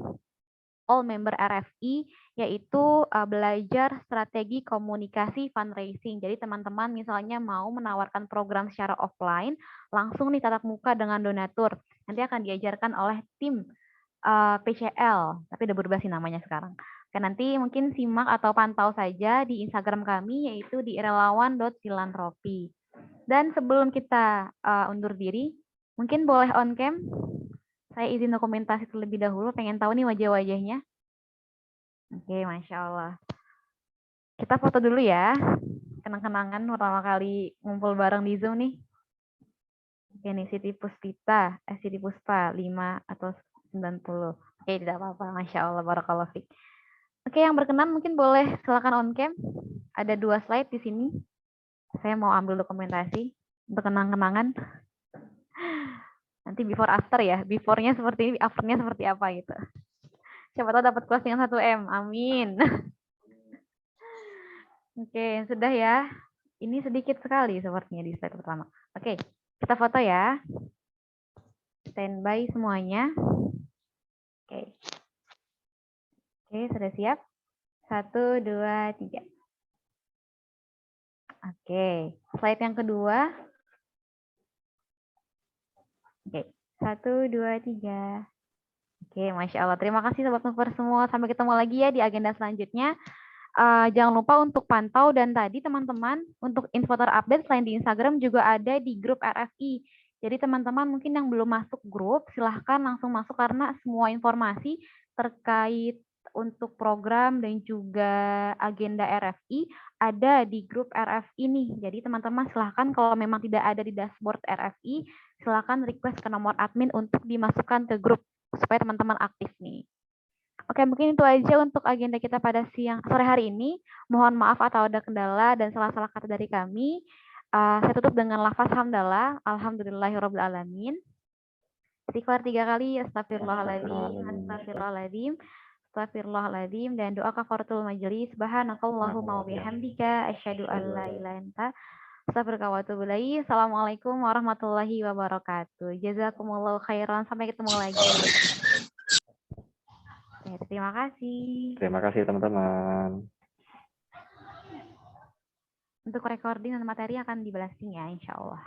all member RFI, yaitu belajar strategi komunikasi fundraising. Jadi teman-teman misalnya mau menawarkan program secara offline, langsung nih tatap muka dengan donatur. Nanti akan diajarkan oleh tim PCL, tapi udah berubah sih namanya sekarang. Oke, nanti mungkin simak atau pantau saja di Instagram kami, yaitu di relawan.filantropi. Dan sebelum kita undur diri, mungkin boleh on cam. Saya izin dokumentasi terlebih dahulu, pengen tahu nih wajah-wajahnya. Oke, Masya Allah. Kita foto dulu ya, kenang-kenangan pertama kali ngumpul bareng di Zoom nih. Oke nih, Siti Puspa, 5 atau 90. Oke, tidak apa-apa, Masya Allah, Barakallahu Fik. Oke, yang berkenan mungkin boleh silakan on cam. Ada 2 slide di sini. Saya mau ambil dokumentasi untuk kenang-kenangan. Nanti before after ya, before-nya seperti ini, after-nya seperti apa gitu. Siapa tahu dapat closing 1M, amin. Oke, sudah ya. Ini sedikit sekali sepertinya di slide pertama. Oke, kita foto ya. Standby semuanya. Oke. Oke, sudah siap? 1, 2, 3. Oke, slide yang kedua. Oke, 1, 2, 3. Oke, Masya Allah. Terima kasih Sobat Mover semua. Sampai ketemu lagi ya di agenda selanjutnya. Jangan lupa untuk pantau, dan tadi teman-teman untuk info terupdate selain di Instagram juga ada di grup RFI. Jadi teman-teman mungkin yang belum masuk grup silahkan langsung masuk, karena semua informasi terkait untuk program dan juga agenda RFI ada di grup RFI nih. Jadi teman-teman silahkan kalau memang tidak ada di dashboard RFI, silahkan request ke nomor admin untuk dimasukkan ke grup supaya teman-teman aktif nih. Oke, mungkin itu aja untuk agenda kita pada sore hari ini. Mohon maaf atau ada kendala dan salah-salah kata dari kami. Saya tutup dengan lafaz hamdalah. Alhamdulillahirrabbilalamin. Istighfar 3 kali. Astagfirullahaladzim. Astagfirullahaladzim. Astagfirullahaladzim. Dan doa kafaratul majelis. Subhanakallahumma wa bihamdika. Asyhadu an la ilaha illa anta. Astagfirullah wa atubu ilaik. Assalamualaikum warahmatullahi wabarakatuh. Jazakumullahu khairan. Sampai ketemu lagi. Ya, terima kasih. Terima kasih teman-teman. Untuk recording dan materi akan dibalasnya, insya Allah.